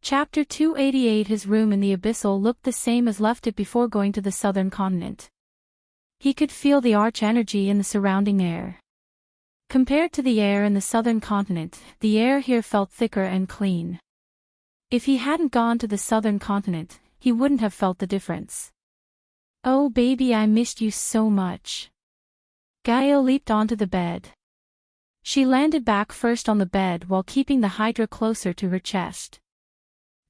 Chapter 288. His room in the Abyssal looked the same as left it before going to the southern continent. He could feel the arch-energy in the surrounding air. Compared to the air in the southern continent, the air here felt thicker and clean. If he hadn't gone to the southern continent, he wouldn't have felt the difference. "Oh baby, I missed you so much." Gaia leaped onto the bed. She landed back first on the bed while keeping the Hydra closer to her chest.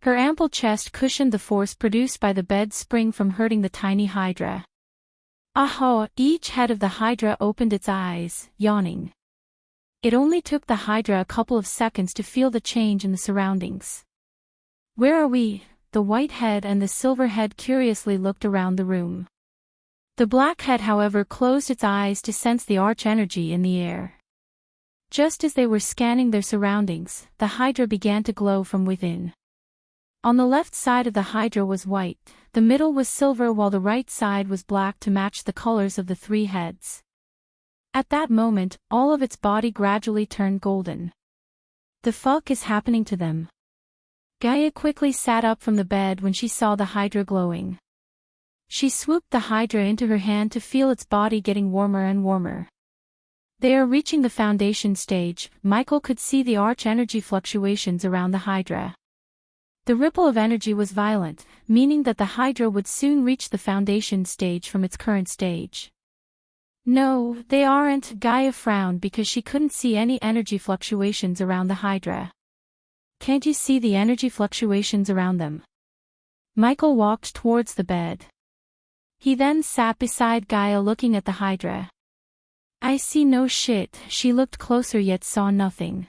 Her ample chest cushioned the force produced by the bed's spring from hurting the tiny Hydra. Aho! Each head of the Hydra opened its eyes, yawning. It only took the Hydra a couple of seconds to feel the change in the surroundings. "Where are we?" The white head and the silver head curiously looked around the room. The black head, however, closed its eyes to sense the arch-energy in the air. Just as they were scanning their surroundings, the Hydra began to glow from within. On the left side of the Hydra was white, the middle was silver while the right side was black to match the colors of the three heads. At that moment, all of its body gradually turned golden. "The fuck is happening to them?" Gaia quickly sat up from the bed when she saw the Hydra glowing. She swooped the Hydra into her hand to feel its body getting warmer and warmer. They are reaching the foundation stage. Michael could see the arch-energy fluctuations around the Hydra. The ripple of energy was violent, meaning that the Hydra would soon reach the foundation stage from its current stage. "No, they aren't." Gaia frowned because she couldn't see any energy fluctuations around the Hydra. "Can't you see the energy fluctuations around them?" Michael walked towards the bed. He then sat beside Gaia looking at the Hydra. "I see no shit." She looked closer yet saw nothing.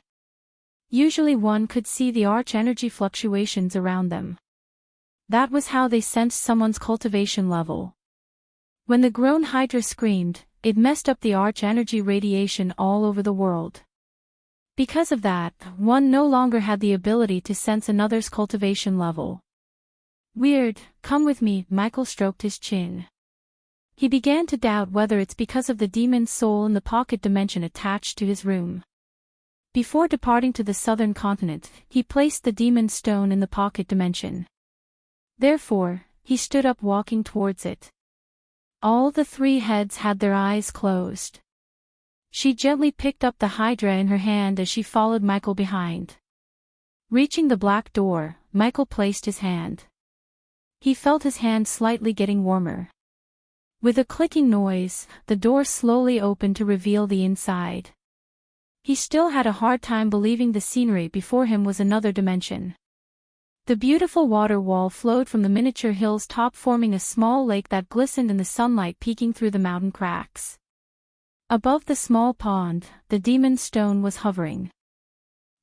Usually one could see the arch-energy fluctuations around them. That was how they sensed someone's cultivation level. When the grown Hydra screamed, it messed up the arch-energy radiation all over the world. Because of that, one no longer had the ability to sense another's cultivation level. "Weird, come with me." Michael stroked his chin. He began to doubt whether it's because of the demon's soul in the pocket dimension attached to his room. Before departing to the southern continent, he placed the demon's stone in the pocket dimension. Therefore, he stood up walking towards it. All the three heads had their eyes closed. She gently picked up the Hydra in her hand as she followed Michael behind. Reaching the black door, Michael placed his hand. He felt his hand slightly getting warmer. With a clicking noise, the door slowly opened to reveal the inside. He still had a hard time believing the scenery before him was another dimension. The beautiful water wall flowed from the miniature hill's top, forming a small lake that glistened in the sunlight peeking through the mountain cracks. Above the small pond, the demon's stone was hovering.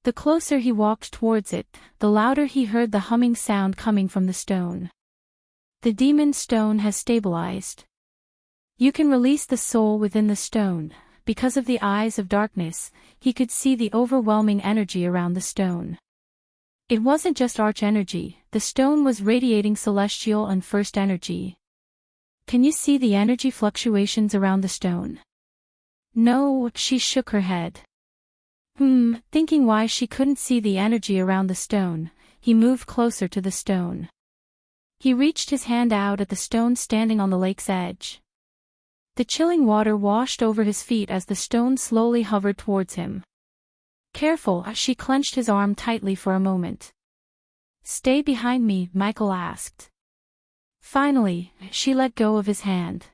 The closer he walked towards it, the louder he heard the humming sound coming from the stone. "The demon's stone has stabilized. You can release the soul within the stone." Because of the eyes of darkness, he could see the overwhelming energy around the stone. It wasn't just arch-energy, the stone was radiating celestial and first energy. "Can you see the energy fluctuations around the stone?" "No," she shook her head. Thinking why she couldn't see the energy around the stone, he moved closer to the stone. He reached his hand out at the stone standing on the lake's edge. The chilling water washed over his feet as the stone slowly hovered towards him. "Careful," she clenched his arm tightly for a moment. "Stay behind me," Michael asked. Finally, she let go of his hand.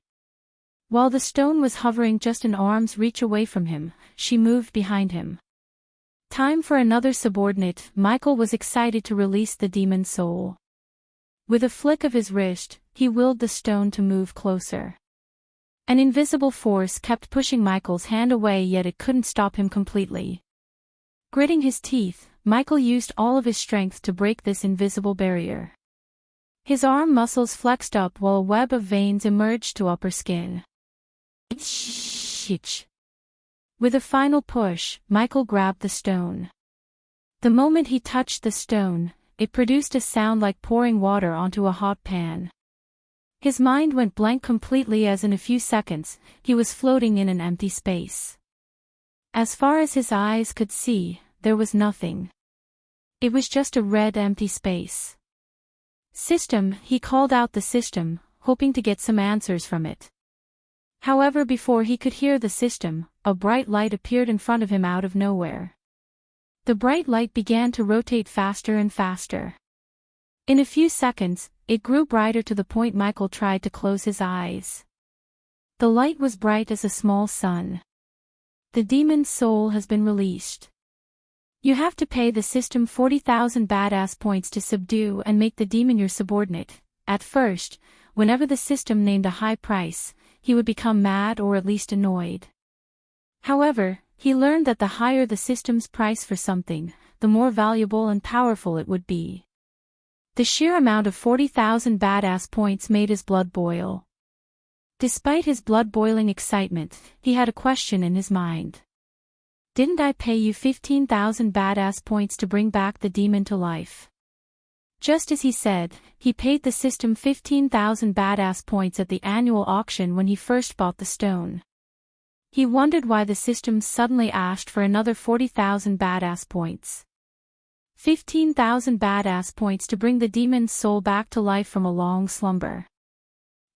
While the stone was hovering just an arm's reach away from him, she moved behind him. Time for another subordinate. Michael was excited to release the demon soul. With a flick of his wrist, he willed the stone to move closer. An invisible force kept pushing Michael's hand away, yet it couldn't stop him completely. Gritting his teeth, Michael used all of his strength to break this invisible barrier. His arm muscles flexed up while a web of veins emerged to upper skin. With a final push, Michael grabbed the stone. The moment he touched the stone, it produced a sound like pouring water onto a hot pan. His mind went blank completely as in a few seconds, he was floating in an empty space. As far as his eyes could see, there was nothing. It was just a red empty space. System, he called out the system, hoping to get some answers from it. However, before he could hear the system, a bright light appeared in front of him out of nowhere. The bright light began to rotate faster and faster. In a few seconds, it grew brighter to the point Michael tried to close his eyes. The light was bright as a small sun. The demon's soul has been released. You have to pay the system 40,000 badass points to subdue and make the demon your subordinate. At first, whenever the system named a high price, he would become mad or at least annoyed. However, he learned that the higher the system's price for something, the more valuable and powerful it would be. The sheer amount of 40,000 badass points made his blood boil. Despite his blood-boiling excitement, he had a question in his mind. Didn't I pay you 15,000 badass points to bring back the demon to life? Just as he said, he paid the system 15,000 badass points at the annual auction when he first bought the stone. He wondered why the system suddenly asked for another 40,000 badass points. 15,000 badass points to bring the demon's soul back to life from a long slumber.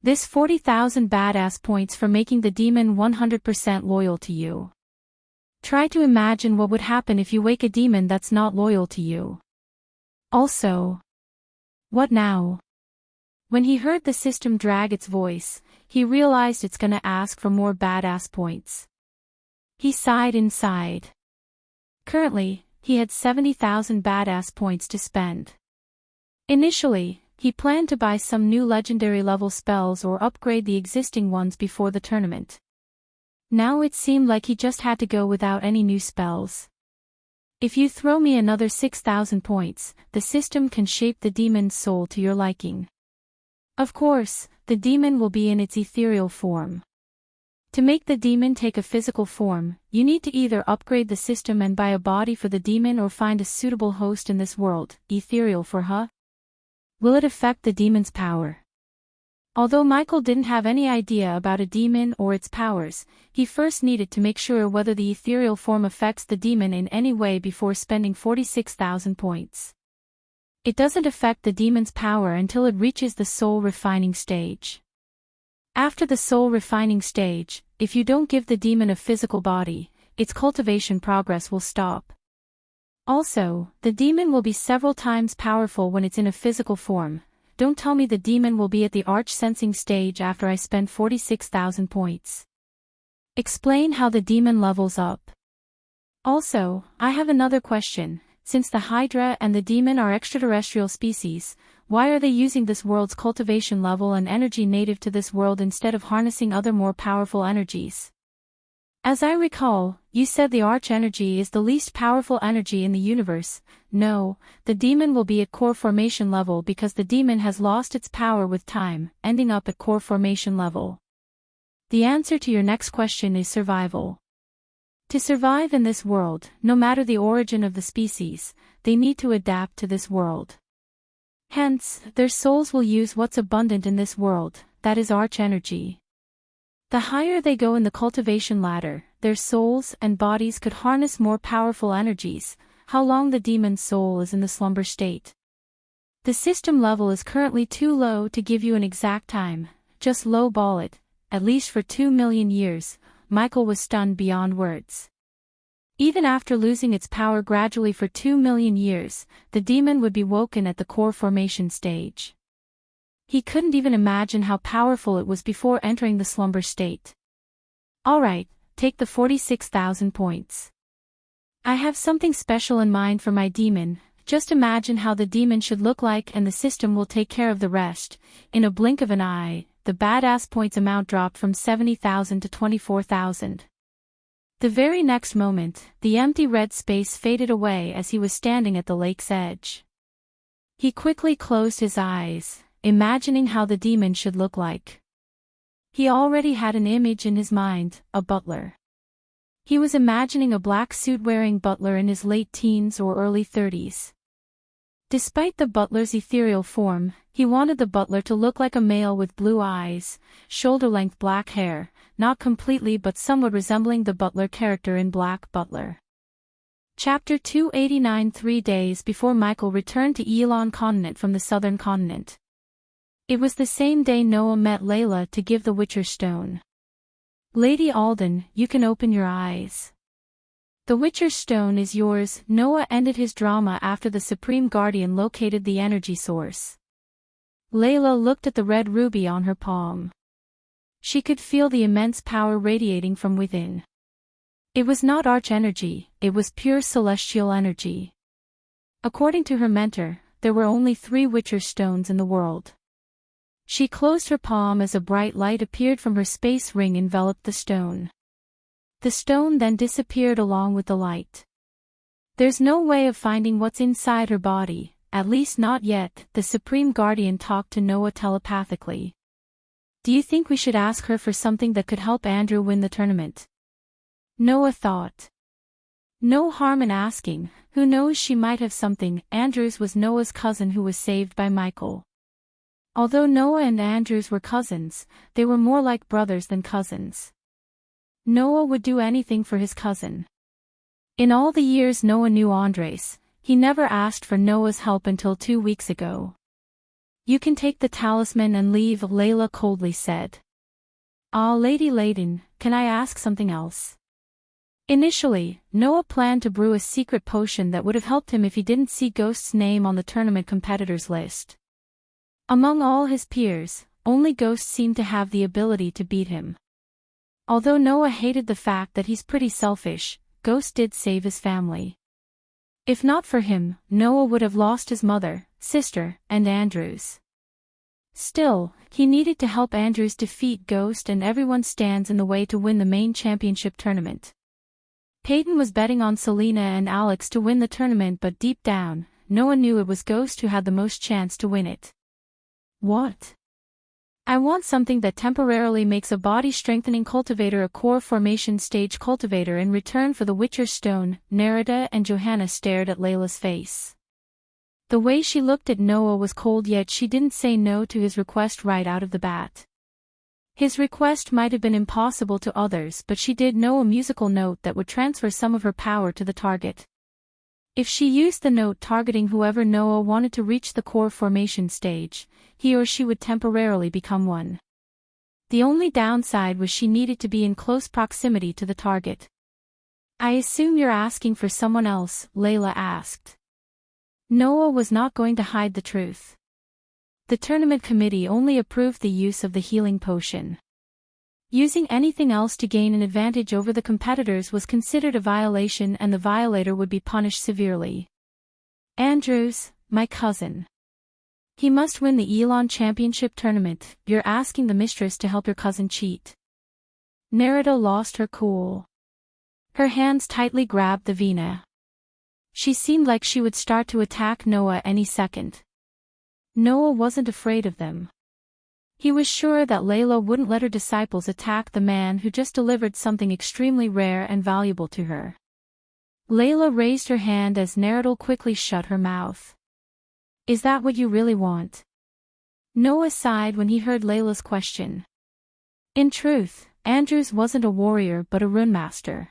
This 40,000 badass points for making the demon 100% loyal to you. Try to imagine what would happen if you wake a demon that's not loyal to you. Also, what now? When he heard the system drag its voice, he realized it's gonna ask for more badass points. He sighed inside. Currently, he had 70,000 badass points to spend. Initially, he planned to buy some new legendary level spells or upgrade the existing ones before the tournament. Now it seemed like he just had to go without any new spells. If you throw me another 6,000 points, the system can shape the demon's soul to your liking. Of course, the demon will be in its ethereal form. To make the demon take a physical form, you need to either upgrade the system and buy a body for the demon or find a suitable host in this world, ethereal for her. Will it affect the demon's power? Although Michael didn't have any idea about a demon or its powers, he first needed to make sure whether the ethereal form affects the demon in any way before spending 46,000 points. It doesn't affect the demon's power until it reaches the soul refining stage. After the soul refining stage, if you don't give the demon a physical body, its cultivation progress will stop. Also, the demon will be several times powerful when it's in a physical form. Don't tell me the demon will be at the arch-sensing stage after I spend 46,000 points. Explain how the demon levels up. Also, I have another question. Since the Hydra and the demon are extraterrestrial species, why are they using this world's cultivation level and energy native to this world instead of harnessing other more powerful energies? As I recall, you said the arch-energy is the least powerful energy in the universe. No, the demon will be at core formation level because the demon has lost its power with time, ending up at core formation level. The answer to your next question is survival. To survive in this world, no matter the origin of the species, they need to adapt to this world. Hence, their souls will use what's abundant in this world, that is arch-energy. The higher they go in the cultivation ladder, their souls and bodies could harness more powerful energies. How long the demon's soul is in the slumber state. The system level is currently too low to give you an exact time, just low-ball it, at least for 2 million years. Michael was stunned beyond words. Even after losing its power gradually for 2 million years, the demon would be woken at the core formation stage. He couldn't even imagine how powerful it was before entering the slumber state. Alright, take the 46,000 points. I have something special in mind for my demon. Just imagine how the demon should look like and the system will take care of the rest. In a blink of an eye, the badass points amount dropped from 70,000 to 24,000. The very next moment, the empty red space faded away as he was standing at the lake's edge. He quickly closed his eyes, imagining how the demon should look like. He already had an image in his mind, a butler. He was imagining a black suit-wearing butler in his late teens or early 30s. Despite the butler's ethereal form, he wanted the butler to look like a male with blue eyes, shoulder-length black hair, not completely but somewhat resembling the butler character in Black Butler. Chapter 289. 3 days before Michael returned to Elon continent from the southern continent. It was the same day Noah met Layla to give the Witcher stone. Lady Alden, you can open your eyes. The Witcher stone is yours. Noah ended his drama after the Supreme Guardian located the energy source. Layla looked at the red ruby on her palm. She could feel the immense power radiating from within. It was not arch-energy, it was pure celestial energy. According to her mentor, there were only 3 Witcher stones in the world. She closed her palm as a bright light appeared from her space ring enveloped the stone. The stone then disappeared along with the light. There's no way of finding what's inside her body, at least not yet. The Supreme Guardian talked to Noah telepathically. Do you think we should ask her for something that could help Andrew win the tournament? Noah thought. No harm in asking, who knows, she might have something. Andrews was Noah's cousin who was saved by Michael. Although Noah and Andrews were cousins, they were more like brothers than cousins. Noah would do anything for his cousin. In all the years Noah knew Andres, he never asked for Noah's help until 2 weeks ago. You can take the talisman and leave, Layla coldly said. Ah, Lady Layden, can I ask something else? Initially, Noah planned to brew a secret potion that would have helped him if he didn't see Ghost's name on the tournament competitors list. Among all his peers, only Ghost seemed to have the ability to beat him. Although Noah hated the fact that he's pretty selfish, Ghost did save his family. If not for him, Noah would have lost his mother, sister, and Andrews. Still, he needed to help Andrews defeat Ghost, and everyone stands in the way to win the main championship tournament. Peyton was betting on Selena and Alex to win the tournament, but deep down, Noah knew it was Ghost who had the most chance to win it. What? I want something that temporarily makes a body-strengthening cultivator a core formation stage cultivator in return for the Witcher stone. Nerida and Johanna stared at Layla's face. The way she looked at Noah was cold, yet she didn't say no to his request right out of the bat. His request might have been impossible to others, but she did know a musical note that would transfer some of her power to the target. If she used the note targeting whoever Noah wanted to reach the core formation stage, he or she would temporarily become one. The only downside was she needed to be in close proximity to the target. I assume you're asking for someone else, Layla asked. Noah was not going to hide the truth. The tournament committee only approved the use of the healing potion. Using anything else to gain an advantage over the competitors was considered a violation, and the violator would be punished severely. Andrews, my cousin. He must win the Elon Championship tournament. You're asking the mistress to help your cousin cheat. Nerida lost her cool. Her hands tightly grabbed the Vina. She seemed like she would start to attack Noah any second. Noah wasn't afraid of them. He was sure that Layla wouldn't let her disciples attack the man who just delivered something extremely rare and valuable to her. Layla raised her hand as Nerida quickly shut her mouth. Is that what you really want? Noah sighed when he heard Layla's question. In truth, Andrews wasn't a warrior but a runemaster.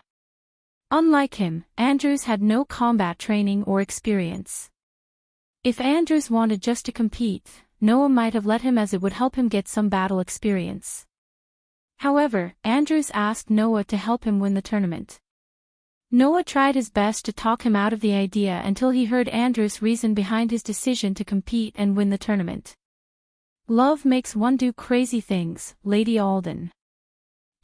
Unlike him, Andrews had no combat training or experience. If Andrews wanted just to compete, Noah might have let him, as it would help him get some battle experience. However, Andrews asked Noah to help him win the tournament. Noah tried his best to talk him out of the idea until he heard Andrews' reason behind his decision to compete and win the tournament. Love makes one do crazy things, Lady Alden.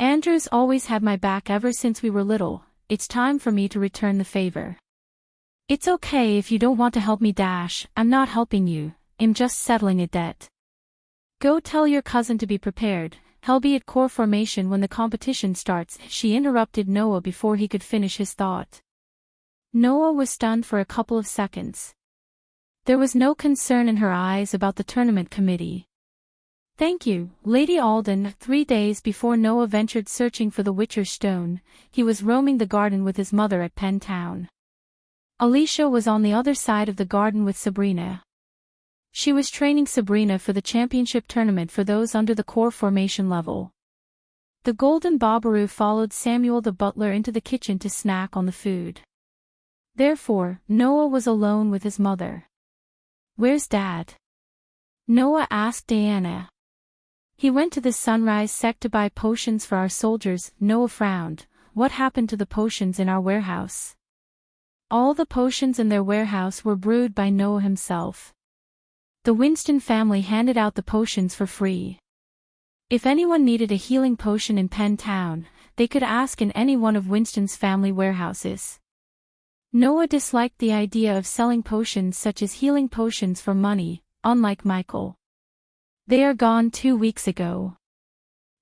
Andrews always had my back ever since we were little. It's time for me to return the favor. It's okay if you don't want to help me, I'm not helping you, I'm just settling a debt. Go tell your cousin to be prepared, he'll be at core formation when the competition starts. She interrupted Noah before he could finish his thought. Noah was stunned for a couple of seconds. There was no concern in her eyes about the tournament committee. Thank you, Lady Alden. 3 days before Noah ventured searching for the Witcher stone, he was roaming the garden with his mother at Penn Town. Alicia was on the other side of the garden with Sabrina. She was training Sabrina for the championship tournament for those under the core formation level. The golden Bobberoo followed Samuel the butler into the kitchen to snack on the food. Therefore, Noah was alone with his mother. "Where's Dad?" Noah asked Diana. "He went to the Sunrise sect to buy potions for our soldiers." Noah frowned. "What happened to the potions in our warehouse?" All the potions in their warehouse were brewed by Noah himself. The Winston family handed out the potions for free. If anyone needed a healing potion in Penn Town, they could ask in any one of Winston's family warehouses. Noah disliked the idea of selling potions such as healing potions for money, unlike Michael. "They are gone 2 weeks ago.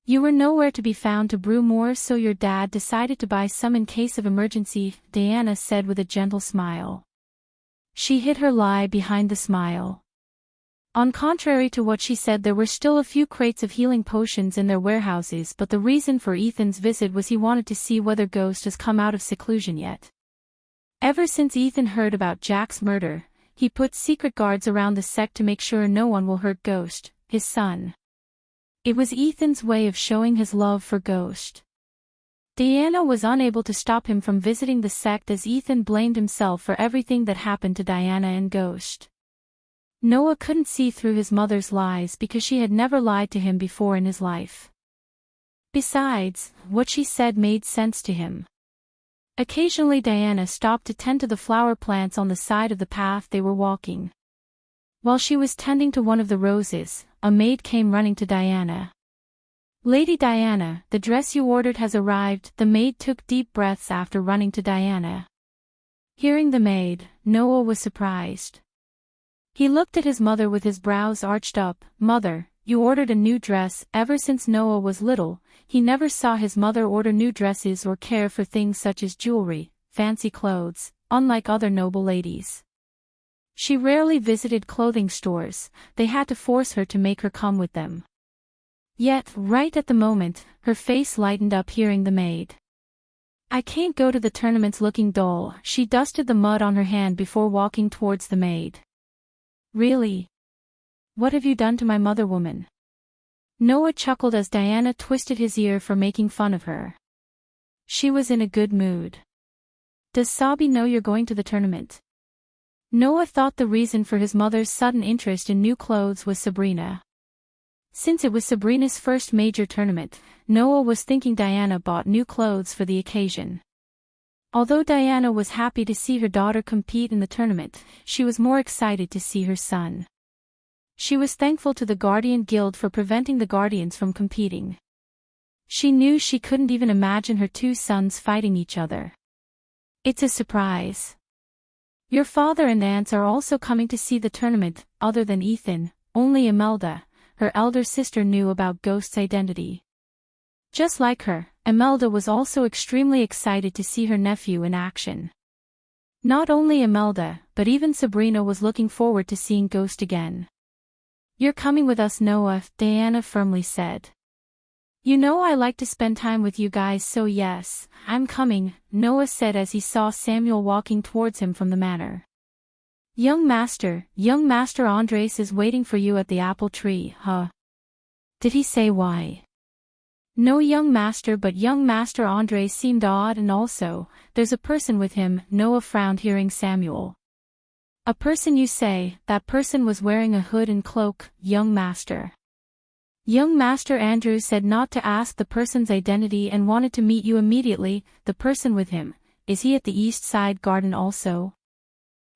You were nowhere to be found to brew more, so your dad decided to buy some in case of emergency," Diana said with a gentle smile. She hid her lie behind the smile. On contrary to what she said, there were still a few crates of healing potions in their warehouses, but the reason for Ethan's visit was he wanted to see whether Ghost has come out of seclusion yet. Ever since Ethan heard about Jack's murder, he put secret guards around the sect to make sure no one will hurt Ghost, his son. It was Ethan's way of showing his love for Ghost. Diana was unable to stop him from visiting the sect as Ethan blamed himself for everything that happened to Diana and Ghost. Noah couldn't see through his mother's lies because she had never lied to him before in his life. Besides, what she said made sense to him. Occasionally Diana stopped to tend to the flower plants on the side of the path they were walking. While she was tending to one of the roses, a maid came running to Diana. "Lady Diana, the dress you ordered has arrived." The maid took deep breaths after running to Diana. Hearing the maid, Noah was surprised. He looked at his mother with his brows arched up. "Mother, you ordered a new dress." Ever since Noah was little, he never saw his mother order new dresses or care for things such as jewelry, fancy clothes, unlike other noble ladies. She rarely visited clothing stores, they had to force her to make her come with them. Yet, right at the moment, her face lightened up hearing the maid. "I can't go to the tournaments looking dull." She dusted the mud on her hand before walking towards the maid. "Really? What have you done to my mother, woman?" Noah chuckled as Diana twisted his ear for making fun of her. She was in a good mood. "Does Sabi know you're going to the tournament?" Noah thought the reason for his mother's sudden interest in new clothes was Sabrina. Since it was Sabrina's first major tournament, Noah was thinking Diana bought new clothes for the occasion. Although Diana was happy to see her daughter compete in the tournament, she was more excited to see her son. She was thankful to the Guardian Guild for preventing the Guardians from competing. She knew she couldn't even imagine her two sons fighting each other. "It's a surprise. Your father and aunts are also coming to see the tournament." Other than Ethan, only Imelda, her elder sister, knew about Ghost's identity. Just like her, Imelda was also extremely excited to see her nephew in action. Not only Imelda, but even Sabrina was looking forward to seeing Ghost again. "You're coming with us, Noah," Diana firmly said. "You know I like to spend time with you guys, so yes, I'm coming," Noah said as he saw Samuel walking towards him from the manor. Young Master Andres is waiting for you at the apple tree." "Huh? Did he say why?" "No, young master," but young Master Andres seemed odd, and also, "there's a person with him." Noah frowned hearing Samuel. "A person, you say?" "That person was wearing a hood and cloak, young master." Young Master Andrews said not to ask the person's identity and wanted to meet you immediately. "The person with him, is he at the East Side Garden also?"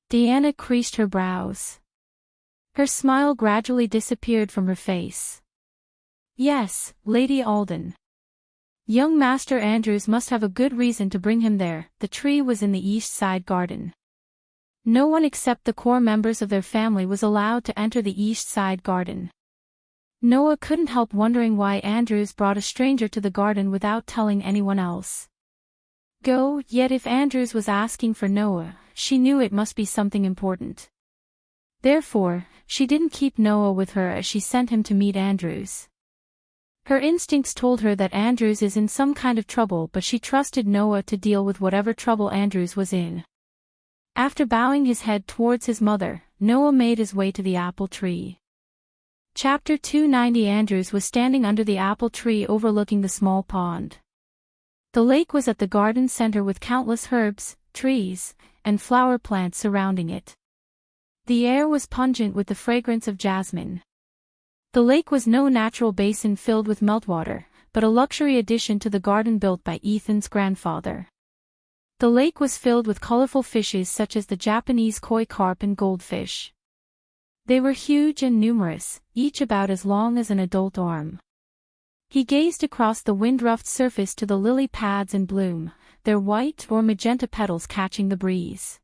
Diana creased her brows. Her smile gradually disappeared from her face. "Yes, Lady Alden. Young Master Andrews must have a good reason to bring him there." The tree was in the East Side Garden. No one except the core members of their family was allowed to enter the East Side Garden. Noah couldn't help wondering why Andrews brought a stranger to the garden without telling anyone else. Yet if Andrews was asking for Noah, she knew it must be something important. Therefore, she didn't keep Noah with her as she sent him to meet Andrews. Her instincts told her that Andrews is in some kind of trouble, but she trusted Noah to deal with whatever trouble Andrews was in. After bowing his head towards his mother, Noah made his way to the apple tree. Chapter 290. Andrews was standing under the apple tree overlooking the small pond. The lake was at the garden center with countless herbs, trees, and flower plants surrounding it. The air was pungent with the fragrance of jasmine. The lake was no natural basin filled with meltwater, but a luxury addition to the garden built by Ethan's grandfather. The lake was filled with colorful fishes such as the Japanese koi carp and goldfish. They were huge and numerous, each about as long as an adult arm. He gazed across the wind-roughed surface to the lily pads in bloom, their white or magenta petals catching the breeze.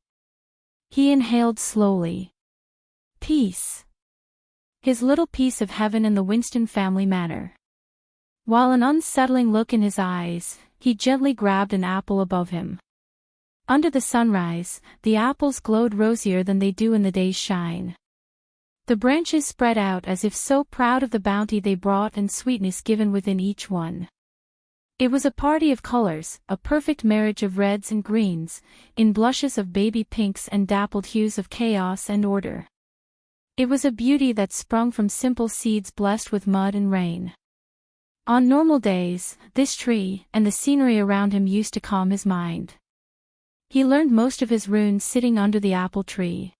He inhaled slowly. Peace. His little piece of heaven in the Winston family manor. While an unsettling look in his eyes, he gently grabbed an apple above him. Under the sunrise, the apples glowed rosier than they do in the day's shine. The branches spread out as if so proud of the bounty they brought and sweetness given within each one. It was a party of colors, a perfect marriage of reds and greens, in blushes of baby pinks and dappled hues of chaos and order. It was a beauty that sprung from simple seeds blessed with mud and rain. On normal days, this tree and the scenery around him used to calm his mind. He learned most of his runes sitting under the apple tree.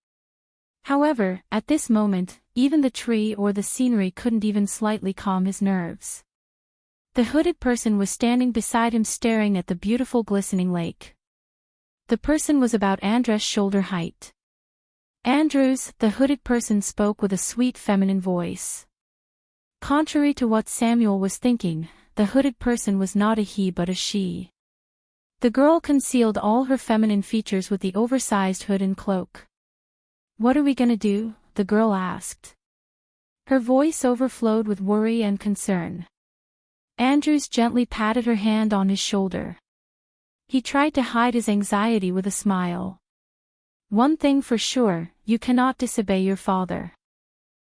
However, at this moment, even the tree or the scenery couldn't even slightly calm his nerves. The hooded person was standing beside him staring at the beautiful glistening lake. The person was about Andrew's shoulder height. Andrews, the hooded person, spoke with a sweet feminine voice. Contrary to what Samuel was thinking, the hooded person was not a he but a she. The girl concealed all her feminine features with the oversized hood and cloak. "What are we gonna do?" the girl asked. Her voice overflowed with worry and concern. Andrews gently patted her hand on his shoulder. He tried to hide his anxiety with a smile. "One thing for sure, you cannot disobey your father.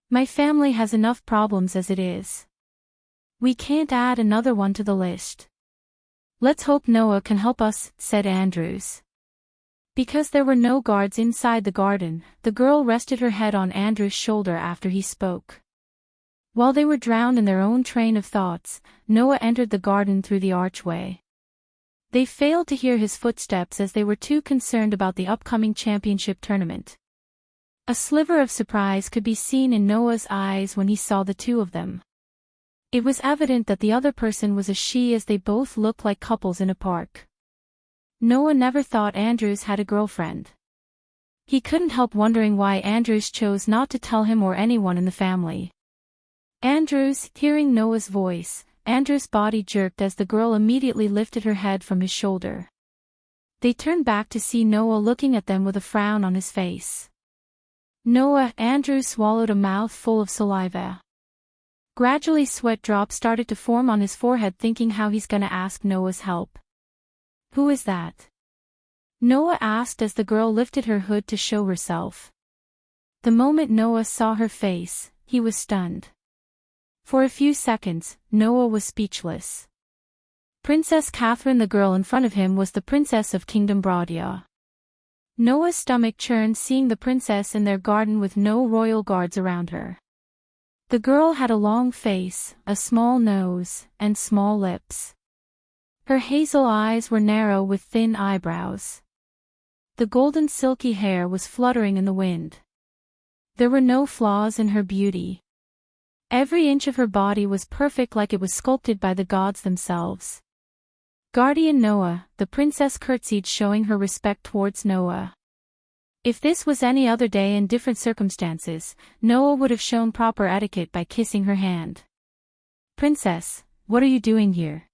My family has enough problems as it is. We can't add another one to the list." "Let's hope Noah can help us," said Andrews. Because there were no guards inside the garden, the girl rested her head on Andrew's shoulder after he spoke. While they were drowned in their own train of thoughts, Noah entered the garden through the archway. They failed to hear his footsteps as they were too concerned about the upcoming championship tournament. A sliver of surprise could be seen in Noah's eyes when he saw the two of them. It was evident that the other person was a she as they both looked like couples in a park. Noah never thought Andrews had a girlfriend. He couldn't help wondering why Andrews chose not to tell him or anyone in the family. Andrews, hearing Noah's voice, Andrews' body jerked as the girl immediately lifted her head from his shoulder. They turned back to see Noah looking at them with a frown on his face. "Noah," Andrews swallowed a mouthful of saliva. Gradually sweat drops started to form on his forehead, thinking how he's gonna ask Noah's help. "Who is that?" Noah asked as the girl lifted her hood to show herself. The moment Noah saw her face, he was stunned. For a few seconds, Noah was speechless. Princess Catherine, the girl in front of him, was the princess of Kingdom Brodia. Noah's stomach churned seeing the princess in their garden with no royal guards around her. The girl had a long face, a small nose, and small lips. Her hazel eyes were narrow with thin eyebrows. The golden silky hair was fluttering in the wind. There were no flaws in her beauty. Every inch of her body was perfect, like it was sculpted by the gods themselves. "Guardian Noah," the princess curtsied, showing her respect towards Noah. If this was any other day in different circumstances, Noah would have shown proper etiquette by kissing her hand. "Princess, what are you doing here?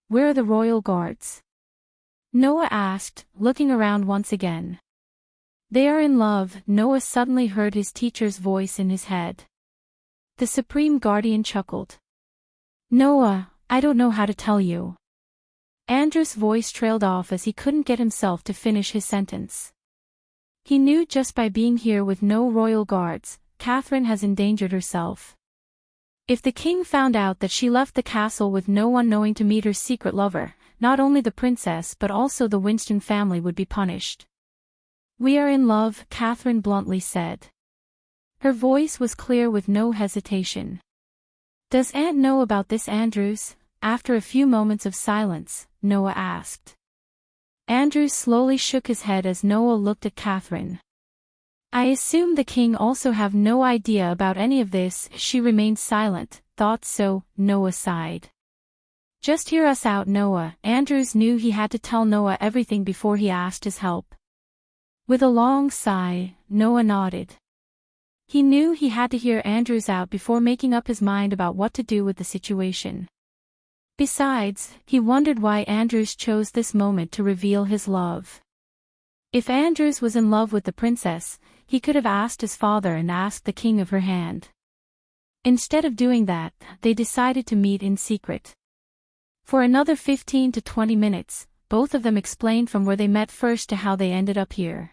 Where are the royal guards?" Noah asked, looking around once again. "They are in love," Noah suddenly heard his teacher's voice in his head. The Supreme Guardian chuckled. "Noah, I don't know how to tell you." Andrew's voice trailed off as he couldn't get himself to finish his sentence. He knew just by being here with no royal guards, Catherine has endangered herself. If the king found out that she left the castle with no one knowing to meet her secret lover, not only the princess but also the Winston family would be punished. "We are in love," Catherine bluntly said. Her voice was clear with no hesitation. "Does Aunt know about this, Andrews?" After a few moments of silence, Noah asked. Andrews slowly shook his head as Noah looked at Catherine. I assume the king also have no idea about any of this. She remained silent. Thought so, Noah sighed. Just hear us out, Noah. Andrews knew he had to tell Noah everything before he asked his help. With a long sigh, Noah nodded. He knew he had to hear Andrews out before making up his mind about what to do with the situation. Besides, he wondered why Andrews chose this moment to reveal his love. If Andrews was in love with the princess, he could have asked his father and asked the king of her hand. Instead of doing that, they decided to meet in secret. For another 15 to 20 minutes, both of them explained from where they met first to how they ended up here.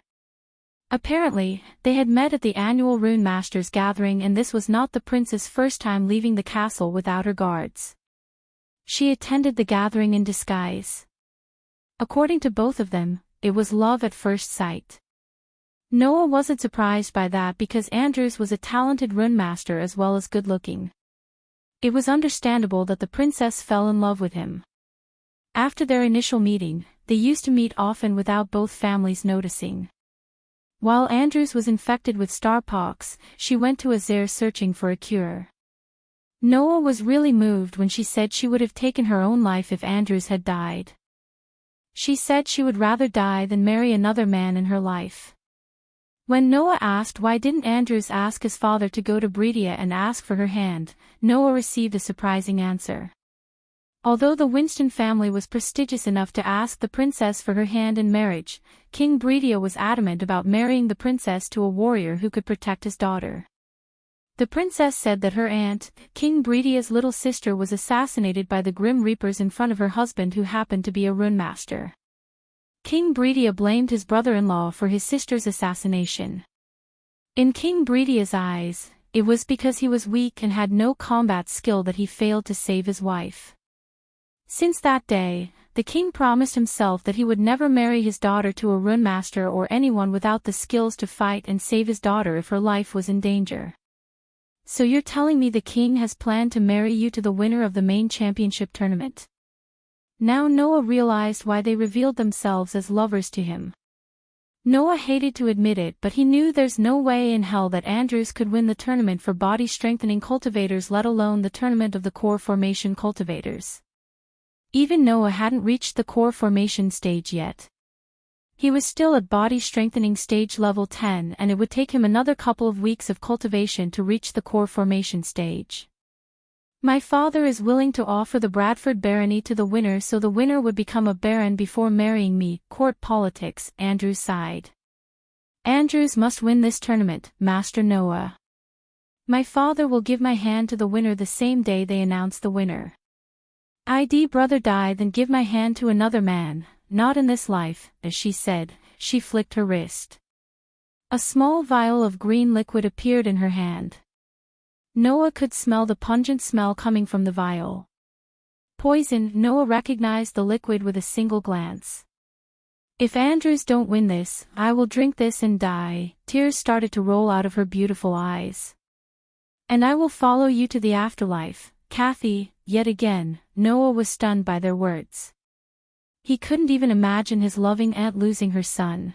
Apparently, they had met at the annual Rune Masters gathering, and this was not the prince's first time leaving the castle without her guards. She attended the gathering in disguise. According to both of them, it was love at first sight. Noah wasn't surprised by that because Andrews was a talented rune master as well as good-looking. It was understandable that the princess fell in love with him. After their initial meeting, they used to meet often without both families noticing. While Andrews was infected with starpox, she went to Azir searching for a cure. Noah was really moved when she said she would have taken her own life if Andrews had died. She said she would rather die than marry another man in her life. When Noah asked why didn't Andrews ask his father to go to Bredia and ask for her hand, Noah received a surprising answer. Although the Winston family was prestigious enough to ask the princess for her hand in marriage, King Bredia was adamant about marrying the princess to a warrior who could protect his daughter. The princess said that her aunt, King Bredia's little sister, was assassinated by the Grim Reapers in front of her husband, who happened to be a rune master. King Bredia blamed his brother-in-law for his sister's assassination. In King Bredia's eyes, it was because he was weak and had no combat skill that he failed to save his wife. Since that day, the king promised himself that he would never marry his daughter to a rune master or anyone without the skills to fight and save his daughter if her life was in danger. So you're telling me the king has planned to marry you to the winner of the main championship tournament? Now Noah realized why they revealed themselves as lovers to him. Noah hated to admit it, but he knew there's no way in hell that Andrews could win the tournament for body strengthening cultivators, let alone the tournament of the core formation cultivators. Even Noah hadn't reached the core formation stage yet. He was still at body strengthening stage level 10, and it would take him another couple of weeks of cultivation to reach the core formation stage. My father is willing to offer the Bradford barony to the winner, so the winner would become a baron before marrying me. Court politics, Andrews sighed. Andrews must win this tournament, Master Noah. My father will give my hand to the winner the same day they announce the winner. I'd brother die than give my hand to another man, not in this life, as she said. She flicked her wrist. A small vial of green liquid appeared in her hand. Noah could smell the pungent smell coming from the vial. Poison. Noah recognized the liquid with a single glance. If Andrews don't win this, I will drink this and die. Tears started to roll out of her beautiful eyes. And I will follow you to the afterlife, Kathy. Yet again, Noah was stunned by their words. He couldn't even imagine his loving aunt losing her son.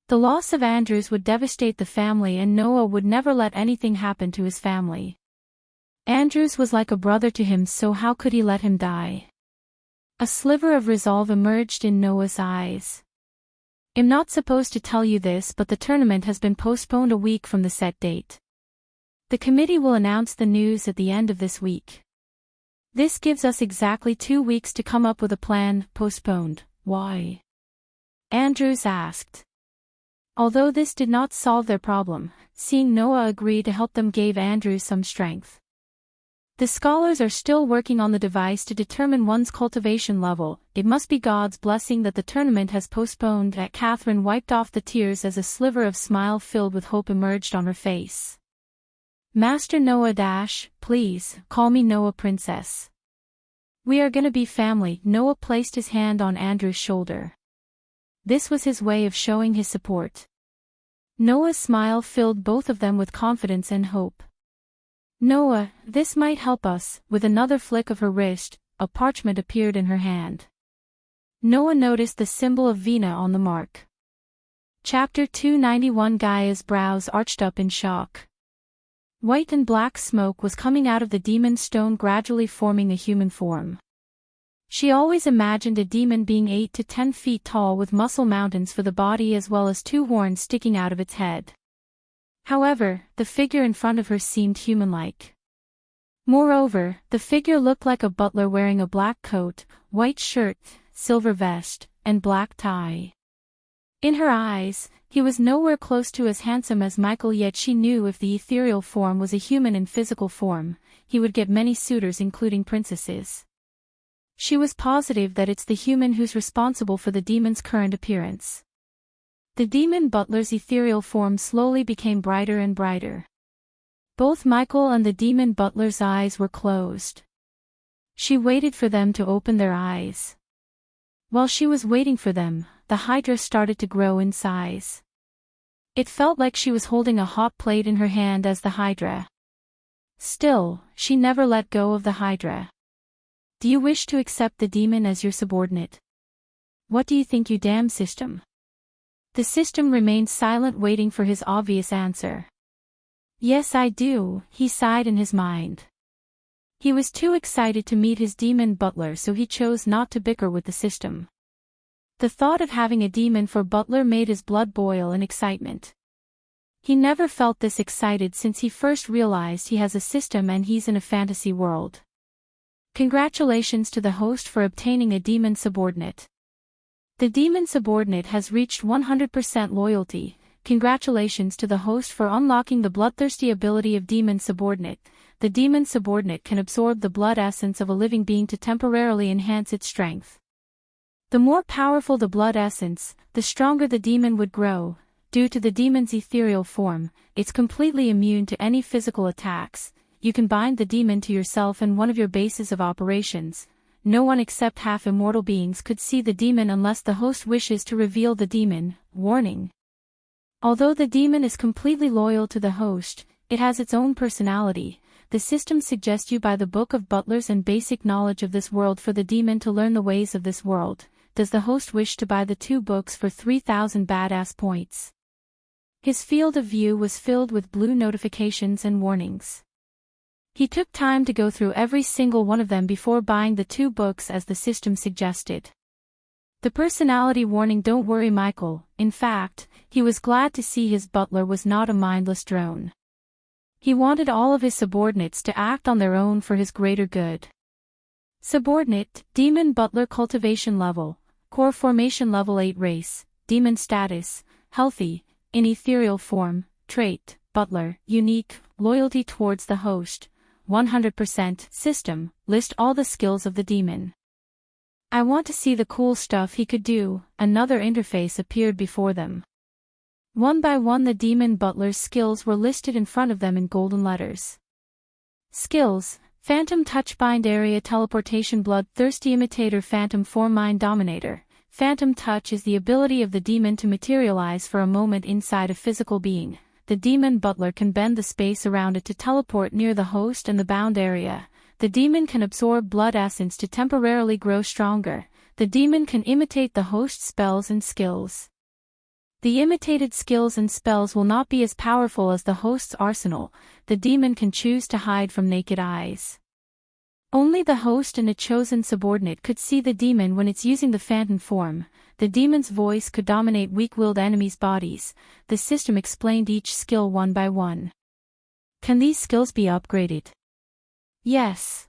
The loss of Andrews would devastate the family, and Noah would never let anything happen to his family. Andrews was like a brother to him, so how could he let him die? A sliver of resolve emerged in Noah's eyes. I'm not supposed to tell you this, but the tournament has been postponed a week from the set date. The committee will announce the news at the end of this week. This gives us exactly 2 weeks to come up with a plan. Postponed. Why? Andrews asked. Although this did not solve their problem, seeing Noah agree to help them gave Andrews some strength. The scholars are still working on the device to determine one's cultivation level. It must be God's blessing that the tournament has postponed. That Catherine wiped off the tears as a sliver of smile filled with hope emerged on her face. Master Noah please, call me Noah Princess. We are gonna be family. Noah placed his hand on Andrew's shoulder. This was his way of showing his support. Noah's smile filled both of them with confidence and hope. Noah, this might help us. With another flick of her wrist, a parchment appeared in her hand. Noah noticed the symbol of Vina on the mark. Chapter 291. Gaia's brows arched up in shock. White and black smoke was coming out of the demon's stone, gradually forming a human form. She always imagined a demon being 8 to 10 feet tall with muscle mountains for the body as well as 2 horns sticking out of its head. However, the figure in front of her seemed human-like. Moreover, the figure looked like a butler wearing a black coat, white shirt, silver vest, and black tie. In her eyes, he was nowhere close to as handsome as Michael, yet she knew if the ethereal form was a human in physical form, he would get many suitors including princesses. She was positive that it's the human who's responsible for the demon's current appearance. The demon butler's ethereal form slowly became brighter and brighter. Both Michael and the demon butler's eyes were closed. She waited for them to open their eyes. While she was waiting for them, the hydra started to grow in size. It felt like she was holding a hot plate in her hand as the hydra. Still, she never let go of the hydra. Do you wish to accept the demon as your subordinate? What do you think, you damn system? The system remained silent, waiting for his obvious answer. Yes, I do, he sighed in his mind. He was too excited to meet his demon butler, so he chose not to bicker with the system. The thought of having a demon for butler made his blood boil in excitement. He never felt this excited since he first realized he has a system and he's in a fantasy world. Congratulations to the host for obtaining a demon subordinate. The demon subordinate has reached 100% loyalty. Congratulations to the host for unlocking the bloodthirsty ability of demon subordinate. The demon subordinate can absorb the blood essence of a living being to temporarily enhance its strength. The more powerful the blood essence, the stronger the demon would grow. Due to the demon's ethereal form, it's completely immune to any physical attacks. You can bind the demon to yourself and one of your bases of operations. No one except half-immortal beings could see the demon unless the host wishes to reveal the demon. Warning. Although the demon is completely loyal to the host, it has its own personality. The system suggests you buy the Book of Butlers and basic knowledge of this world for the demon to learn the ways of this world. Does the host wish to buy the 2 books for 3,000 badass points? His field of view was filled with blue notifications and warnings. He took time to go through every single one of them before buying the 2 books as the system suggested. The personality warning: don't worry, Michael. In fact, he was glad to see his butler was not a mindless drone. He wanted all of his subordinates to act on their own for his greater good. Subordinate, Demon Butler Cultivation Level, Core Formation Level 8 Race, Demon Status, Healthy, in Ethereal Form, Trait, Butler, Unique, Loyalty towards the host, 100%. System, list all the skills of the demon. I want to see the cool stuff he could do. Another interface appeared before them. One by one the demon butler's skills were listed in front of them in golden letters. Skills: Phantom Touch, Bind Area, Teleportation, Bloodthirsty Imitator, Phantom Form, Mind Dominator. Phantom Touch is the ability of the demon to materialize for a moment inside a physical being. The demon butler can bend the space around it to teleport near the host and the bound area. The demon can absorb blood essence to temporarily grow stronger. The demon can imitate the host's spells and skills. The imitated skills and spells will not be as powerful as the host's arsenal. The demon can choose to hide from naked eyes. Only the host and a chosen subordinate could see the demon when it's using the phantom form. The demon's voice could dominate weak-willed enemies' bodies. The system explained each skill one by one. Can these skills be upgraded? Yes.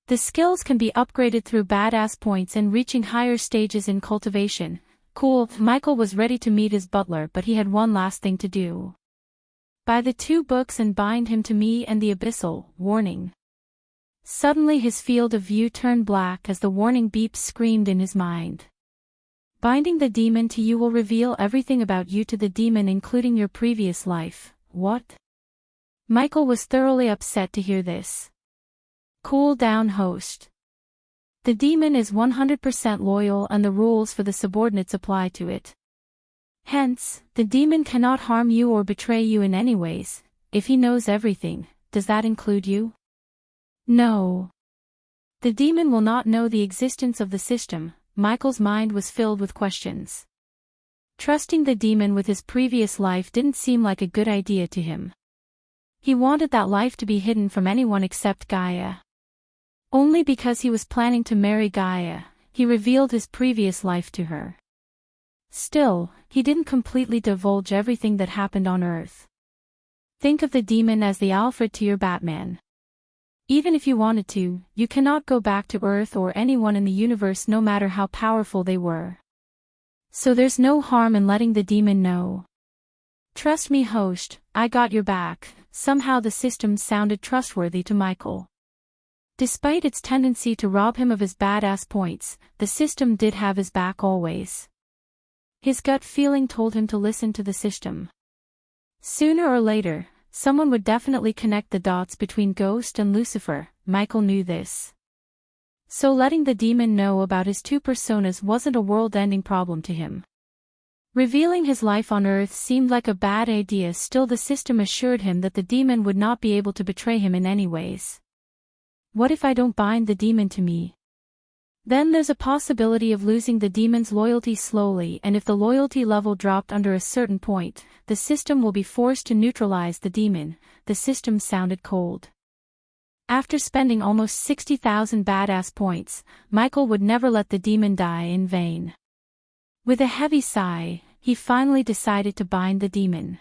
The skills can be upgraded through badass points and reaching higher stages in cultivation. Cool. Michael was ready to meet his butler, but he had one last thing to do. Buy the 2 books and bind him to me and the abyssal. Warning. Suddenly his field of view turned black as the warning beeps screamed in his mind. Binding the demon to you will reveal everything about you to the demon, including your previous life. What? Michael was thoroughly upset to hear this. Cool down, host. The demon is 100% loyal and the rules for the subordinates apply to it. Hence, the demon cannot harm you or betray you in any ways. If he knows everything, does that include you? No. The demon will not know the existence of the system. Michael's mind was filled with questions. Trusting the demon with his previous life didn't seem like a good idea to him. He wanted that life to be hidden from anyone except Gaia. Only because he was planning to marry Gaia, he revealed his previous life to her. Still, he didn't completely divulge everything that happened on Earth. Think of the demon as the Alfred to your Batman. Even if you wanted to, you cannot go back to Earth or anyone in the universe no matter how powerful they were. So there's no harm in letting the demon know. Trust me, host, I got your back. Somehow the system sounded trustworthy to Michael. Despite its tendency to rob him of his badass points, the system did have his back always. His gut feeling told him to listen to the system. Sooner or later, someone would definitely connect the dots between Ghost and Lucifer. Michael knew this. So letting the demon know about his two personas wasn't a world-ending problem to him. Revealing his life on Earth seemed like a bad idea. Still, the system assured him that the demon would not be able to betray him in any ways. What if I don't bind the demon to me? Then there's a possibility of losing the demon's loyalty slowly, and if the loyalty level dropped under a certain point, the system will be forced to neutralize the demon. The system sounded cold. After spending almost 60,000 badass points, Michael would never let the demon die in vain. With a heavy sigh, he finally decided to bind the demon.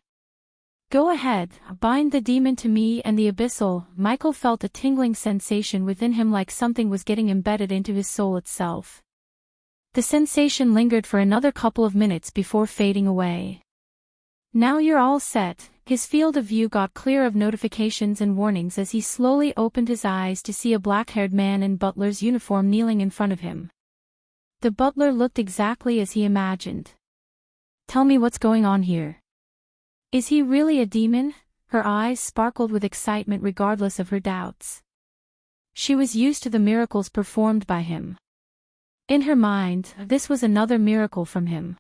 Go ahead, bind the demon to me and the abyssal. Michael felt a tingling sensation within him, like something was getting embedded into his soul itself. The sensation lingered for another couple of minutes before fading away. Now you're all set. His field of view got clear of notifications and warnings as he slowly opened his eyes to see a black-haired man in butler's uniform kneeling in front of him. The butler looked exactly as he imagined. Tell me what's going on here. Is he really a demon? Her eyes sparkled with excitement regardless of her doubts. She was used to the miracles performed by him. In her mind, this was another miracle from him.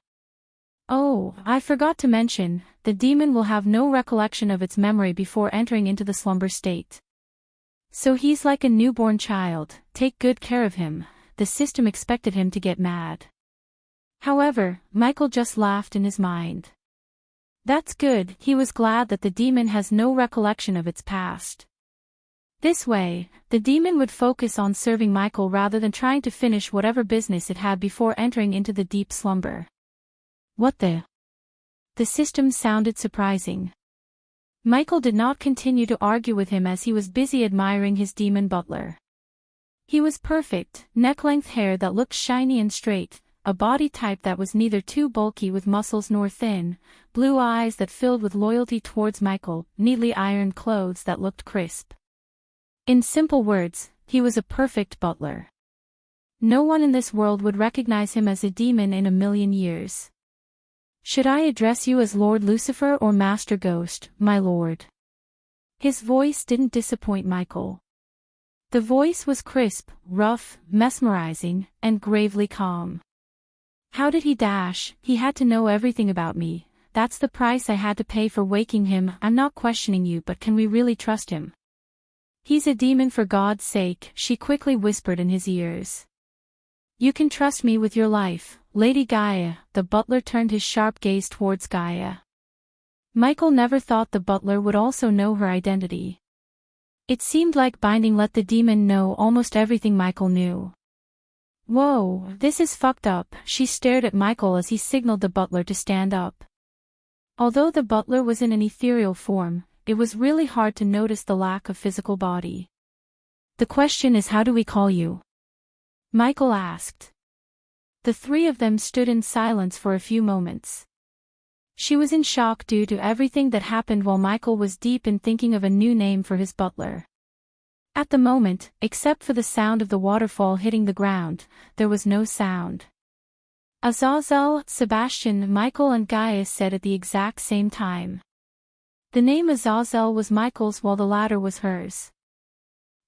Oh, I forgot to mention, the demon will have no recollection of its memory before entering into the slumber state. So he's like a newborn child. Take good care of him. The system expected him to get mad. However, Michael just laughed in his mind. That's good. He was glad that the demon has no recollection of its past. This way, the demon would focus on serving Michael rather than trying to finish whatever business it had before entering into the deep slumber. What the? The system sounded surprising. Michael did not continue to argue with him as he was busy admiring his demon butler. He was perfect, neck-length hair that looked shiny and straight, a body type that was neither too bulky with muscles nor thin, blue eyes that filled with loyalty towards Michael, neatly ironed clothes that looked crisp. In simple words, he was a perfect butler. No one in this world would recognize him as a demon in a million years. Should I address you as Lord Lucifer or Master Ghost, my lord? His voice didn't disappoint Michael. The voice was crisp, rough, mesmerizing, and gravely calm. How did he dash? He had to know everything about me. That's the price I had to pay for waking him. I'm not questioning you, but can we really trust him? He's a demon, for God's sake, she quickly whispered in his ears. You can trust me with your life, Lady Gaia. The butler turned his sharp gaze towards Gaia. Michael never thought the butler would also know her identity. It seemed like binding let the demon know almost everything Michael knew. Whoa, this is fucked up. She stared at Michael as he signaled the butler to stand up. Although the butler was in an ethereal form, it was really hard to notice the lack of physical body. The question is, how do we call you? Michael asked. The three of them stood in silence for a few moments. She was in shock due to everything that happened while Michael was deep in thinking of a new name for his butler. At the moment, except for the sound of the waterfall hitting the ground, there was no sound. Azazel, Sebastian, Michael and Gaia said at the exact same time. The name Azazel was Michael's while the latter was hers.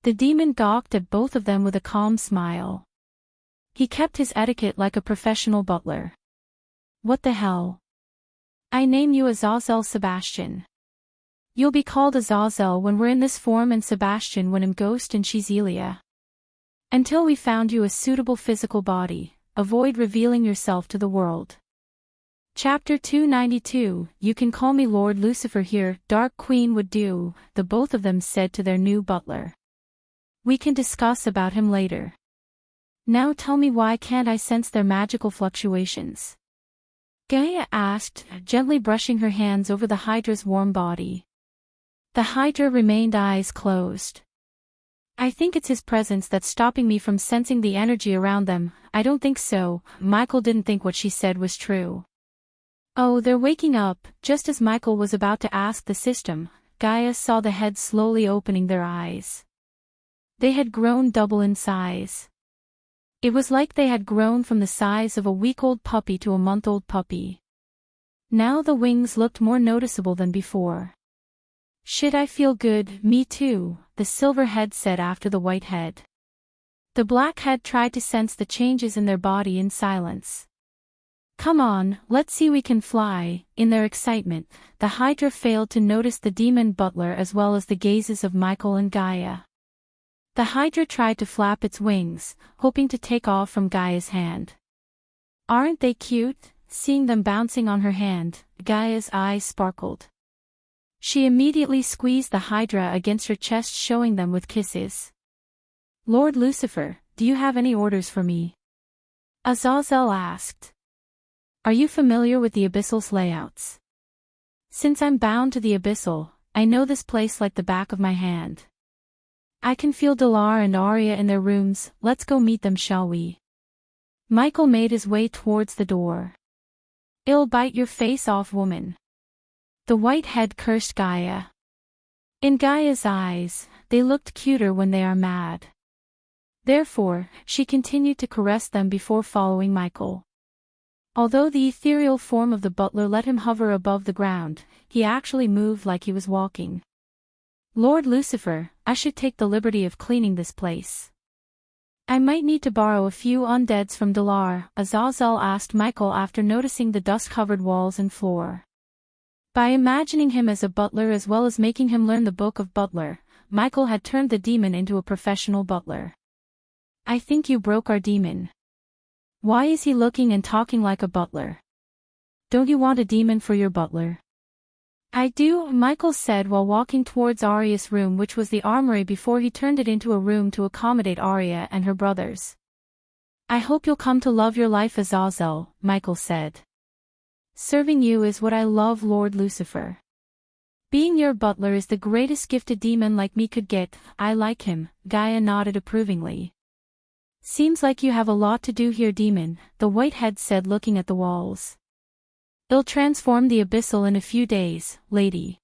The demon gawked at both of them with a calm smile. He kept his etiquette like a professional butler. What the hell? I name you Azazel Sebastian. You'll be called Azazel when we're in this form and Sebastian when I'm Ghost and she's Elia. Until we found you a suitable physical body, avoid revealing yourself to the world. Chapter 292, You can call me Lord Lucifer here, Dark Queen would do, the both of them said to their new butler. We can discuss about him later. Now tell me, why can't I sense their magical fluctuations? Gaia asked, gently brushing her hands over the Hydra's warm body. The Hydra remained eyes closed. I think it's his presence that's stopping me from sensing the energy around them. I don't think so. Michael didn't think what she said was true. Oh, they're waking up. Just as Michael was about to ask the system, Gaia saw the heads slowly opening their eyes. They had grown double in size. It was like they had grown from the size of a week-old puppy to a month-old puppy. Now the wings looked more noticeable than before. Shit, I feel good. Me too, the silver head said after the white head. The black head tried to sense the changes in their body in silence. Come on, let's see we can fly. In their excitement, the Hydra failed to notice the demon butler as well as the gazes of Michael and Gaia. The Hydra tried to flap its wings, hoping to take off from Gaia's hand. Aren't they cute? Seeing them bouncing on her hand, Gaia's eyes sparkled. She immediately squeezed the Hydra against her chest, showing them with kisses. Lord Lucifer, do you have any orders for me? Azazel asked. Are you familiar with the Abyssal's layouts? Since I'm bound to the Abyssal, I know this place like the back of my hand. I can feel Dalar and Arya in their rooms. Let's go meet them, shall we? Michael made his way towards the door. I'll bite your face off, woman. The white head cursed Gaia. In Gaia's eyes, they looked cuter when they are mad. Therefore, she continued to caress them before following Michael. Although the ethereal form of the butler let him hover above the ground, he actually moved like he was walking. Lord Lucifer, I should take the liberty of cleaning this place. I might need to borrow a few undeads from Dalar, Azazel asked Michael after noticing the dust-covered walls and floor. By imagining him as a butler as well as making him learn the Book of Butler, Michael had turned the demon into a professional butler. I think you broke our demon. Why is he looking and talking like a butler? Don't you want a demon for your butler? I do, Michael said while walking towards Arya's room, which was the armory, before he turned it into a room to accommodate Arya and her brothers. I hope you'll come to love your life, Azazel, Michael said. Serving you is what I love, Lord Lucifer. Being your butler is the greatest gift a demon like me could get. I like him, Gaia nodded approvingly. Seems like you have a lot to do here, demon, the white head said looking at the walls. I'll transform the Abyssal in a few days, lady.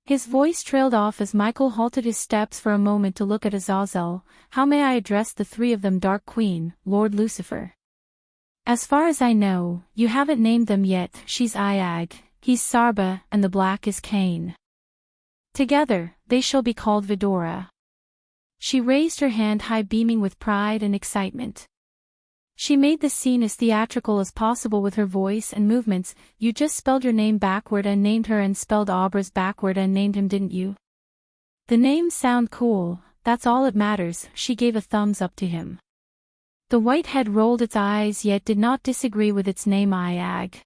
His voice trailed off as Michael halted his steps for a moment to look at Azazel. How may I address the three of them, Dark Queen, Lord Lucifer? As far as I know, you haven't named them yet. She's Iag, he's Sarba, and the black is Cain. Together, they shall be called Vidora. She raised her hand high, beaming with pride and excitement. She made the scene as theatrical as possible with her voice and movements. You just spelled your name backward and named her, and spelled Abra's backward and named him, didn't you? The names sound cool, that's all that matters. She gave a thumbs up to him. The white head rolled its eyes yet did not disagree with its name, Iag.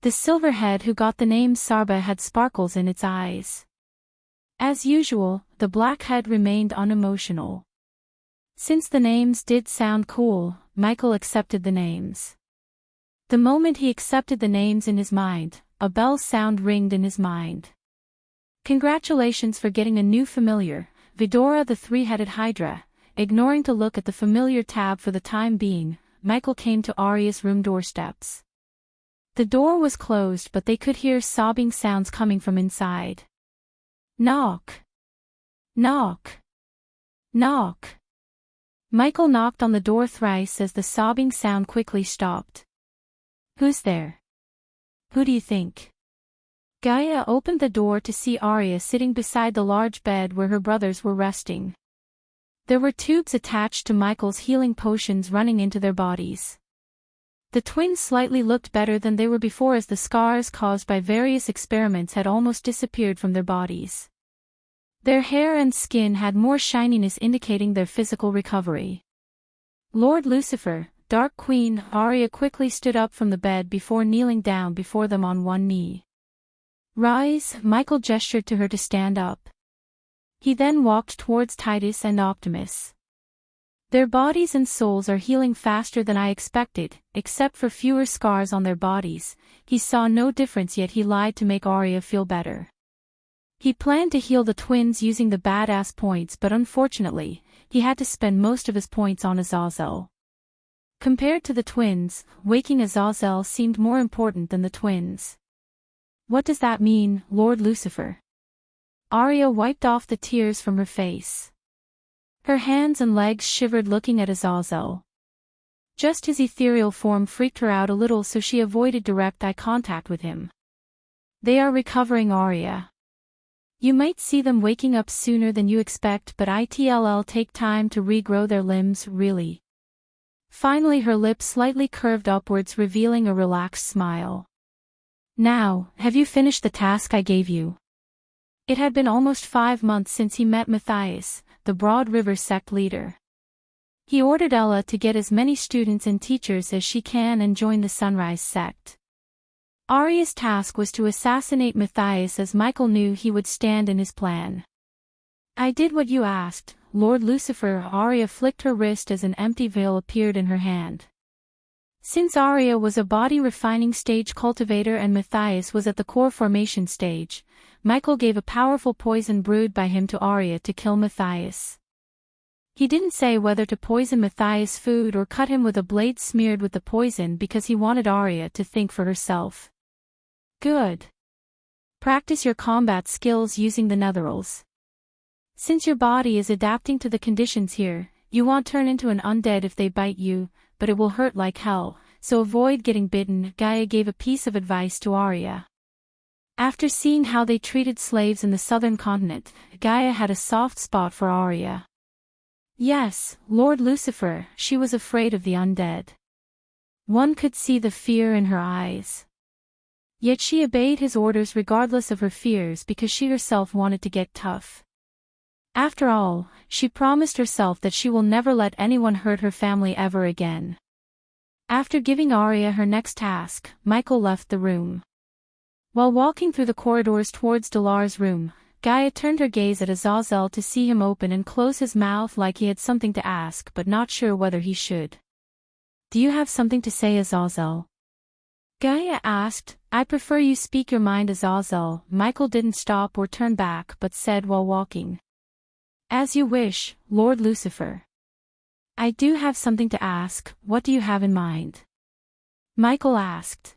The silver head who got the name Sarba had sparkles in its eyes. As usual, the black head remained unemotional. Since the names did sound cool, Michael accepted the names. The moment he accepted the names in his mind, a bell sound ringed in his mind. Congratulations for getting a new familiar, Vidora the three-headed Hydra. Ignoring to look at the familiar tab for the time being, Michael came to Arya's room doorsteps. The door was closed, but they could hear sobbing sounds coming from inside. Knock. Knock. Knock. Michael knocked on the door thrice as the sobbing sound quickly stopped. Who's there? Who do you think? Gaia opened the door to see Arya sitting beside the large bed where her brothers were resting. There were tubes attached to Michael's healing potions running into their bodies. The twins slightly looked better than they were before, as the scars caused by various experiments had almost disappeared from their bodies. Their hair and skin had more shininess, indicating their physical recovery. Lord Lucifer, Dark Queen. Arya quickly stood up from the bed before kneeling down before them on one knee. Rise, Michael gestured to her to stand up. He then walked towards Titus and Optimus. Their bodies and souls are healing faster than I expected, except for fewer scars on their bodies. He saw no difference, yet he lied to make Arya feel better. He planned to heal the twins using the badass points, but unfortunately, he had to spend most of his points on Azazel. Compared to the twins, waking Azazel seemed more important than the twins. What does that mean, Lord Lucifer? Arya wiped off the tears from her face. Her hands and legs shivered looking at Azazel. Just his ethereal form freaked her out a little, so she avoided direct eye contact with him. They are recovering, Arya. You might see them waking up sooner than you expect, but it'll take time to regrow their limbs, really. Finally, her lips slightly curved upwards, revealing a relaxed smile. Now, have you finished the task I gave you? It had been almost 5 months since he met Matthias, the Broad River sect leader. He ordered Ella to get as many students and teachers as she can and join the Sunrise sect. Arya's task was to assassinate Matthias, as Michael knew he would stand in his plan. I did what you asked, Lord Lucifer. Arya flicked her wrist as an empty veil appeared in her hand. Since Arya was a body refining stage cultivator and Matthias was at the core formation stage, Michael gave a powerful poison brewed by him to Arya to kill Matthias. He didn't say whether to poison Matthias' food or cut him with a blade smeared with the poison because he wanted Arya to think for herself. Good. Practice your combat skills using the netherals. Since your body is adapting to the conditions here, you won't turn into an undead if they bite you, but it will hurt like hell, so avoid getting bitten. Gaia gave a piece of advice to Arya. After seeing how they treated slaves in the southern continent, Gaia had a soft spot for Arya. Yes, Lord Lucifer, she was afraid of the undead. One could see the fear in her eyes. Yet she obeyed his orders regardless of her fears because she herself wanted to get tough. After all, she promised herself that she will never let anyone hurt her family ever again. After giving Arya her next task, Michael left the room. While walking through the corridors towards Dalar's room, Gaia turned her gaze at Azazel to see him open and close his mouth like he had something to ask but not sure whether he should. Do you have something to say, Azazel? Gaia asked. I prefer you speak your mind, Azazel. Michael didn't stop or turn back but said while walking. As you wish, Lord Lucifer. I do have something to ask. What do you have in mind? Michael asked.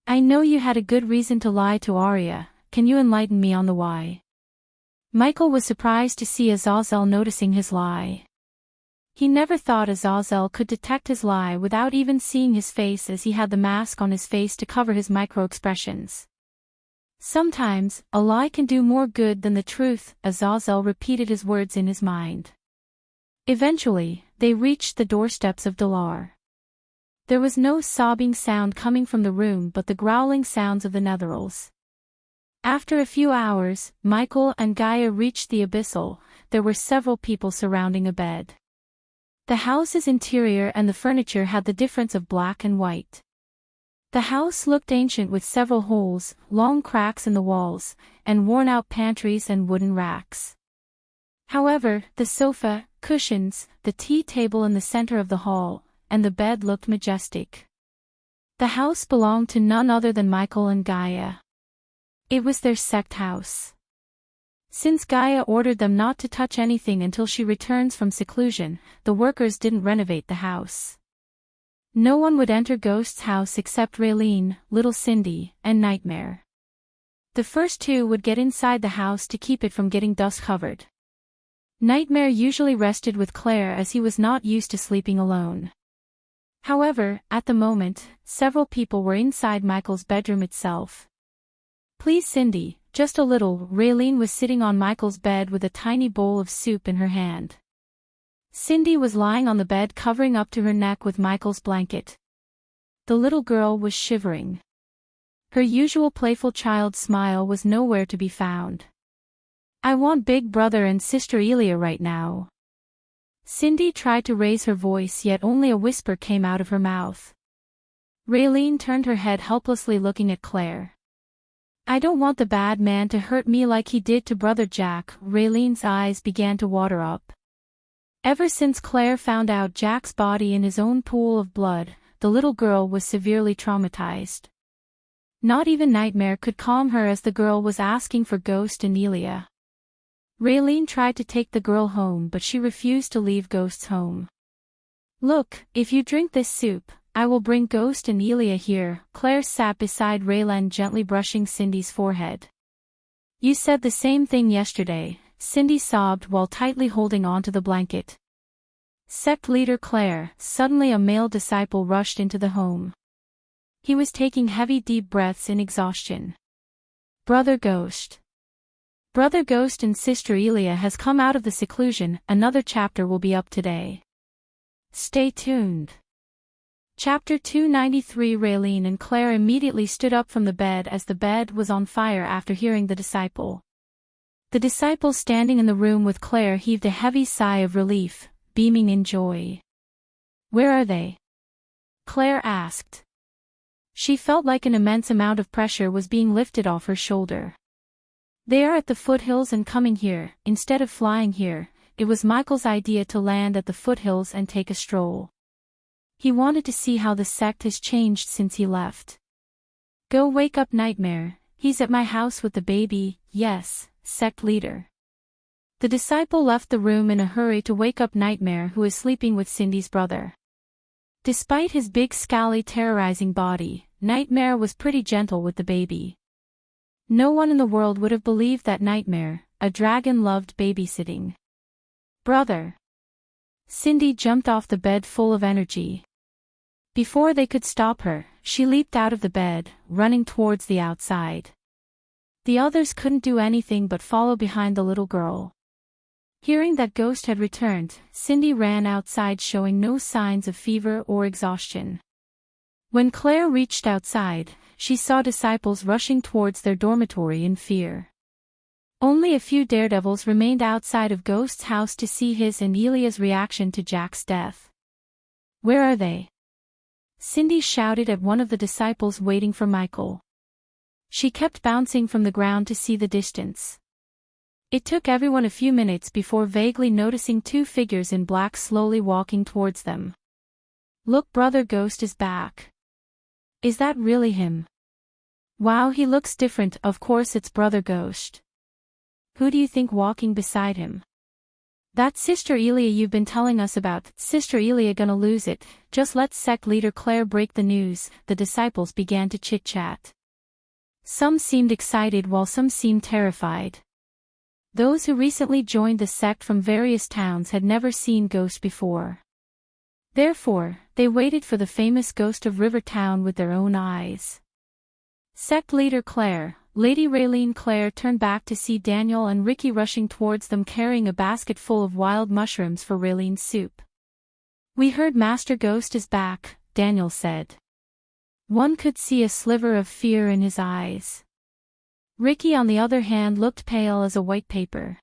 I know you had a good reason to lie to Arya. Can you enlighten me on the why? Michael was surprised to see Azazel noticing his lie. He never thought Azazel could detect his lie without even seeing his face, as he had the mask on his face to cover his micro-expressions. Sometimes, a lie can do more good than the truth. Azazel repeated his words in his mind. Eventually, they reached the doorsteps of Dalar. There was no sobbing sound coming from the room but the growling sounds of the netherals. After a few hours, Michael and Gaia reached the abyssal. There were several people surrounding a bed. The house's interior and the furniture had the difference of black and white. The house looked ancient with several holes, long cracks in the walls, and worn-out pantries and wooden racks. However, the sofa, cushions, the tea table in the center of the hall, and the bed looked majestic. The house belonged to none other than Michael and Gaia. It was their sect house. Since Gaia ordered them not to touch anything until she returns from seclusion, the workers didn't renovate the house. No one would enter Ghost's house except Raylene, Little Cindy, and Nightmare. The first two would get inside the house to keep it from getting dust-covered. Nightmare usually rested with Claire as he was not used to sleeping alone. However, at the moment, several people were inside Michael's bedroom itself. Please, Cindy, just a little. Raylene was sitting on Michael's bed with a tiny bowl of soup in her hand. Cindy was lying on the bed covering up to her neck with Michael's blanket. The little girl was shivering. Her usual playful child smile was nowhere to be found. I want Big Brother and Sister Elia right now. Cindy tried to raise her voice, yet only a whisper came out of her mouth. Raylene turned her head helplessly, looking at Claire. I don't want the bad man to hurt me like he did to Brother Jack. Raylene's eyes began to water up. Ever since Claire found out Jack's body in his own pool of blood, the little girl was severely traumatized. Not even Nightmare could calm her, as the girl was asking for Ghost and Elia. Raylene tried to take the girl home, but she refused to leave Ghost's home. Look, if you drink this soup, I will bring Ghost and Elia here. Claire sat beside Raylan, gently brushing Cindy's forehead. You said the same thing yesterday, Cindy sobbed while tightly holding onto the blanket. Sect leader Claire. Suddenly a male disciple rushed into the home. He was taking heavy deep breaths in exhaustion. Brother Ghost. Brother Ghost and Sister Elia has come out of the seclusion. Another chapter will be up today. Stay tuned. Chapter 293. Raylene and Claire immediately stood up from the bed, as the bed was on fire after hearing the disciple. The disciple standing in the room with Claire heaved a heavy sigh of relief, beaming in joy. Where are they? Claire asked. She felt like an immense amount of pressure was being lifted off her shoulder. They are at the foothills and coming here. Instead of flying here, it was Michael's idea to land at the foothills and take a stroll. He wanted to see how the sect has changed since he left. Go wake up Nightmare, he's at my house with the baby. Yes, sect leader. The disciple left the room in a hurry to wake up Nightmare, who is sleeping with Cindy's brother. Despite his big scowly terrorizing body, Nightmare was pretty gentle with the baby. No one in the world would have believed that Nightmare, a dragon, loved babysitting. Brother. Cindy jumped off the bed full of energy. Before they could stop her, she leaped out of the bed, running towards the outside. The others couldn't do anything but follow behind the little girl. Hearing that Ghost had returned, Cindy ran outside, showing no signs of fever or exhaustion. When Claire reached outside, she saw disciples rushing towards their dormitory in fear. Only a few daredevils remained outside of Ghost's house to see his and Elia's reaction to Jack's death. Where are they? Cindy shouted at one of the disciples waiting for Michael. She kept bouncing from the ground to see the distance. It took everyone a few minutes before vaguely noticing two figures in black slowly walking towards them. Look, Brother Ghost is back. Is that really him? Wow, he looks different. Of course it's Brother Ghost. Who do you think walking beside him? That's Sister Elia you've been telling us about. Sister Elia gonna lose it. Just let sect leader Claire break the news. The disciples began to chit-chat. Some seemed excited while some seemed terrified. Those who recently joined the sect from various towns had never seen Ghost before. Therefore, they waited for the famous Ghost of Rivertown with their own eyes. Sect leader Claire, Lady Raylene. Claire turned back to see Daniel and Ricky rushing towards them carrying a basket full of wild mushrooms for Raylene's soup. We heard Master Ghost is back, Daniel said. One could see a sliver of fear in his eyes. Ricky on the other hand looked pale as a white paper.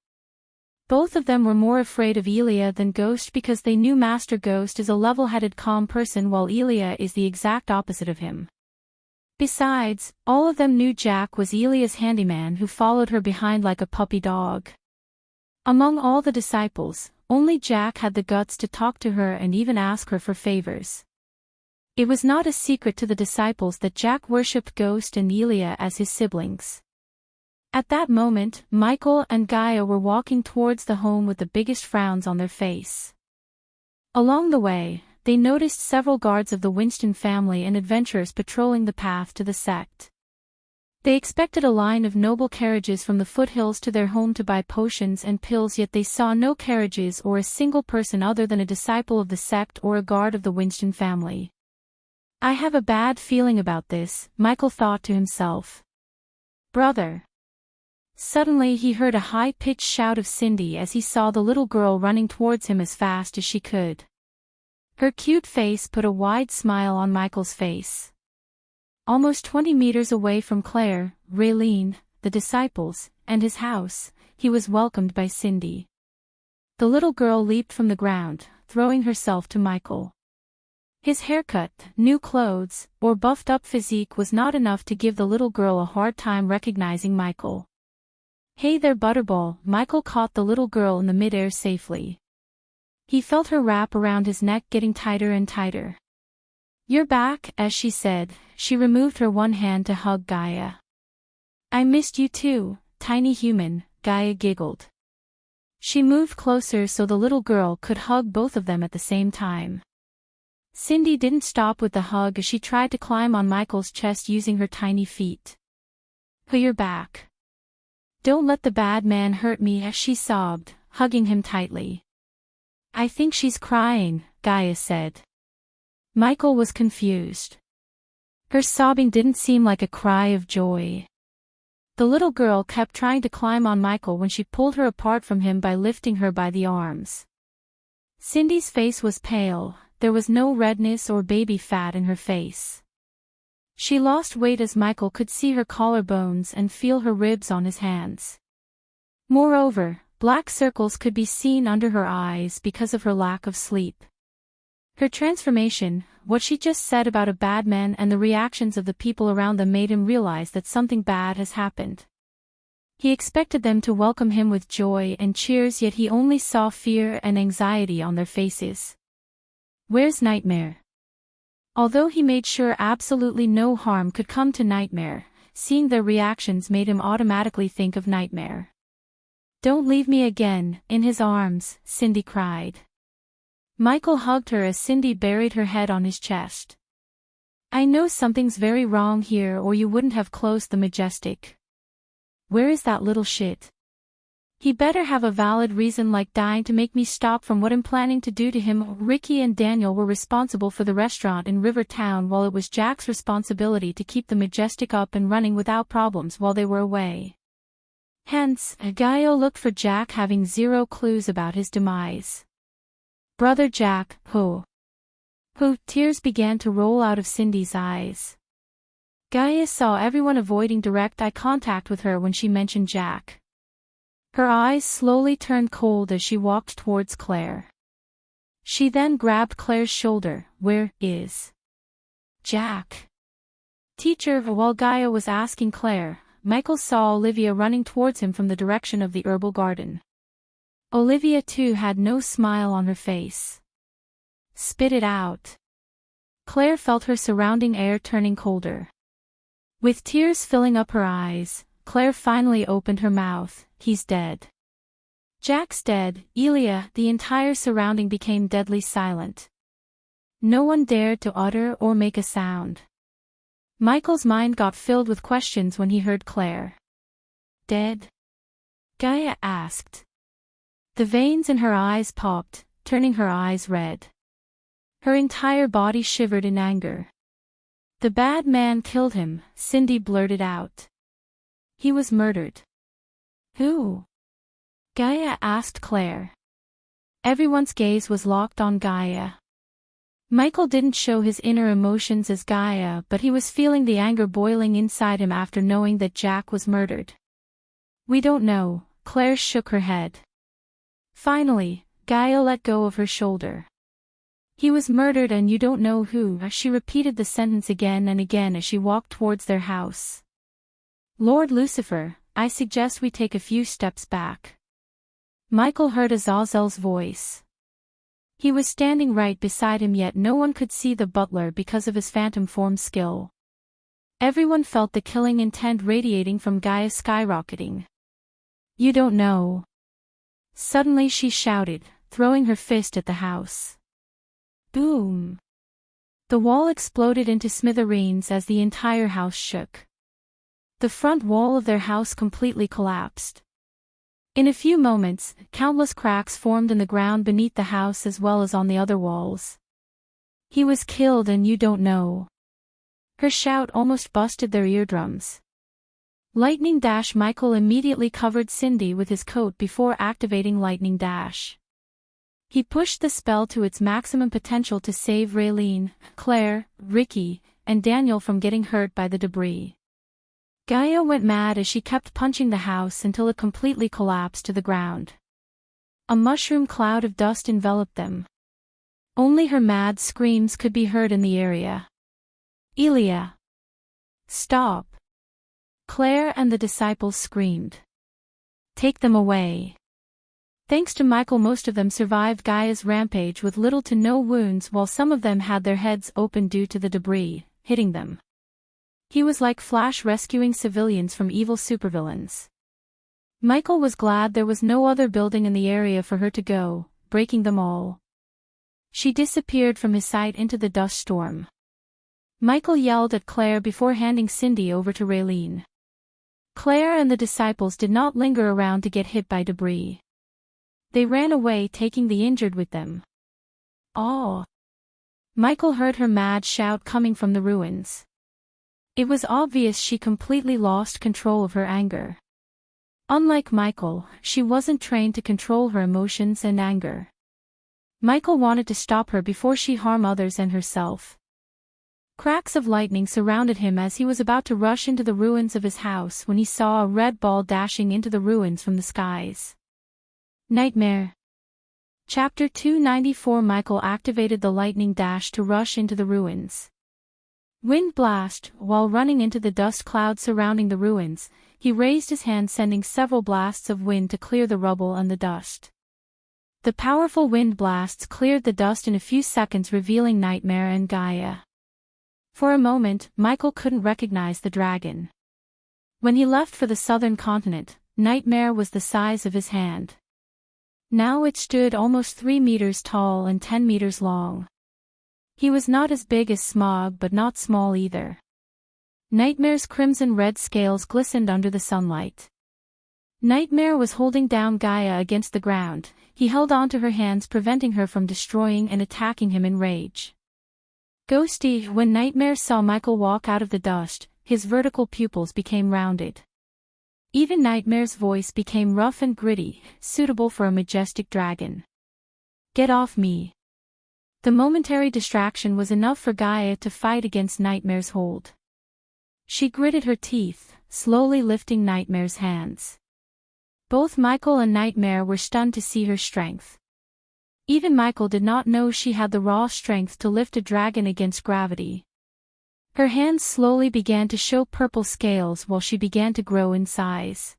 Both of them were more afraid of Elia than Ghost because they knew Master Ghost is a level-headed calm person while Elia is the exact opposite of him. Besides, all of them knew Jack was Elia's handyman who followed her behind like a puppy dog. Among all the disciples, only Jack had the guts to talk to her and even ask her for favors. It was not a secret to the disciples that Jack worshipped Ghost and Elia as his siblings. At that moment, Michael and Gaia were walking towards the home with the biggest frowns on their face. Along the way, they noticed several guards of the Winston family and adventurers patrolling the path to the sect. They expected a line of noble carriages from the foothills to their home to buy potions and pills, yet they saw no carriages or a single person other than a disciple of the sect or a guard of the Winston family. I have a bad feeling about this, Michael thought to himself. Brother. Suddenly he heard a high-pitched shout of Cindy as he saw the little girl running towards him as fast as she could. Her cute face put a wide smile on Michael's face. Almost 20 meters away from Claire, Raylene, the disciples, and his house, he was welcomed by Cindy. The little girl leaped from the ground, throwing herself to Michael. His haircut, new clothes, or buffed-up physique was not enough to give the little girl a hard time recognizing Michael. "Hey there, Butterball." Michael caught the little girl in the mid-air safely. He felt her wrap around his neck getting tighter and tighter. "You're back," as she said. She removed her one hand to hug Gaia. "I missed you too, tiny human," Gaia giggled. She moved closer so the little girl could hug both of them at the same time. Cindy didn't stop with the hug as she tried to climb on Michael's chest using her tiny feet. "Oh, you're back. Don't let the bad man hurt me," as she sobbed, hugging him tightly. "I think she's crying," Gaia said. Michael was confused. Her sobbing didn't seem like a cry of joy. The little girl kept trying to climb on Michael when she pulled her apart from him by lifting her by the arms. Cindy's face was pale. There was no redness or baby fat in her face. She lost weight as Michael could see her collarbones and feel her ribs on his hands. Moreover, black circles could be seen under her eyes because of her lack of sleep. Her transformation, what she just said about a bad man and the reactions of the people around them made him realize that something bad has happened. He expected them to welcome him with joy and cheers, yet he only saw fear and anxiety on their faces. Where's Nightmare? Although he made sure absolutely no harm could come to Nightmare, seeing their reactions made him automatically think of Nightmare. "Don't leave me again," in his arms, Cindy cried. Michael hugged her as Cindy buried her head on his chest. "I know something's very wrong here or you wouldn't have closed the Majestic. Where is that little shit? He better have a valid reason like dying to make me stop from what I'm planning to do to him." Ricky and Daniel were responsible for the restaurant in Rivertown while it was Jack's responsibility to keep the Majestic up and running without problems while they were away. Hence, Gaio looked for Jack, having zero clues about his demise. "Brother Jack, who?" Tears began to roll out of Cindy's eyes. Gaia saw everyone avoiding direct eye contact with her when she mentioned Jack. Her eyes slowly turned cold as she walked towards Claire. She then grabbed Claire's shoulder. "Where is Jack?" "Teacher." While Gaia was asking Claire, Michael saw Olivia running towards him from the direction of the herbal garden. Olivia too had no smile on her face. "Spit it out." Claire felt her surrounding air turning colder. With tears filling up her eyes, Claire finally opened her mouth. "He's dead." "Jack's dead, Elia." The entire surrounding became deadly silent. No one dared to utter or make a sound. Michael's mind got filled with questions when he heard Claire. "Dead?" Gaia asked. The veins in her eyes popped, turning her eyes red. Her entire body shivered in anger. "The bad man killed him," Cindy blurted out. "He was murdered." "Who?" Gaia asked Claire. Everyone's gaze was locked on Gaia. Michael didn't show his inner emotions as Gaia, but he was feeling the anger boiling inside him after knowing that Jack was murdered. "We don't know." Claire shook her head. Finally, Gaia let go of her shoulder. "He was murdered and you don't know who." She repeated the sentence again and again as she walked towards their house. "Lord Lucifer, I suggest we take a few steps back." Michael heard Azazel's voice. He was standing right beside him, yet no one could see the butler because of his phantom form skill. Everyone felt the killing intent radiating from Gaia skyrocketing. "You don't know." Suddenly she shouted, throwing her fist at the house. Boom! The wall exploded into smithereens as the entire house shook. The front wall of their house completely collapsed. In a few moments, countless cracks formed in the ground beneath the house as well as on the other walls. "He was killed and you don't know." Her shout almost busted their eardrums. Lightning Dash. Michael immediately covered Cindy with his coat before activating Lightning Dash. He pushed the spell to its maximum potential to save Raylene, Claire, Ricky, and Daniel from getting hurt by the debris. Gaia went mad as she kept punching the house until it completely collapsed to the ground. A mushroom cloud of dust enveloped them. Only her mad screams could be heard in the area. Elia! Stop! Claire and the disciples screamed. Take them away. Thanks to Michael, most of them survived Gaia's rampage with little to no wounds, while some of them had their heads open due to the debris hitting them. He was like Flash rescuing civilians from evil supervillains. Michael was glad there was no other building in the area for her to go, breaking them all. She disappeared from his sight into the dust storm. Michael yelled at Claire before handing Cindy over to Raylene. Claire and the disciples did not linger around to get hit by debris. They ran away, taking the injured with them. Oh! Michael heard her mad shout coming from the ruins. It was obvious she completely lost control of her anger. Unlike Michael, she wasn't trained to control her emotions and anger. Michael wanted to stop her before she harmed others and herself. Cracks of lightning surrounded him as he was about to rush into the ruins of his house when he saw a red ball dashing into the ruins from the skies. Nightmare. Chapter 294. Michael activated the lightning dash to rush into the ruins. Wind blast. While running into the dust cloud surrounding the ruins, he raised his hand, sending several blasts of wind to clear the rubble and the dust. The powerful wind blasts cleared the dust in a few seconds, revealing Nightmare and Gaia. For a moment, Michael couldn't recognize the dragon. When he left for the southern continent, Nightmare was the size of his hand. Now it stood almost 3 meters tall and 10 meters long. He was not as big as Smog, but not small either. Nightmare's crimson-red scales glistened under the sunlight. Nightmare was holding down Gaia against the ground. He held onto her hands, preventing her from destroying and attacking him in rage. Ghosty. When Nightmare saw Michael walk out of the dust, his vertical pupils became rounded. Even Nightmare's voice became rough and gritty, suitable for a majestic dragon. Get off me. The momentary distraction was enough for Gaia to fight against Nightmare's hold. She gritted her teeth, slowly lifting Nightmare's hands. Both Michael and Nightmare were stunned to see her strength. Even Michael did not know she had the raw strength to lift a dragon against gravity. Her hands slowly began to show purple scales while she began to grow in size.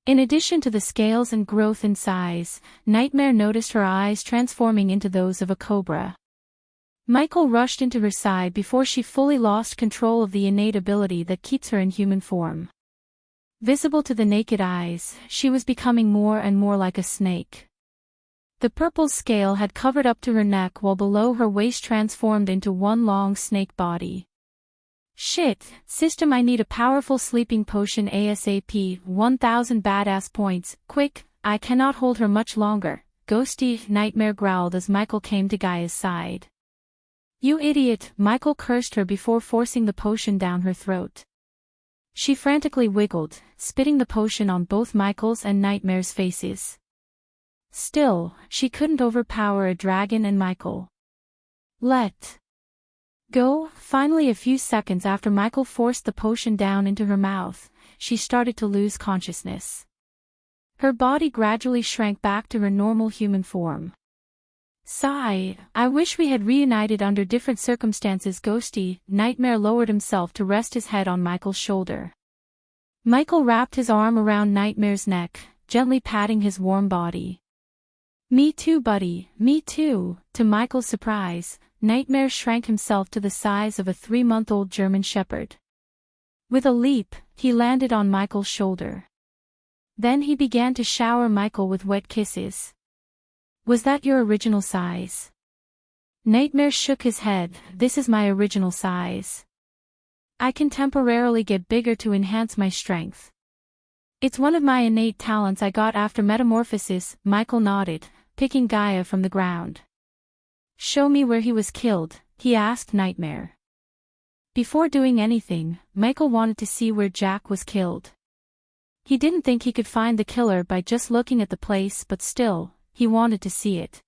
In addition to the scales and growth in size, Nightmare noticed her eyes transforming into those of a cobra. Michael rushed into her side before she fully lost control of the innate ability that keeps her in human form. Visible to the naked eyes, she was becoming more and more like a snake. The purple scale had covered up to her neck, while below her waist transformed into one long snake body. Shit, system, I need a powerful sleeping potion ASAP, 1000 badass points, quick, I cannot hold her much longer, Ghosty, Nightmare growled as Michael came to Gaia's side. You idiot, Michael cursed her before forcing the potion down her throat. She frantically wiggled, spitting the potion on both Michael's and Nightmare's faces. Still, she couldn't overpower a dragon and Michael. Let go. Finally, a few seconds after Michael forced the potion down into her mouth, she started to lose consciousness. Her body gradually shrank back to her normal human form. Sigh, I wish we had reunited under different circumstances, Ghosty. Nightmare lowered himself to rest his head on Michael's shoulder. Michael wrapped his arm around Nightmare's neck, gently patting his warm body. Me too, buddy, me too. To Michael's surprise, Nightmare shrank himself to the size of a 3-month-old German Shepherd. With a leap, he landed on Michael's shoulder. Then he began to shower Michael with wet kisses. Was that your original size? Nightmare shook his head. This is my original size. I can temporarily get bigger to enhance my strength. It's one of my innate talents I got after metamorphosis, Michael nodded, picking Gaia from the ground. Show me where he was killed, he asked Nightmare. Before doing anything, Michael wanted to see where Jack was killed. He didn't think he could find the killer by just looking at the place, but still, he wanted to see it.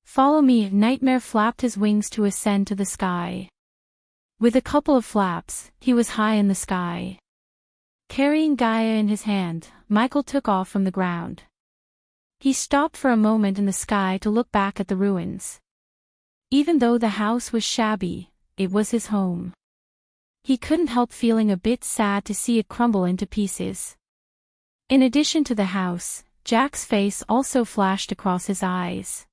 Follow me. Nightmare flapped his wings to ascend to the sky. With a couple of flaps, he was high in the sky. Carrying Gaia in his hand, Michael took off from the ground. He stopped for a moment in the sky to look back at the ruins. Even though the house was shabby, it was his home. He couldn't help feeling a bit sad to see it crumble into pieces. In addition to the house, Jack's face also flashed across his eyes.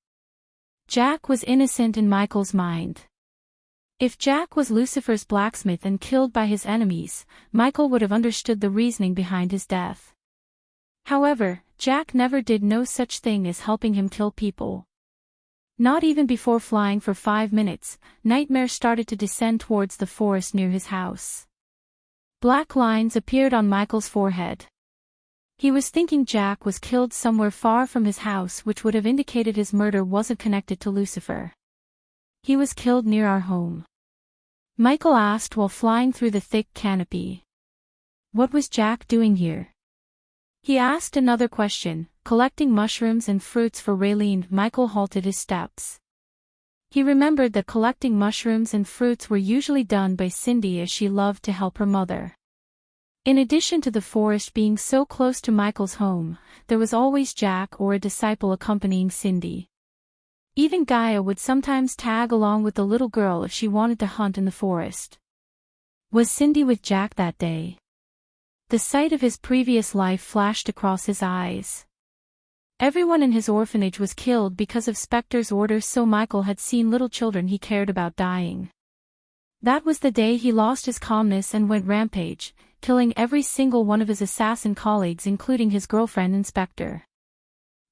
Jack was innocent in Michael's mind. If Jack was Lucifer's blacksmith and killed by his enemies, Michael would have understood the reasoning behind his death. However, Jack never did no such thing as helping him kill people. Not even before flying for 5 minutes, Nightmare started to descend towards the forest near his house. Black lines appeared on Michael's forehead. He was thinking Jack was killed somewhere far from his house, which would have indicated his murder wasn't connected to Lucifer. He was killed near our home. Michael asked while flying through the thick canopy. What was Jack doing here? He asked another question, collecting mushrooms and fruits for Raylene. Michael halted his steps. He remembered that collecting mushrooms and fruits were usually done by Cindy, as she loved to help her mother. In addition to the forest being so close to Michael's home, there was always Jack or a disciple accompanying Cindy. Even Gaia would sometimes tag along with the little girl if she wanted to hunt in the forest. Was Cindy with Jack that day? The sight of his previous life flashed across his eyes. Everyone in his orphanage was killed because of Spectre's orders, so Michael had seen little children he cared about dying. That was the day he lost his calmness and went rampage, killing every single one of his assassin colleagues, including his girlfriend Inspector.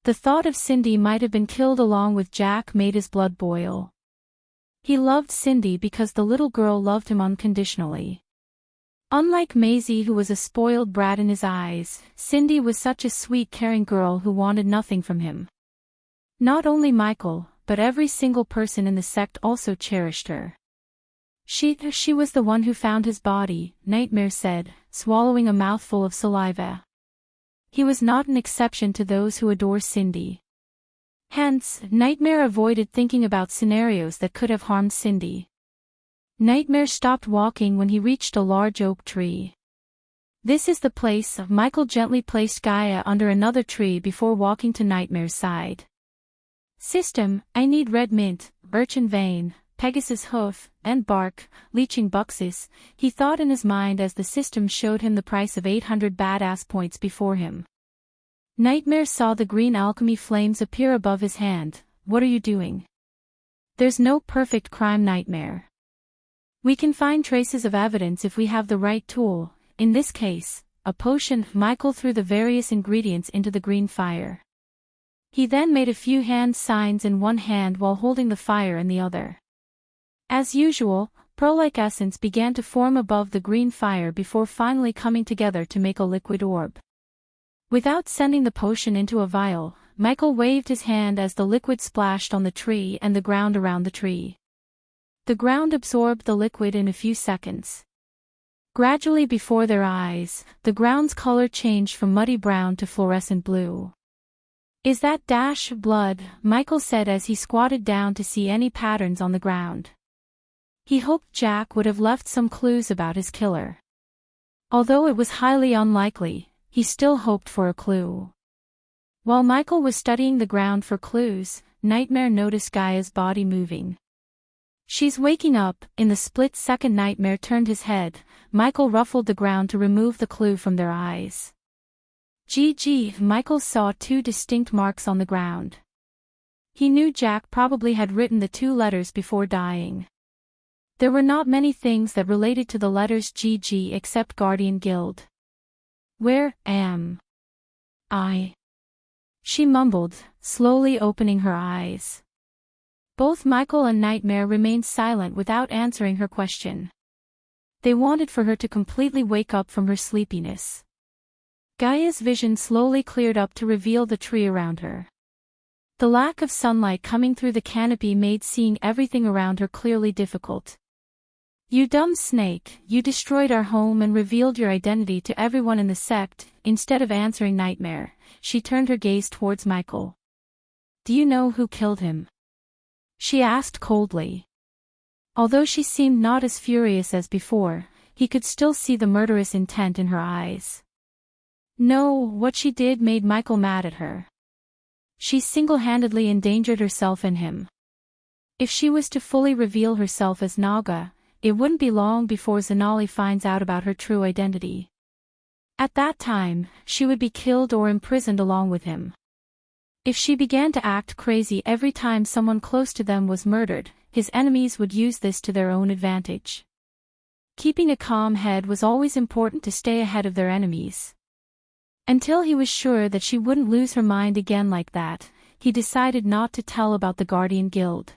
The thought of Cindy might have been killed along with Jack made his blood boil. He loved Cindy because the little girl loved him unconditionally. Unlike Maisie, who was a spoiled brat in his eyes, Cindy was such a sweet, caring girl who wanted nothing from him. Not only Michael, but every single person in the sect also cherished her. She was the one who found his body, Nightmare said, swallowing a mouthful of saliva. He was not an exception to those who adore Cindy. Hence, Nightmare avoided thinking about scenarios that could have harmed Cindy. Nightmare stopped walking when he reached a large oak tree. This is the place. Michael gently placed Gaia under another tree before walking to Nightmare's side. System, I need red mint, birchen vein, Pegasus hoof, Embark, leeching buxus, he thought in his mind as the system showed him the price of 800 badass points before him. Nightmare saw the green alchemy flames appear above his hand. What are you doing? There's no perfect crime, Nightmare. We can find traces of evidence if we have the right tool, in this case, a potion. Michael threw the various ingredients into the green fire. He then made a few hand signs in one hand while holding the fire in the other. As usual, pearl-like essence began to form above the green fire before finally coming together to make a liquid orb. Without sending the potion into a vial, Michael waved his hand as the liquid splashed on the tree and the ground around the tree. The ground absorbed the liquid in a few seconds. Gradually before their eyes, the ground's color changed from muddy brown to fluorescent blue. Is that dash blood? Michael said as he squatted down to see any patterns on the ground. He hoped Jack would have left some clues about his killer. Although it was highly unlikely, he still hoped for a clue. While Michael was studying the ground for clues, Nightmare noticed Gaia's body moving. She's waking up. In the split second Nightmare turned his head, Michael ruffled the ground to remove the clue from their eyes. GG, Michael saw 2 distinct marks on the ground. He knew Jack probably had written the 2 letters before dying. There were not many things that related to the letters GG except Guardian Guild. Where am I? She mumbled, slowly opening her eyes. Both Michael and Nightmare remained silent without answering her question. They wanted for her to completely wake up from her sleepiness. Gaia's vision slowly cleared up to reveal the tree around her. The lack of sunlight coming through the canopy made seeing everything around her clearly difficult. You dumb snake, you destroyed our home and revealed your identity to everyone in the sect. Instead of answering Nightmare, she turned her gaze towards Michael. Do you know who killed him? She asked coldly. Although she seemed not as furious as before, he could still see the murderous intent in her eyes. No, what she did made Michael mad at her. She single-handedly endangered herself and him. If she was to fully reveal herself as Naga, it wouldn't be long before Zanali finds out about her true identity. At that time, she would be killed or imprisoned along with him. If she began to act crazy every time someone close to them was murdered, his enemies would use this to their own advantage. Keeping a calm head was always important to stay ahead of their enemies. Until he was sure that she wouldn't lose her mind again like that, he decided not to tell about the Guardian Guild.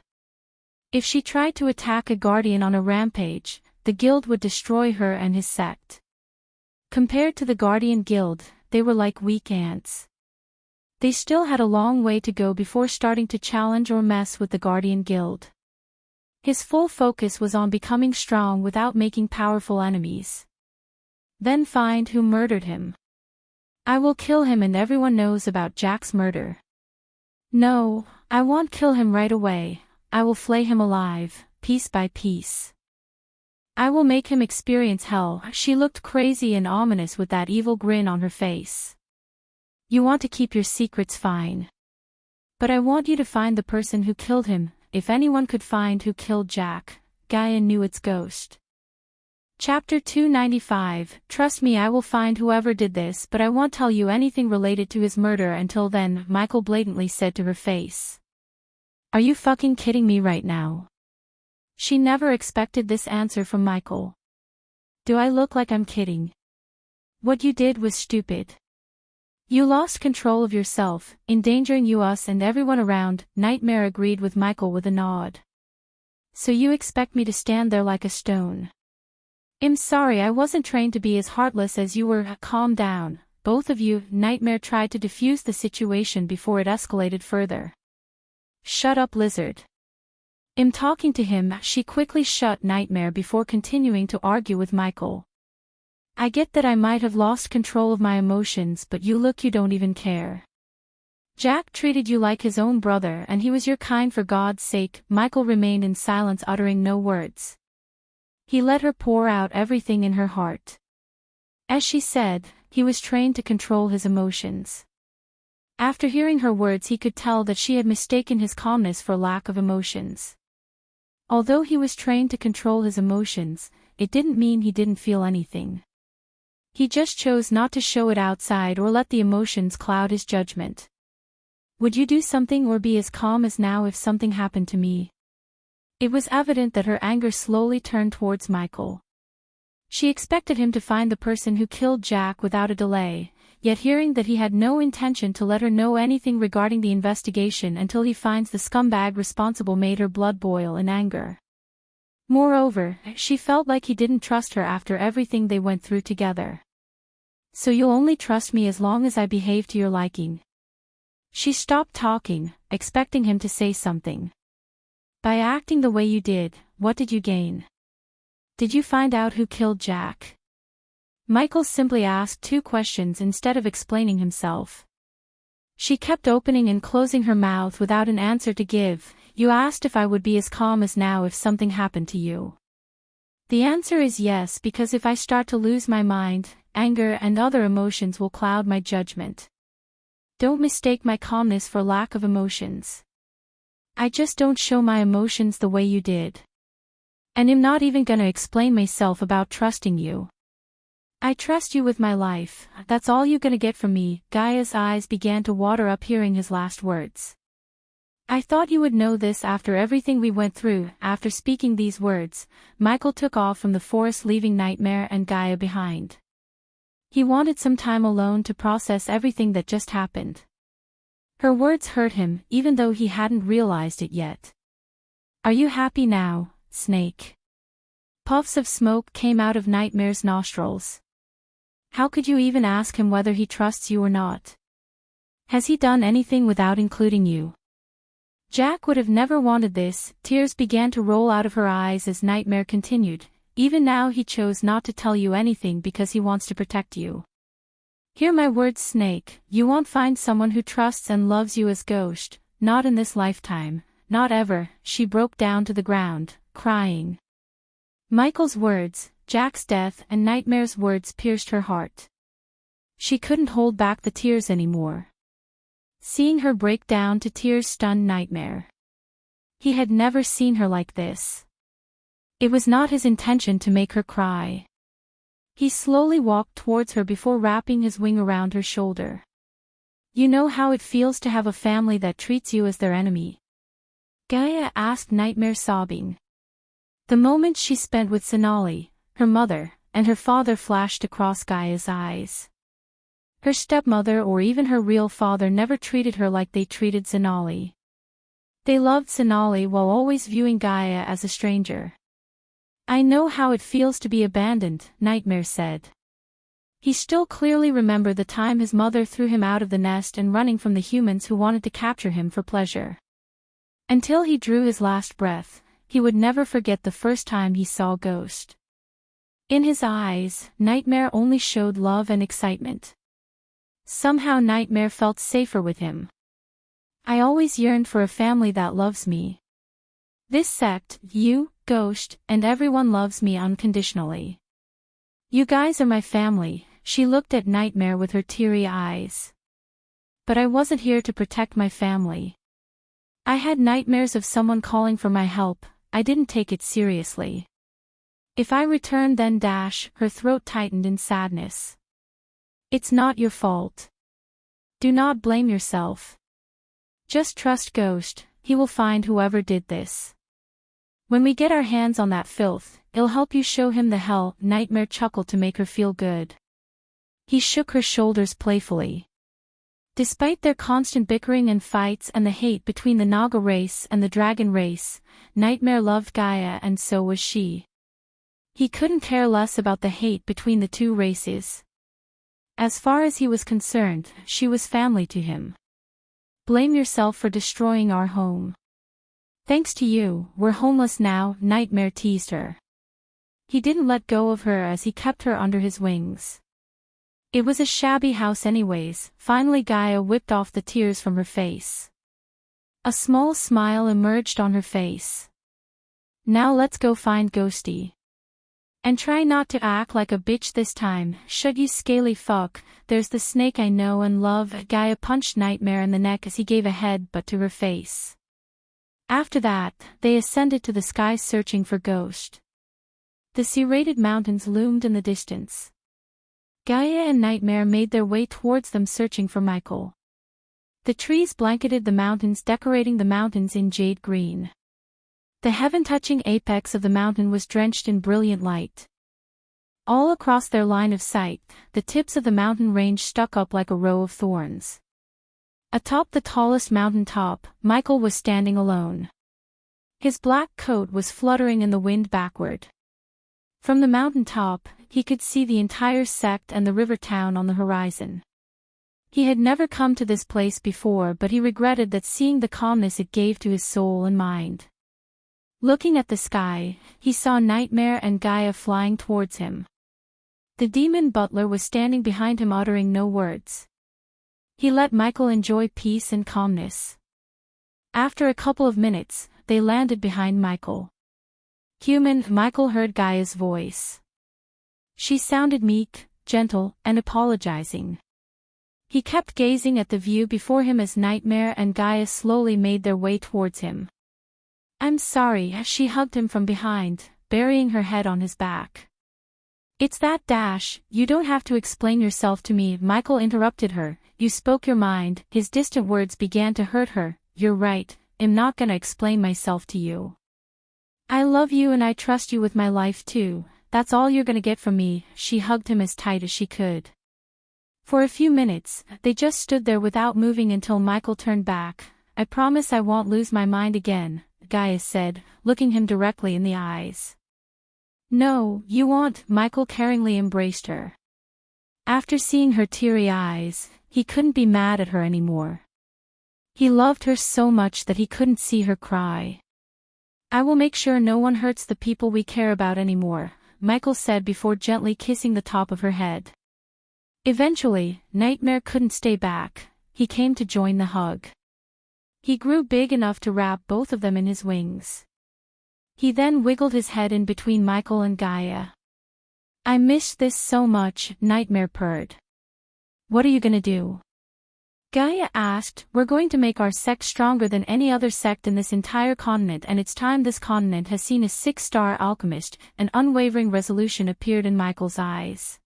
If she tried to attack a Guardian on a rampage, the Guild would destroy her and his sect. Compared to the Guardian Guild, they were like weak ants. They still had a long way to go before starting to challenge or mess with the Guardian Guild. His full focus was on becoming strong without making powerful enemies. Then find who murdered him. I will kill him and everyone knows about Jack's murder. No, I won't kill him right away. I will flay him alive, piece by piece. I will make him experience hell. She looked crazy and ominous with that evil grin on her face. You want to keep your secrets, fine. But I want you to find the person who killed him. If anyone could find who killed Jack, Gaia knew its ghost. Chapter 295. Trust me, I will find whoever did this, but I won't tell you anything related to his murder until then, Michael blatantly said to her face. Are you fucking kidding me right now? She never expected this answer from Michael. Do I look like I'm kidding? What you did was stupid. You lost control of yourself, endangering you, us and everyone around. Nightmare agreed with Michael with a nod. So you expect me to stand there like a stone? I'm sorry, I wasn't trained to be as heartless as you were. Calm down, both of you. Nightmare tried to defuse the situation before it escalated further. Shut up, Lizard. I'm talking to him. She quickly shut Nightmare before continuing to argue with Michael. I get that I might have lost control of my emotions, but you don't even care. Jack treated you like his own brother and he was your kind, for God's sake. Michael remained in silence, uttering no words. He let her pour out everything in her heart. As she said, he was trained to control his emotions. After hearing her words, he could tell that she had mistaken his calmness for lack of emotions. Although he was trained to control his emotions, it didn't mean he didn't feel anything. He just chose not to show it outside or let the emotions cloud his judgment. Would you do something or be as calm as now if something happened to me? It was evident that her anger slowly turned towards Michael. She expected him to find the person who killed Jack without a delay, yet hearing that he had no intention to let her know anything regarding the investigation until he finds the scumbag responsible made her blood boil in anger. Moreover, she felt like he didn't trust her after everything they went through together. So you'll only trust me as long as I behave to your liking. She stopped talking, expecting him to say something. By acting the way you did, what did you gain? Did you find out who killed Jack? Michael simply asked two questions instead of explaining himself. She kept opening and closing her mouth without an answer to give. You asked if I would be as calm as now if something happened to you. The answer is yes, because if I start to lose my mind, anger and other emotions will cloud my judgment. Don't mistake my calmness for lack of emotions. I just don't show my emotions the way you did. And I'm not even gonna explain myself about trusting you. I trust you with my life, that's all you're gonna get from me. Gaia's eyes began to water up hearing his last words. I thought you would know this after everything we went through. After speaking these words, Michael took off from the forest, leaving Nightmare and Gaia behind. He wanted some time alone to process everything that just happened. Her words hurt him, even though he hadn't realized it yet. Are you happy now, Snake? Puffs of smoke came out of Nightmare's nostrils. How could you even ask him whether he trusts you or not? Has he done anything without including you? Jack would have never wanted this. Tears began to roll out of her eyes as Nightmare continued. Even now he chose not to tell you anything because he wants to protect you. Hear my words, Snake, you won't find someone who trusts and loves you as Ghost, not in this lifetime, not ever. She broke down to the ground, crying. Michael's words, Jack's death and Nightmare's words pierced her heart. She couldn't hold back the tears anymore. Seeing her break down to tears stunned Nightmare. He had never seen her like this. It was not his intention to make her cry. He slowly walked towards her before wrapping his wing around her shoulder. You know how it feels to have a family that treats you as their enemy? Gaia asked Nightmare, sobbing. The moments she spent with Sonali, her mother, and her father flashed across Gaia's eyes. Her stepmother or even her real father never treated her like they treated Sonali. They loved Sonali while always viewing Gaia as a stranger. I know how it feels to be abandoned, Nightmare said. He still clearly remembered the time his mother threw him out of the nest and running from the humans who wanted to capture him for pleasure. Until he drew his last breath, he would never forget the first time he saw Ghost. In his eyes, Nightmare only showed love and excitement. Somehow Nightmare felt safer with him. I always yearned for a family that loves me. This sect, you, Ghost, and everyone loves me unconditionally. You guys are my family, she looked at Nightmare with her teary eyes. But I wasn't here to protect my family. I had nightmares of someone calling for my help, I didn't take it seriously. If I returned then her throat tightened in sadness. It's not your fault. Do not blame yourself. Just trust Ghost, he will find whoever did this. When we get our hands on that filth, it'll help you show him the hell, Nightmare chuckled to make her feel good. He shook her shoulders playfully. Despite their constant bickering and fights and the hate between the Naga race and the Dragon race, Nightmare loved Gaia and so was she. He couldn't care less about the hate between the two races. As far as he was concerned, she was family to him. Blame yourself for destroying our home. Thanks to you, we're homeless now, Nightmare teased her. He didn't let go of her as he kept her under his wings. It was a shabby house anyways, finally Gaia whipped off the tears from her face. A small smile emerged on her face. Now let's go find Ghosty. And try not to act like a bitch this time, should you scaly fuck, there's the snake I know and love. Gaia punched Nightmare in the neck as he gave a headbutt to her face. After that, they ascended to the sky searching for Ghost. The serrated mountains loomed in the distance. Gaia and Nightmare made their way towards them searching for Michael. The trees blanketed the mountains, decorating the mountains in jade green. The heaven-touching apex of the mountain was drenched in brilliant light. All across their line of sight, the tips of the mountain range stuck up like a row of thorns. Atop the tallest mountain top, Michael was standing alone. His black coat was fluttering in the wind backward. From the mountain top, he could see the entire sect and the river town on the horizon. He had never come to this place before, but he regretted that, seeing the calmness it gave to his soul and mind. Looking at the sky, he saw Nightmare and Gaia flying towards him. The demon butler was standing behind him, uttering no words. He let Michael enjoy peace and calmness. After a couple of minutes, they landed behind Michael. Human, Michael heard Gaia's voice. She sounded meek, gentle, and apologizing. He kept gazing at the view before him as Nightmare and Gaia slowly made their way towards him. I'm sorry, she hugged him from behind, burying her head on his back. It's that you don't have to explain yourself to me, Michael interrupted her, you spoke your mind. His distant words began to hurt her. You're right, I'm not gonna explain myself to you. I love you and I trust you with my life too, that's all you're gonna get from me. She hugged him as tight as she could. For a few minutes, they just stood there without moving until Michael turned back. I promise I won't lose my mind again, Gaia said, looking him directly in the eyes. No, you won't, Michael caringly embraced her. After seeing her teary eyes, he couldn't be mad at her anymore. He loved her so much that he couldn't see her cry. I will make sure no one hurts the people we care about anymore, Michael said before gently kissing the top of her head. Eventually, Nightmare couldn't stay back, he came to join the hug. He grew big enough to wrap both of them in his wings. He then wiggled his head in between Michael and Gaia. I missed this so much, Nightmare purred. What are you gonna do? Gaia asked, "We're going to make our sect stronger than any other sect in this entire continent, and it's time this continent has seen a 6-star alchemist." An unwavering resolution appeared in Michael's eyes.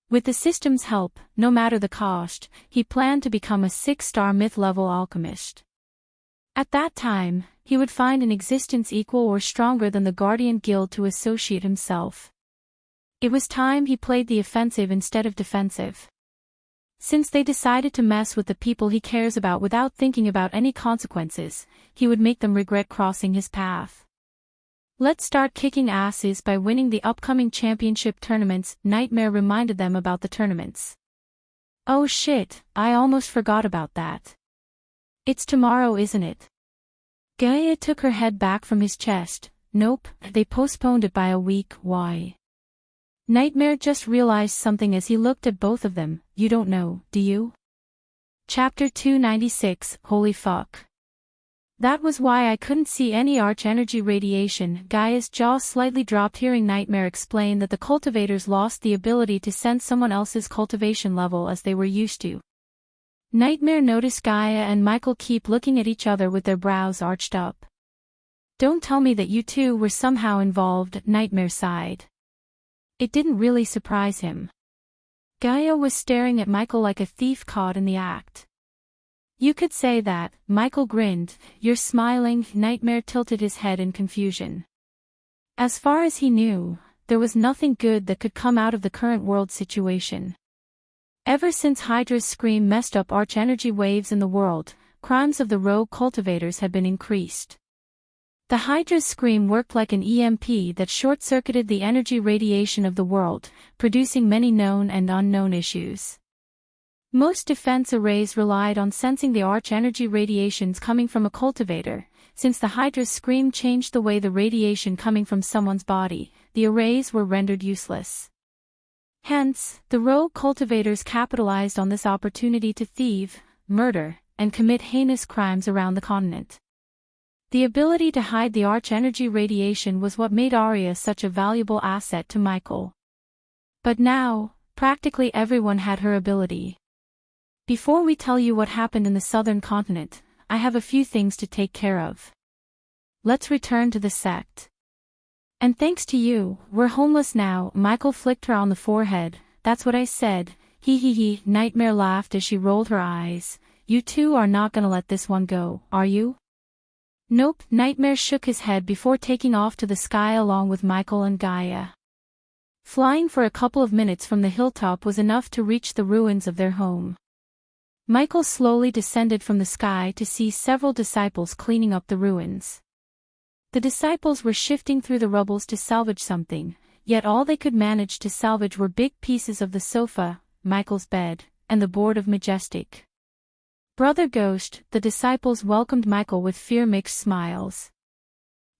With the system's help, no matter the cost, he planned to become a 6-star myth-level alchemist. At that time, he would find an existence equal or stronger than the Guardian Guild to associate himself. It was time he played the offensive instead of defensive. Since they decided to mess with the people he cares about without thinking about any consequences, he would make them regret crossing his path. "Let's start kicking asses by winning the upcoming championship tournaments." Nightmare reminded them about the tournaments. "Oh shit, I almost forgot about that. It's tomorrow, isn't it?" Gaia took her head back from his chest. "Nope, they postponed it by a week." "Why?" Nightmare just realized something as he looked at both of them. "You don't know, do you?" Chapter 296, Holy Fuck. "That was why I couldn't see any arch-energy radiation." Gaia's jaw slightly dropped hearing Nightmare explain that the cultivators lost the ability to sense someone else's cultivation level as they were used to. Nightmare noticed Gaia and Michael keep looking at each other with their brows arched up. "Don't tell me that you two were somehow involved," Nightmare sighed. It didn't really surprise him. Gaia was staring at Michael like a thief caught in the act. "You could say that," Michael grinned. "You're smiling." Nightmare tilted his head in confusion. As far as he knew, there was nothing good that could come out of the current world situation. Ever since Hydra's scream messed up arch-energy waves in the world, crimes of the rogue cultivators had been increased. The Hydra's scream worked like an EMP that short-circuited the energy radiation of the world, producing many known and unknown issues. Most defense arrays relied on sensing the arch-energy radiations coming from a cultivator. Since the Hydra's scream changed the way the radiation coming from someone's body, the arrays were rendered useless. Hence, the rogue cultivators capitalized on this opportunity to thieve, murder, and commit heinous crimes around the continent. The ability to hide the arch-energy radiation was what made Arya such a valuable asset to Michael. But now, practically everyone had her ability. "Before we tell you what happened in the southern continent, I have a few things to take care of. Let's return to the sect. And thanks to you, we're homeless now." Michael flicked her on the forehead. "That's what I said." He. Nightmare laughed as she rolled her eyes. "You two are not gonna let this one go, are you?" "Nope." Nightmare shook his head before taking off to the sky along with Michael and Gaia. Flying for a couple of minutes from the hilltop was enough to reach the ruins of their home. Michael slowly descended from the sky to see several disciples cleaning up the ruins. The disciples were shifting through the rubbles to salvage something, yet all they could manage to salvage were big pieces of the sofa, Michael's bed, and the board of Majestic. "Brother Ghost," the disciples welcomed Michael with fear-mixed smiles.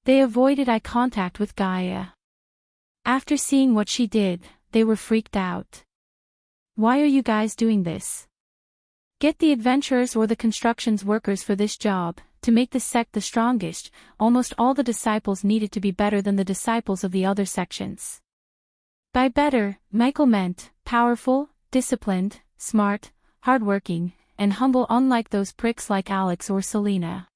They avoided eye contact with Gaia. After seeing what she did, they were freaked out. "Why are you guys doing this? Get the adventurers or the constructions workers for this job." To make the sect the strongest, almost all the disciples needed to be better than the disciples of the other sections. By better, Michael meant powerful, disciplined, smart, hardworking, and humble, unlike those pricks like Alex or Selena.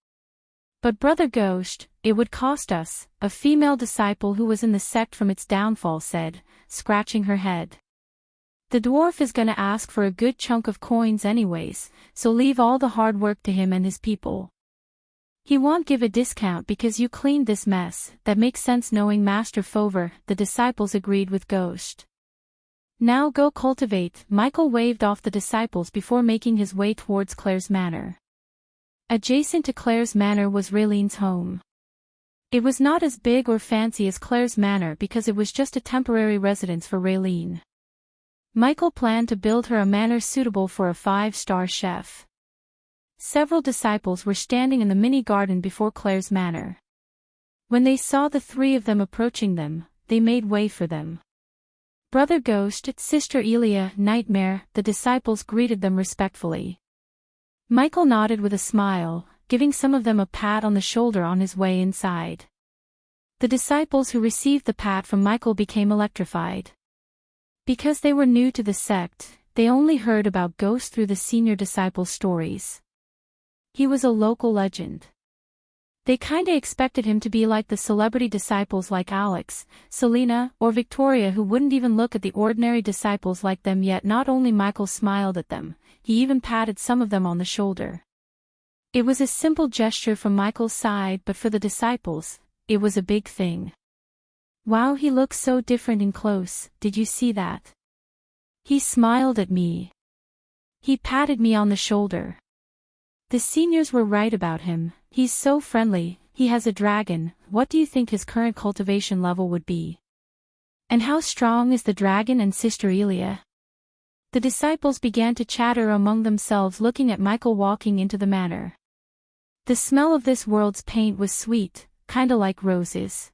"But Brother Ghost, it would cost us," a female disciple who was in the sect from its downfall said, scratching her head. "The dwarf is gonna ask for a good chunk of coins anyways, so leave all the hard work to him and his people. He won't give a discount because you cleaned this mess." "That makes sense knowing Master Fover," the disciples agreed with Ghost. "Now go cultivate." Michael waved off the disciples before making his way towards Claire's manor. Adjacent to Claire's manor was Raylene's home. It was not as big or fancy as Claire's manor because it was just a temporary residence for Raylene. Michael planned to build her a manor suitable for a 5-star chef. Several disciples were standing in the mini garden before Claire's manor. When they saw the three of them approaching them, they made way for them. "Brother Ghost," Sister Elia, Nightmare, the disciples greeted them respectfully. Michael nodded with a smile, giving some of them a pat on the shoulder on his way inside. The disciples who received the pat from Michael became electrified. Because they were new to the sect, they only heard about ghosts through the senior disciple's stories. He was a local legend. They kinda expected him to be like the celebrity disciples like Alex, Selena, or Victoria, who wouldn't even look at the ordinary disciples like them. Yet not only Michael smiled at them, he even patted some of them on the shoulder. It was a simple gesture from Michael's side, but for the disciples, it was a big thing. Wow, he looks so different in close, did you see that? He smiled at me. He patted me on the shoulder. The seniors were right about him, he's so friendly, he has a dragon. What do you think his current cultivation level would be? And how strong is the dragon and Sister Elia? The disciples began to chatter among themselves, looking at Michael walking into the manor. The smell of this world's paint was sweet, kinda like roses.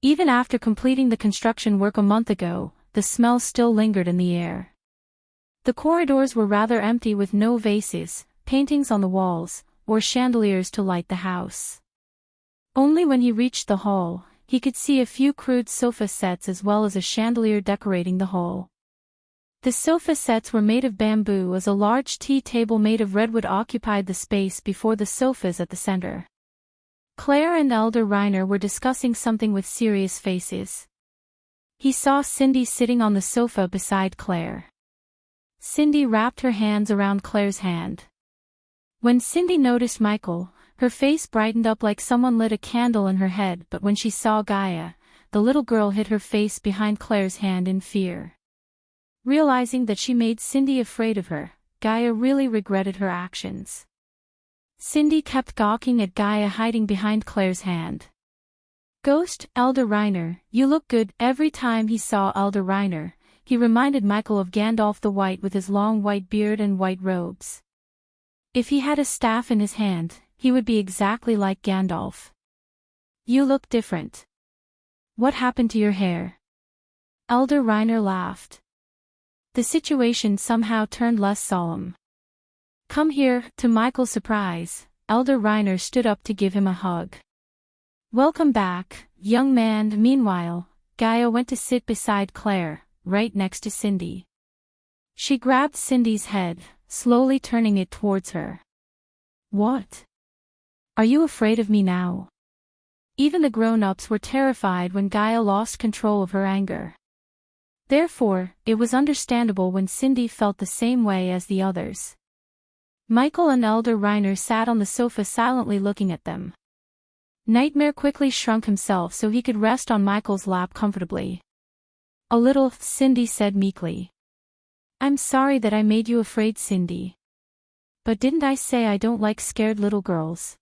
Even after completing the construction work a month ago, the smell still lingered in the air. The corridors were rather empty, with no vases, paintings on the walls, or chandeliers to light the house. Only when he reached the hall, he could see a few crude sofa sets as well as a chandelier decorating the hall. The sofa sets were made of bamboo, as a large tea table made of redwood occupied the space before the sofas at the center. Claire and Elder Reiner were discussing something with serious faces. He saw Cindy sitting on the sofa beside Claire. Cindy wrapped her hands around Claire's hand. When Cindy noticed Michael, her face brightened up like someone lit a candle in her head, but when she saw Gaia, the little girl hid her face behind Claire's hand in fear. Realizing that she made Cindy afraid of her, Gaia really regretted her actions. Cindy kept gawking at Gaia hiding behind Claire's hand. Ghost, Elder Reiner, you look good. Every time he saw Elder Reiner, he reminded Michael of Gandalf the White with his long white beard and white robes. If he had a staff in his hand, he would be exactly like Gandalf. You look different. What happened to your hair? Elder Reiner laughed. The situation somehow turned less solemn. Come here. To Michael's surprise, Elder Reiner stood up to give him a hug. Welcome back, young man. Meanwhile, Gaia went to sit beside Claire, right next to Cindy. She grabbed Cindy's head, slowly turning it towards her. What? Are you afraid of me now? Even the grown-ups were terrified when Gaia lost control of her anger. Therefore, it was understandable when Cindy felt the same way as the others. Michael and Elder Reiner sat on the sofa silently looking at them. Nightmare quickly shrunk himself so he could rest on Michael's lap comfortably. A little, Cindy said meekly. I'm sorry that I made you afraid, Cindy. But didn't I say I don't like scared little girls?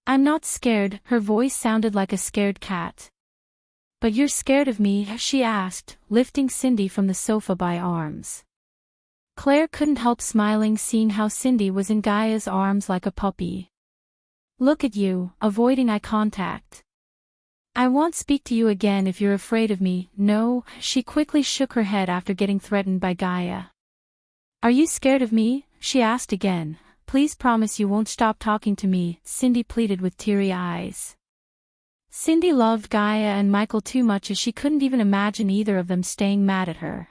I'm not scared. Her voice sounded like a scared cat. But you're scared of me? She asked, lifting Cindy from the sofa by arms. Claire couldn't help smiling, seeing how Cindy was in Gaia's arms like a puppy. Look at you, avoiding eye contact. I won't speak to you again if you're afraid of me. No, she quickly shook her head after getting threatened by Gaia. Are you scared of me? She asked again. Please promise you won't stop talking to me, Cindy pleaded with teary eyes. Cindy loved Gaia and Michael too much as she couldn't even imagine either of them staying mad at her.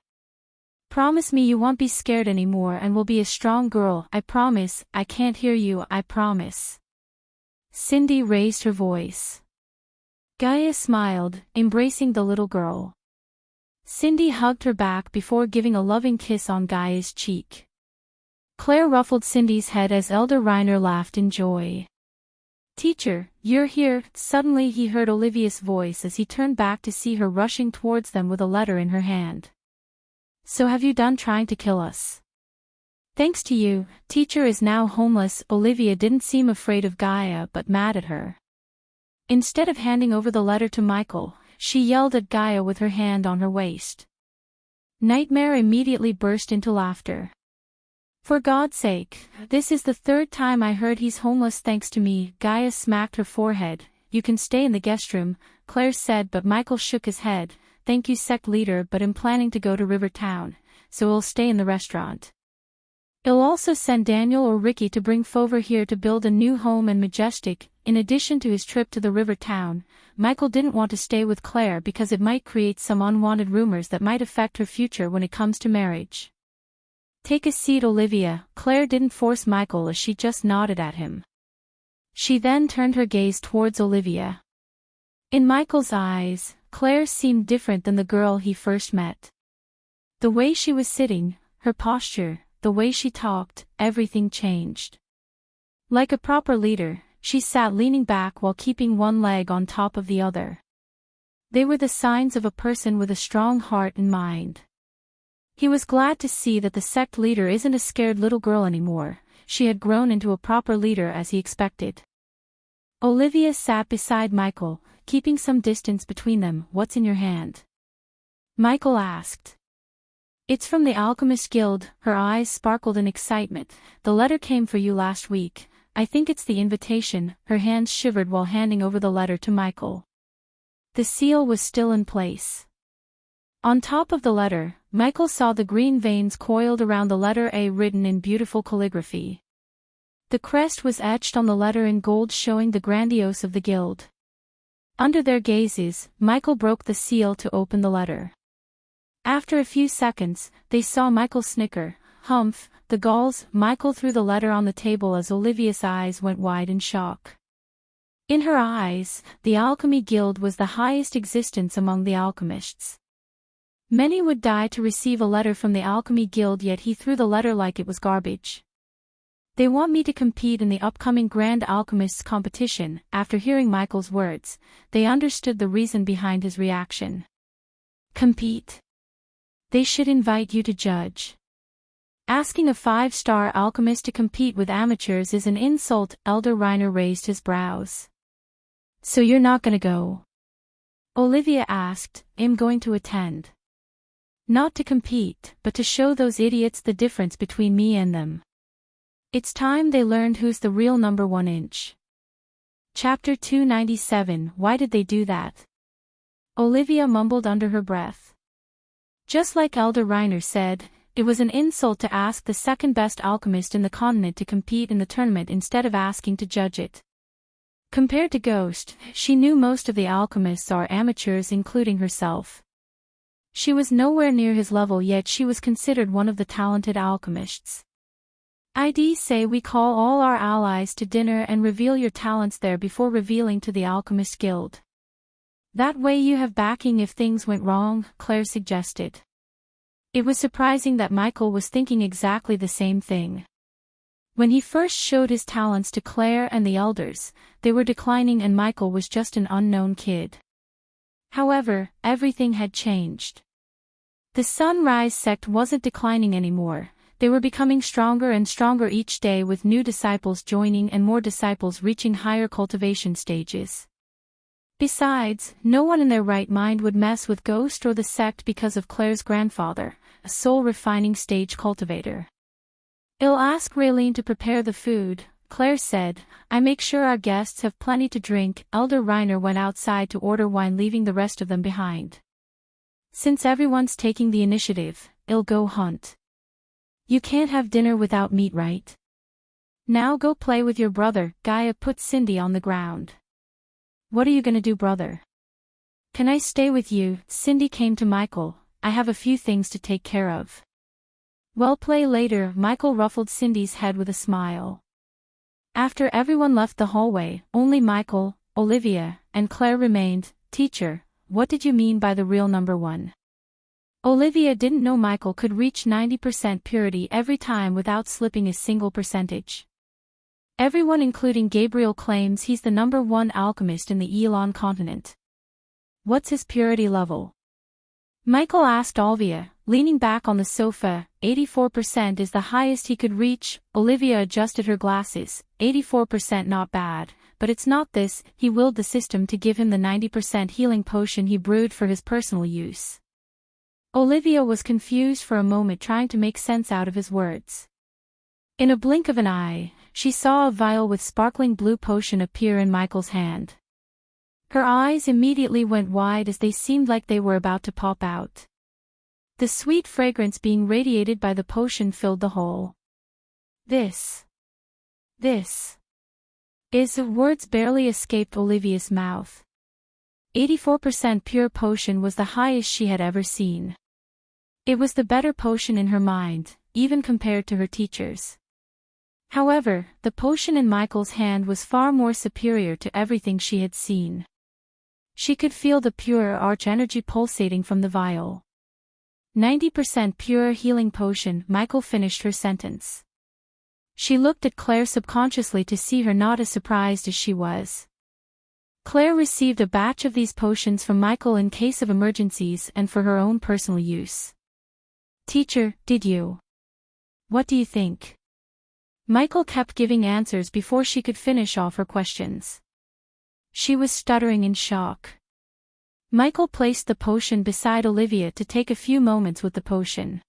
Promise me you won't be scared anymore and will be a strong girl. I promise. I can't hear you. I promise. Cindy raised her voice. Gaia smiled, embracing the little girl. Cindy hugged her back before giving a loving kiss on Gaia's cheek. Claire ruffled Cindy's head as Elder Reiner laughed in joy. Teacher, you're here. Suddenly he heard Olivia's voice as he turned back to see her rushing towards them with a letter in her hand. So have you done trying to kill us? Thanks to you, teacher is now homeless. Olivia didn't seem afraid of Gaia but mad at her. Instead of handing over the letter to Michael, she yelled at Gaia with her hand on her waist. Nightmare immediately burst into laughter. For God's sake, this is the third time I heard he's homeless thanks to me. Gaia smacked her forehead. You can stay in the guest room, Claire said, but Michael shook his head. Thank you, sect leader, but I'm planning to go to River Town, so I'll stay in the restaurant. I'll also send Daniel or Ricky to bring Fover here to build a new home in Majestic. In addition to his trip to the river town, Michael didn't want to stay with Claire because it might create some unwanted rumors that might affect her future when it comes to marriage. Take a seat, Olivia. Claire didn't force Michael as she just nodded at him. She then turned her gaze towards Olivia. In Michael's eyes, Claire seemed different than the girl he first met. The way she was sitting, her posture, the way she talked, everything changed. Like a proper leader, she sat leaning back while keeping one leg on top of the other. They were the signs of a person with a strong heart and mind. He was glad to see that the sect leader isn't a scared little girl anymore. She had grown into a proper leader as he expected. Olivia sat beside Michael, keeping some distance between them. What's in your hand? Michael asked. It's from the Alchemist Guild. Her eyes sparkled in excitement. The letter came for you last week. I think it's the invitation. Her hands shivered while handing over the letter to Michael. The seal was still in place. On top of the letter, Michael saw the green veins coiled around the letter A written in beautiful calligraphy. The crest was etched on the letter in gold, showing the grandiose of the guild. Under their gazes, Michael broke the seal to open the letter. After a few seconds, they saw Michael snicker. Humph, the Gauls. Michael threw the letter on the table as Olivia's eyes went wide in shock. In her eyes, the Alchemy Guild was the highest existence among the alchemists. Many would die to receive a letter from the Alchemy Guild, yet he threw the letter like it was garbage. They want me to compete in the upcoming Grand Alchemists competition. After hearing Michael's words, they understood the reason behind his reaction. Compete? They should invite you to judge. Asking a 5-star alchemist to compete with amateurs is an insult. Elder Reiner raised his brows. So you're not gonna go? Olivia asked. I'm going to attend. Not to compete, but to show those idiots the difference between me and them. It's time they learned who's the real number 1 inch. Chapter 297. Why did they do that? Olivia mumbled under her breath. Just like Elder Reiner said, it was an insult to ask the second best alchemist in the continent to compete in the tournament instead of asking to judge it. Compared to Ghost, she knew most of the alchemists are amateurs, including herself. She was nowhere near his level, yet she was considered one of the talented alchemists. I'd say we call all our allies to dinner and reveal your talents there before revealing to the Alchemist Guild. That way you have backing if things went wrong, Claire suggested. It was surprising that Michael was thinking exactly the same thing. When he first showed his talents to Claire and the elders, they were declining and Michael was just an unknown kid. However, everything had changed. The Sunrise sect wasn't declining anymore. They were becoming stronger and stronger each day, with new disciples joining and more disciples reaching higher cultivation stages. Besides, no one in their right mind would mess with Ghost or the sect because of Claire's grandfather, a soul refining stage cultivator. I'll ask Raylene to prepare the food, Claire said. I make sure our guests have plenty to drink. Elder Reiner went outside to order wine, leaving the rest of them behind. Since everyone's taking the initiative, I'll go hunt. You can't have dinner without meat, right? Now go play with your brother. Gaia put Cindy on the ground. What are you gonna do, brother? Can I stay with you? Cindy came to Michael. I have a few things to take care of. Well, play later. Michael ruffled Cindy's head with a smile. After everyone left the hallway, only Michael, Olivia, and Claire remained. Teacher, what did you mean by the real number 1? Olivia didn't know Michael could reach 90% purity every time without slipping a single percentage. Everyone including Gabriel claims he's the number 1 alchemist in the Elon continent. What's his purity level? Michael asked Olivia, leaning back on the sofa. 84% is the highest he could reach. Olivia adjusted her glasses. 84% not bad, but it's not this. He willed the system to give him the 90% healing potion he brewed for his personal use. Olivia was confused for a moment, trying to make sense out of his words. In a blink of an eye, she saw a vial with sparkling blue potion appear in Michael's hand. Her eyes immediately went wide as they seemed like they were about to pop out. The sweet fragrance being radiated by the potion filled the whole. This is words barely escaped Olivia's mouth. 84% pure potion was the highest she had ever seen. It was the better potion in her mind, even compared to her teachers. However, the potion in Michael's hand was far more superior to everything she had seen. She could feel the pure arch energy pulsating from the vial. 90% pure healing potion. Michael finished her sentence. She looked at Claire subconsciously to see her not as surprised as she was. Claire received a batch of these potions from Michael in case of emergencies and for her own personal use. Teacher, did you? What do you think? Michael kept giving answers before she could finish off her questions. She was stuttering in shock. Michael placed the potion beside Olivia to take a few moments with the potion.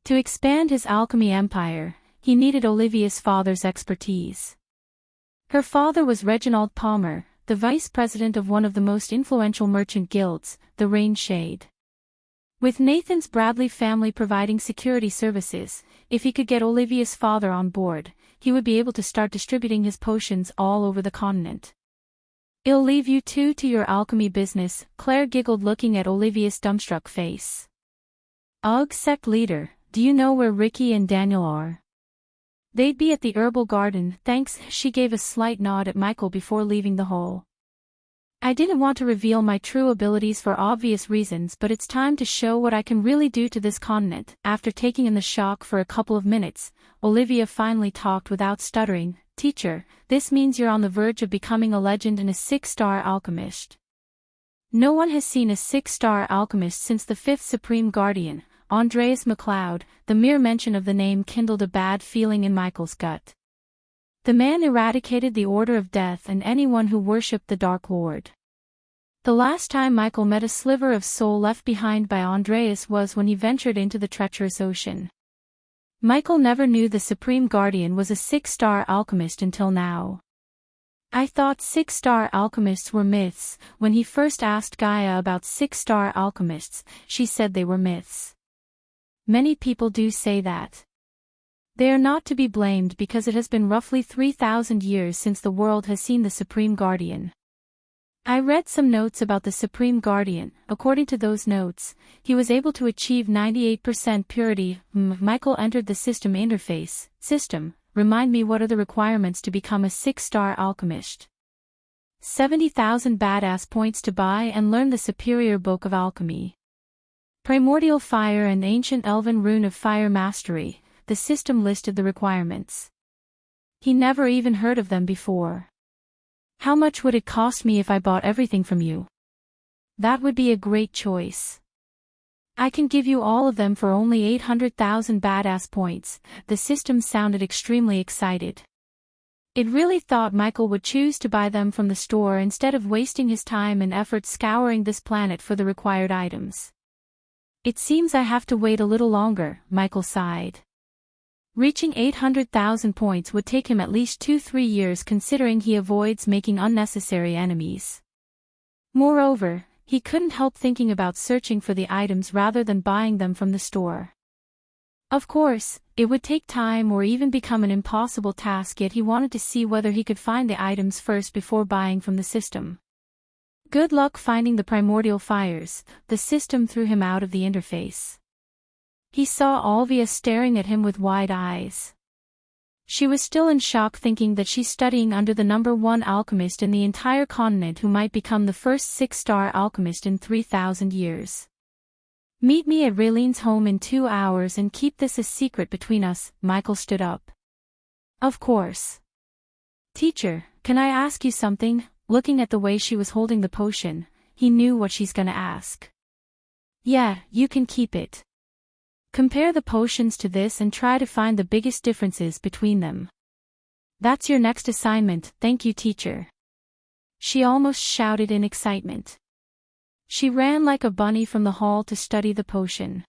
To expand his alchemy empire, he needed Olivia's father's expertise. Her father was Reginald Palmer, the vice president of one of the most influential merchant guilds, the Rain Shade. With Nathan's Bradley family providing security services, if he could get Olivia's father on board, he would be able to start distributing his potions all over the continent. "I'll leave you two to your alchemy business," Claire giggled looking at Olivia's dumbstruck face. "Ugh, sect leader, do you know where Ricky and Daniel are?" "They'd be at the herbal garden, thanks." She gave a slight nod at Michael before leaving the hall. "I didn't want to reveal my true abilities for obvious reasons, but it's time to show what I can really do to this continent." After taking in the shock for a couple of minutes, Olivia finally talked without stuttering. "Teacher, this means you're on the verge of becoming a legend and a 6-star alchemist." No one has seen a 6-star alchemist since the 5th Supreme Guardian, Andreas MacLeod. The mere mention of the name kindled a bad feeling in Michael's gut. The man eradicated the Order of Death and anyone who worshipped the Dark Lord. The last time Michael met a sliver of soul left behind by Andreas was when he ventured into the treacherous ocean. Michael never knew the Supreme Guardian was a 6-star alchemist until now. "I thought 6-star alchemists were myths." When he first asked Gaia about 6-star alchemists, she said they were myths. Many people do say that. They are not to be blamed because it has been roughly 3,000 years since the world has seen the Supreme Guardian. I read some notes about the Supreme Guardian. According to those notes, he was able to achieve 98% purity. Michael entered the system interface. "System, remind me, what are the requirements to become a 6-star alchemist?" 70,000 badass points to buy and learn the superior book of alchemy. Primordial fire and ancient elven rune of fire mastery. The system listed the requirements. He never even heard of them before. "How much would it cost me if I bought everything from you?" "That would be a great choice. I can give you all of them for only 800,000 badass points." The system sounded extremely excited. It really thought Michael would choose to buy them from the store instead of wasting his time and effort scouring this planet for the required items. "It seems I have to wait a little longer," Michael sighed. Reaching 800,000 points would take him at least 2-3 years considering he avoids making unnecessary enemies. Moreover, he couldn't help thinking about searching for the items rather than buying them from the store. Of course, it would take time or even become an impossible task, yet he wanted to see whether he could find the items first before buying from the system. Good luck finding the primordial fires. The system threw him out of the interface. He saw Olivia staring at him with wide eyes. She was still in shock, thinking that she's studying under the #1 alchemist in the entire continent who might become the first 6-star alchemist in 3,000 years. "Meet me at Raylene's home in 2 hours and keep this a secret between us." Michael stood up. "Of course." "Teacher, can I ask you something?" Looking at the way she was holding the potion, he knew what she's gonna ask. "Yeah, you can keep it. Compare the potions to this and try to find the biggest differences between them. That's your next assignment." "Thank you, teacher." She almost shouted in excitement. She ran like a bunny from the hall to study the potion.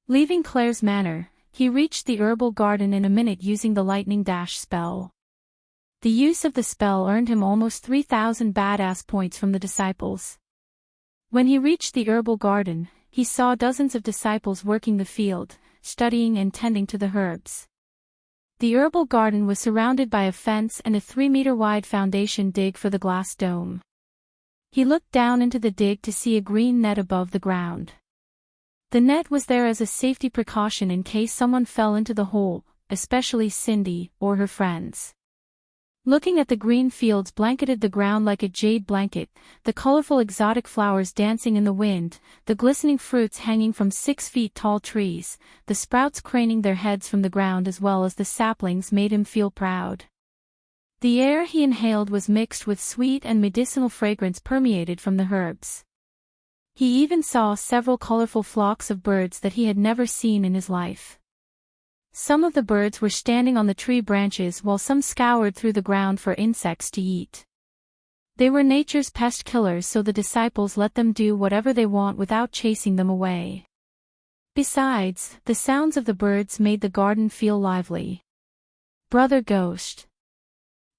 Leaving Claire's manor, he reached the herbal garden in a minute using the lightning dash spell. The use of the spell earned him almost 3,000 badass points from the disciples. When he reached the herbal garden, he saw dozens of disciples working the field, studying and tending to the herbs. The herbal garden was surrounded by a fence and a 3-meter-wide foundation dig for the glass dome. He looked down into the dig to see a green net above the ground. The net was there as a safety precaution in case someone fell into the hole, especially Cindy or her friends. Looking at the green fields blanketed the ground like a jade blanket, the colorful exotic flowers dancing in the wind, the glistening fruits hanging from 6 feet tall trees, the sprouts craning their heads from the ground as well as the saplings made him feel proud. The air he inhaled was mixed with sweet and medicinal fragrance permeated from the herbs. He even saw several colorful flocks of birds that he had never seen in his life. Some of the birds were standing on the tree branches while some scoured through the ground for insects to eat. They were nature's pest killers, so the disciples let them do whatever they want without chasing them away. Besides, the sounds of the birds made the garden feel lively. "Brother Ghost.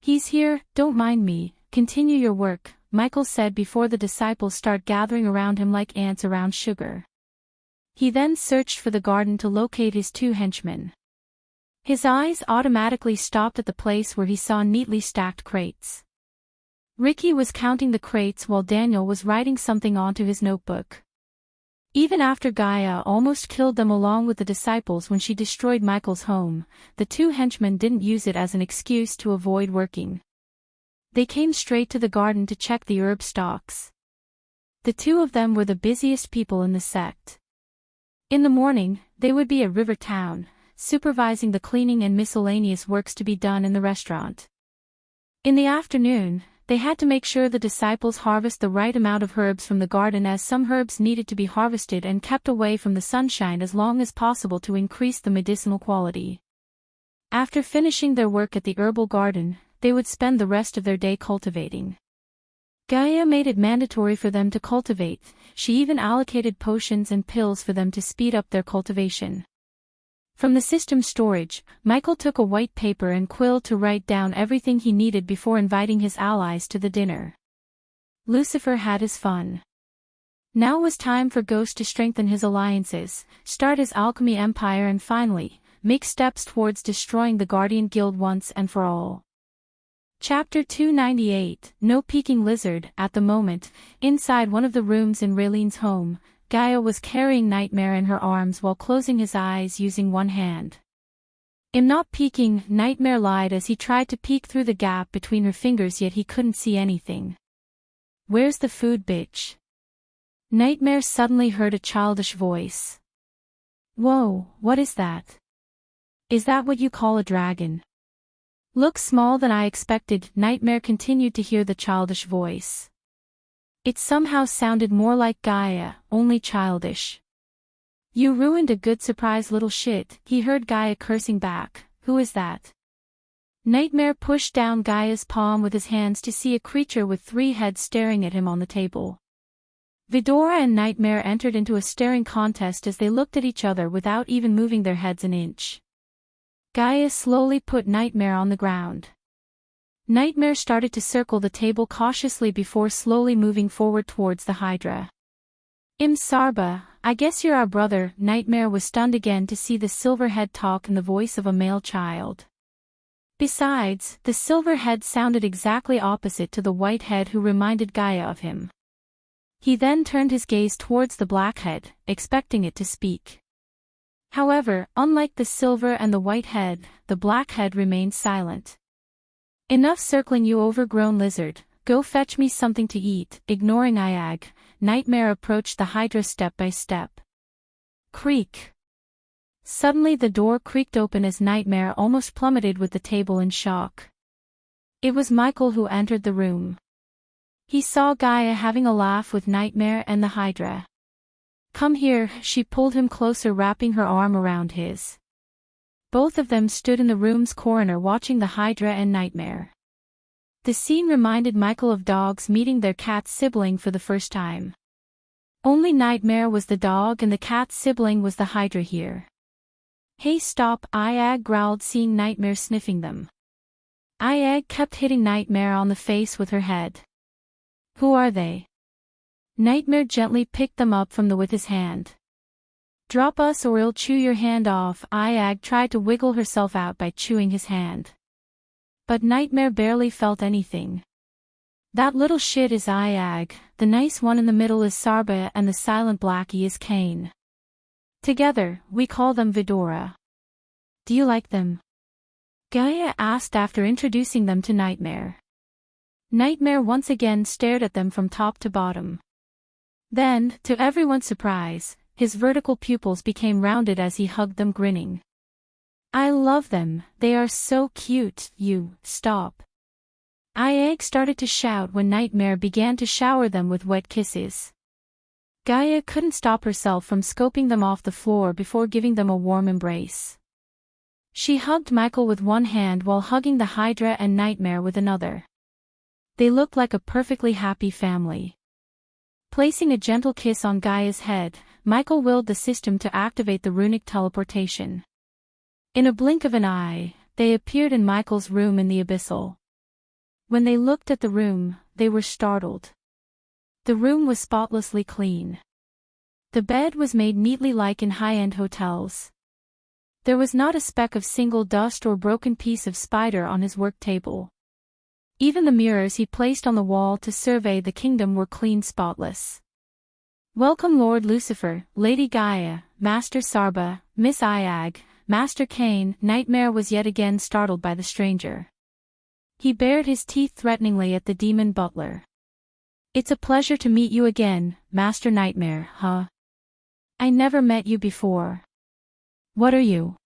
He's here, don't mind me, continue your work," Michael said before the disciples start gathering around him like ants around sugar. He then searched for the garden to locate his 2 henchmen. His eyes automatically stopped at the place where he saw neatly stacked crates. Ricky was counting the crates while Daniel was writing something onto his notebook. Even after Gaia almost killed them along with the disciples when she destroyed Michael's home, the 2 henchmen didn't use it as an excuse to avoid working. They came straight to the garden to check the herb stocks. The 2 of them were the busiest people in the sect. In the morning, they would be at River Town, supervising the cleaning and miscellaneous works to be done in the restaurant. In the afternoon, they had to make sure the disciples harvest the right amount of herbs from the garden, as some herbs needed to be harvested and kept away from the sunshine as long as possible to increase the medicinal quality. After finishing their work at the herbal garden, they would spend the rest of their day cultivating. Gaia made it mandatory for them to cultivate. She even allocated potions and pills for them to speed up their cultivation. From the system storage, Michael took a white paper and quill to write down everything he needed before inviting his allies to the dinner. Lucifer had his fun. Now was time for Ghost to strengthen his alliances, start his alchemy empire, and finally, make steps towards destroying the Guardian Guild once and for all. Chapter 298, No Peeking Lizard. At the moment, inside one of the rooms in Raylene's home, Gaia was carrying Nightmare in her arms while closing his eyes using one hand. "I'm not peeking," Nightmare lied as he tried to peek through the gap between her fingers, yet he couldn't see anything. "Where's the food, bitch?" Nightmare suddenly heard a childish voice. "Whoa, what is that? Is that what you call a dragon?" "Looks small than I expected," Nightmare continued to hear the childish voice. It somehow sounded more like Gaia, only childish. "You ruined a good surprise, little shit," he heard Gaia cursing back. "Who is that?" Nightmare pushed down Gaia's palm with his hands to see a creature with 3 heads staring at him on the table. Vidora and Nightmare entered into a staring contest as they looked at each other without even moving their heads an inch. Gaia slowly put Nightmare on the ground. Nightmare started to circle the table cautiously before slowly moving forward towards the Hydra. Sarba, I guess you're our brother." Nightmare was stunned again to see the silver head talk in the voice of a male child. Besides, the silver head sounded exactly opposite to the white head who reminded Gaia of him. He then turned his gaze towards the black head, expecting it to speak. However, unlike the silver and the white head, the black head remained silent. "Enough circling, you overgrown lizard, go fetch me something to eat." Ignoring Iag, Nightmare approached the Hydra step by step. Creak. Suddenly the door creaked open as Nightmare almost plummeted with the table in shock. It was Michael who entered the room. He saw Gaia having a laugh with Nightmare and the Hydra. "Come here," she pulled him closer, wrapping her arm around his. Both of them stood in the room's corner watching the Hydra and Nightmare. The scene reminded Michael of dogs meeting their cat sibling for the first time. Only Nightmare was the dog and the cat sibling was the Hydra here. "Hey, stop," Iag growled, seeing Nightmare sniffing them. Iag kept hitting Nightmare on the face with her head. "Who are they?" Nightmare gently picked them up with his hand. "Drop us or I'll chew your hand off." Iag tried to wiggle herself out by chewing his hand. But Nightmare barely felt anything. "That little shit is Iag, the nice one in the middle is Sarba, and the silent blackie is Kane." Together, we call them Vidora. Do you like them? Gaia asked after introducing them to Nightmare. Nightmare once again stared at them from top to bottom. Then, to everyone's surprise, his vertical pupils became rounded as he hugged them grinning. I love them, they are so cute, stop. Egg started to shout when Nightmare began to shower them with wet kisses. Gaia couldn't stop herself from scoping them off the floor before giving them a warm embrace. She hugged Michael with one hand while hugging the Hydra and Nightmare with another. They looked like a perfectly happy family. Placing a gentle kiss on Gaia's head, Michael willed the system to activate the runic teleportation. In a blink of an eye, they appeared in Michael's room in the Abyssal. When they looked at the room, they were startled. The room was spotlessly clean. The bed was made neatly like in high-end hotels. There was not a speck of single dust or broken piece of spider on his work table. Even the mirrors he placed on the wall to survey the kingdom were clean, spotless. Welcome Lord Lucifer, Lady Gaia, Master Sarba, Miss Iag, Master Cain. Nightmare was yet again startled by the stranger. He bared his teeth threateningly at the demon butler. It's a pleasure to meet you again, Master Nightmare, huh? I never met you before. What are you?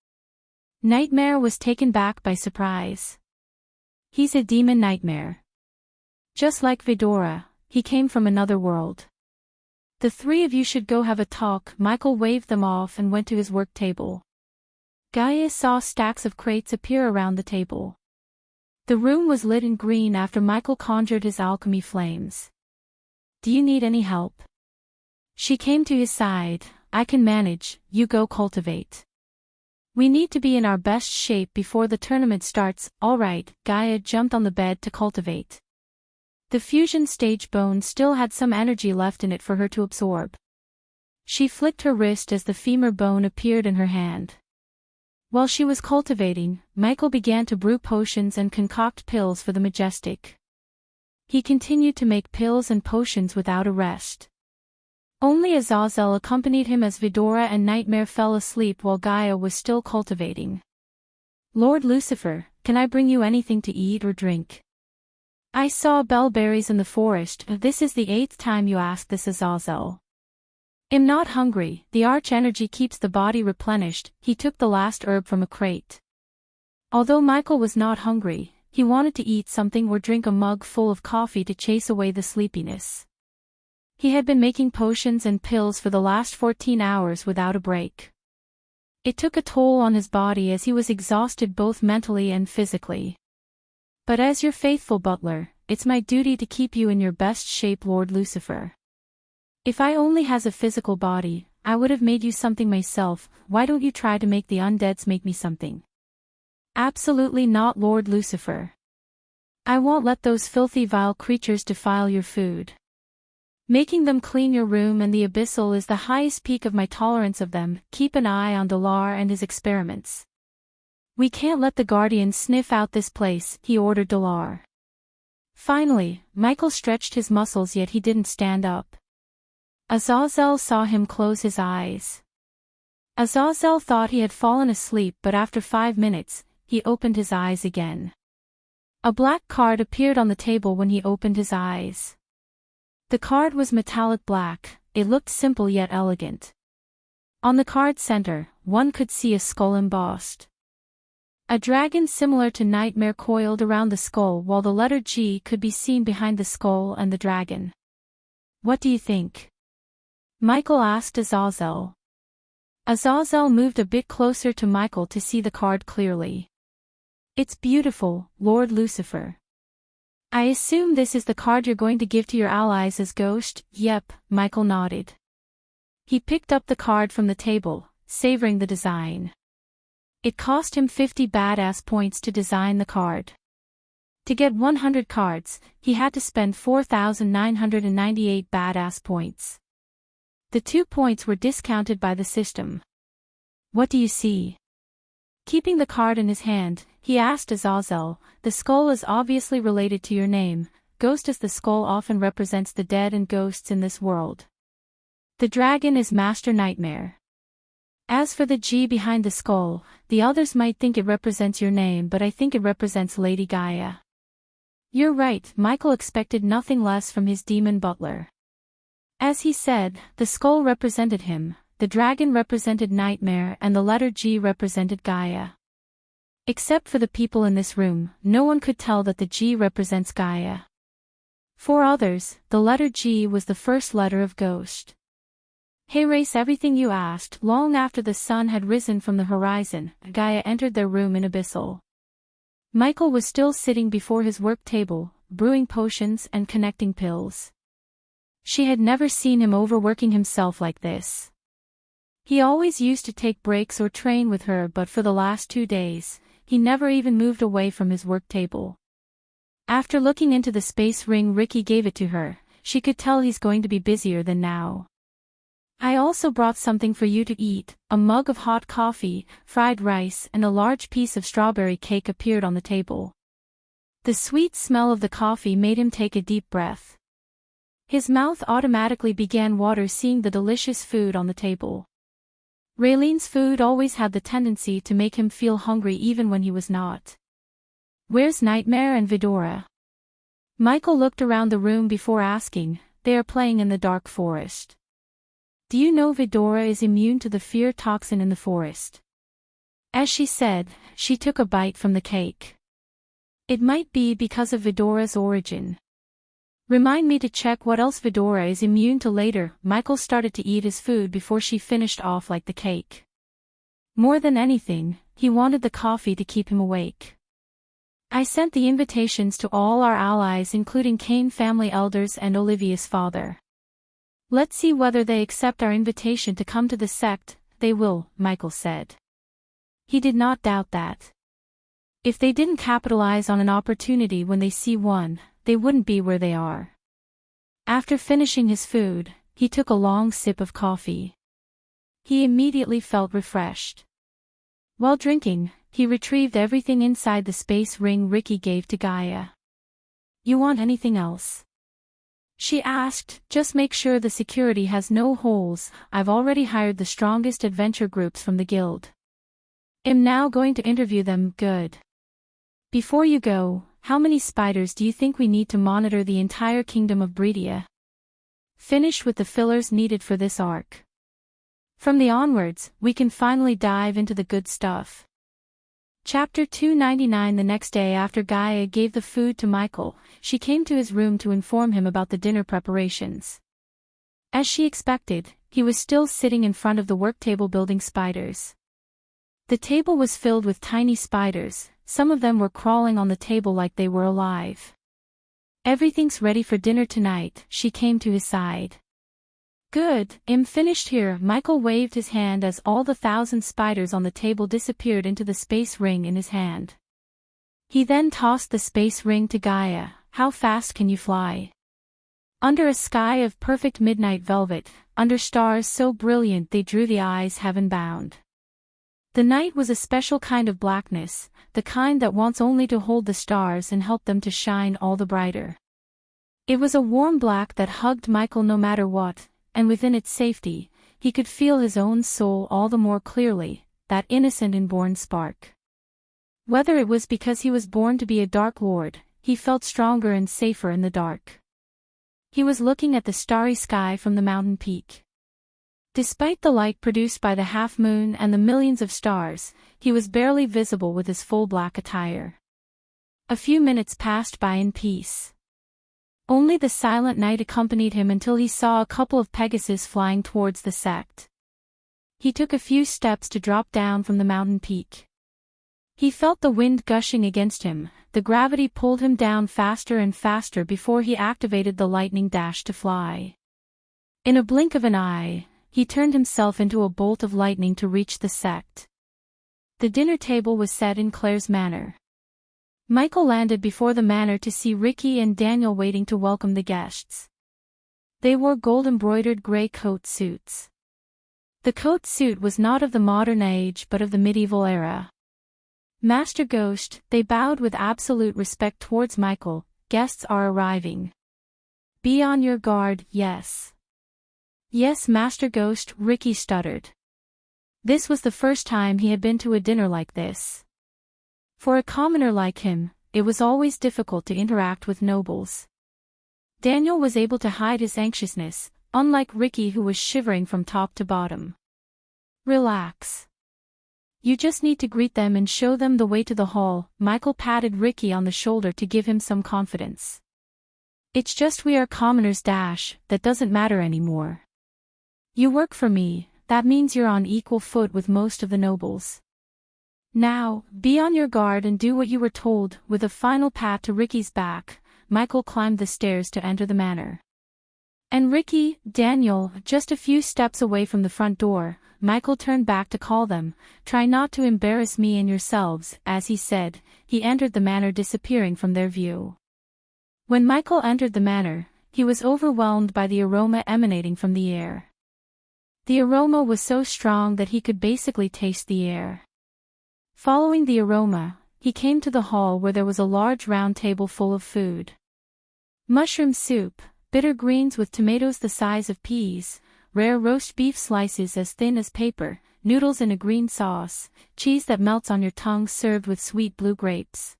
Nightmare was taken back by surprise. He's a demon nightmare. Just like Vidora, he came from another world. The three of you should go have a talk. Michael waved them off and went to his work table. Gaia saw stacks of crates appear around the table. The room was lit in green after Michael conjured his alchemy flames. Do you need any help? She came to his side. I can manage, you go cultivate. We need to be in our best shape before the tournament starts. Alright, Gaia jumped on the bed to cultivate. The fusion stage bone still had some energy left in it for her to absorb. She flicked her wrist as the femur bone appeared in her hand. While she was cultivating, Michael began to brew potions and concoct pills for the Majestic. He continued to make pills and potions without a rest. Only Azazel accompanied him as Vidora and Nightmare fell asleep while Gaia was still cultivating. Lord Lucifer, can I bring you anything to eat or drink? I saw bellberries in the forest. This is the 8th time you asked this, Azazel. Am not hungry, the arch-energy keeps the body replenished. He took the last herb from a crate. Although Michael was not hungry, he wanted to eat something or drink a mug full of coffee to chase away the sleepiness. He had been making potions and pills for the last 14 hours without a break. It took a toll on his body as he was exhausted both mentally and physically. But as your faithful butler, it's my duty to keep you in your best shape, Lord Lucifer. If I only has a physical body, I would have made you something myself. Why don't you try to make the undeads make me something? Absolutely not, Lord Lucifer. I won't let those filthy vile creatures defile your food. Making them clean your room and the Abyssal is the highest peak of my tolerance of them. Keep an eye on Dalar and his experiments. We can't let the Guardians sniff out this place, he ordered Dalar. Finally, Michael stretched his muscles, yet he didn't stand up. Azazel saw him close his eyes. Azazel thought he had fallen asleep, but after 5 minutes, he opened his eyes again. A black card appeared on the table when he opened his eyes. The card was metallic black, it looked simple yet elegant. On the card's center, one could see a skull embossed. A dragon similar to Nightmare coiled around the skull, while the letter G could be seen behind the skull and the dragon. What do you think? Michael asked Azazel. Azazel moved a bit closer to Michael to see the card clearly. It's beautiful, Lord Lucifer. I assume this is the card you're going to give to your allies as ghost? Yep, Michael nodded. He picked up the card from the table, savoring the design. It cost him 50 badass points to design the card. To get 100 cards, he had to spend 4,998 badass points. The 2 points were discounted by the system. What do you see? Keeping the card in his hand, he asked Azazel, the skull is obviously related to your name, ghost, as the skull often represents the dead and ghosts in this world. The dragon is Master Nightmare. As for the G behind the skull, the others might think it represents your name, but I think it represents Lady Gaia. You're right, Michael expected nothing less from his demon butler. As he said, the skull represented him, the dragon represented nightmare, and the letter G represented Gaia. Except for the people in this room, no one could tell that the G represents Gaia. For others, the letter G was the first letter of Ghost. Hey Race, everything you asked. Long after the sun had risen from the horizon, Gaia entered their room in Abyssal. Michael was still sitting before his work table, brewing potions and connecting pills. She had never seen him overworking himself like this. He always used to take breaks or train with her, but for the last 2 days, he never even moved away from his work table. After looking into the space ring Ricky gave it to her, she could tell he's going to be busier than now. I also brought something for you to eat. A mug of hot coffee, fried rice, and a large piece of strawberry cake appeared on the table. The sweet smell of the coffee made him take a deep breath. His mouth automatically began water seeing the delicious food on the table. Raylene's food always had the tendency to make him feel hungry even when he was not. Where's Nightmare and Vidora? Michael looked around the room before asking. They are playing in the dark forest. Do you know Vidora is immune to the fear toxin in the forest? As she said, she took a bite from the cake. It might be because of Vidora's origin. Remind me to check what else Vidora is immune to later. Michael started to eat his food before she finished off like the cake. More than anything, he wanted the coffee to keep him awake. I sent the invitations to all our allies including Kane family elders and Olivia's father. Let's see whether they accept our invitation to come to the sect. They will, Michael said. He did not doubt that. If they didn't capitalize on an opportunity when they see one, they wouldn't be where they are. After finishing his food, he took a long sip of coffee. He immediately felt refreshed. While drinking, he retrieved everything inside the space ring Ricky gave to Gaia. You want anything else? She asked. Just make sure the security has no holes. I've already hired the strongest adventure groups from the guild. I'm now going to interview them. Good. Before you go, how many spiders do you think we need to monitor the entire kingdom of Breedia? Finish with the fillers needed for this arc. From the onwards, we can finally dive into the good stuff. Chapter 299. The next day after Gaia gave the food to Michael, she came to his room to inform him about the dinner preparations. As she expected, he was still sitting in front of the work table building spiders. The table was filled with tiny spiders, some of them were crawling on the table like they were alive. Everything's ready for dinner tonight, she came to his side. Good, I'm finished here. Michael waved his hand as all the 1,000 spiders on the table disappeared into the space ring in his hand. He then tossed the space ring to Gaia. How fast can you fly? Under a sky of perfect midnight velvet, under stars so brilliant they drew the eyes heaven-bound. The night was a special kind of blackness, the kind that wants only to hold the stars and help them to shine all the brighter. It was a warm black that hugged Michael no matter what, and within its safety, he could feel his own soul all the more clearly, that innocent inborn spark. Whether it was because he was born to be a Dark Lord, he felt stronger and safer in the dark. He was looking at the starry sky from the mountain peak. Despite the light produced by the half-moon and the millions of stars, he was barely visible with his full black attire. A few minutes passed by in peace. Only the silent night accompanied him until he saw a couple of Pegasus flying towards the sect. He took a few steps to drop down from the mountain peak. He felt the wind gushing against him, the gravity pulled him down faster and faster before he activated the lightning dash to fly. In a blink of an eye, he turned himself into a bolt of lightning to reach the sect. The dinner table was set in Claire's manor. Michael landed before the manor to see Ricky and Daniel waiting to welcome the guests. They wore gold-embroidered gray coat suits. The coat suit was not of the modern age but of the medieval era. Master Ghost, they bowed with absolute respect towards Michael. Guests are arriving. Be on your guard. Yes. Yes, Master Ghost, Ricky stuttered. This was the first time he had been to a dinner like this. For a commoner like him, it was always difficult to interact with nobles. Daniel was able to hide his anxiousness, unlike Ricky who was shivering from top to bottom. Relax. You just need to greet them and show them the way to the hall. Michael patted Ricky on the shoulder to give him some confidence. It's just we are commoners. That doesn't matter anymore. You work for me, that means you're on equal foot with most of the nobles. Now, be on your guard and do what you were told. With a final pat to Ricky's back, Michael climbed the stairs to enter the manor. And Ricky, Daniel, just a few steps away from the front door. Michael turned back to call them, try not to embarrass me and yourselves. As he said, he entered the manor, disappearing from their view. When Michael entered the manor, he was overwhelmed by the aroma emanating from the air. The aroma was so strong that he could basically taste the air. Following the aroma, he came to the hall where there was a large round table full of food. Mushroom soup, bitter greens with tomatoes the size of peas, rare roast beef slices as thin as paper, noodles in a green sauce, cheese that melts on your tongue served with sweet blue grapes.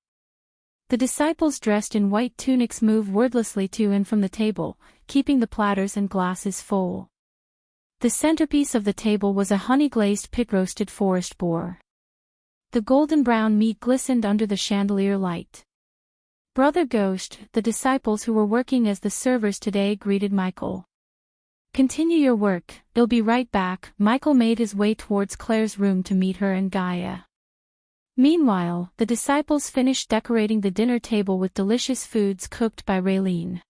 The disciples dressed in white tunics moved wordlessly to and from the table, keeping the platters and glasses full. The centerpiece of the table was a honey-glazed pit-roasted forest boar. The golden brown meat glistened under the chandelier light. Brother Ghost, the disciples who were working as the servers today greeted Michael. Continue your work, they'll be right back. Michael made his way towards Claire's room to meet her and Gaia. Meanwhile, the disciples finished decorating the dinner table with delicious foods cooked by Raylene.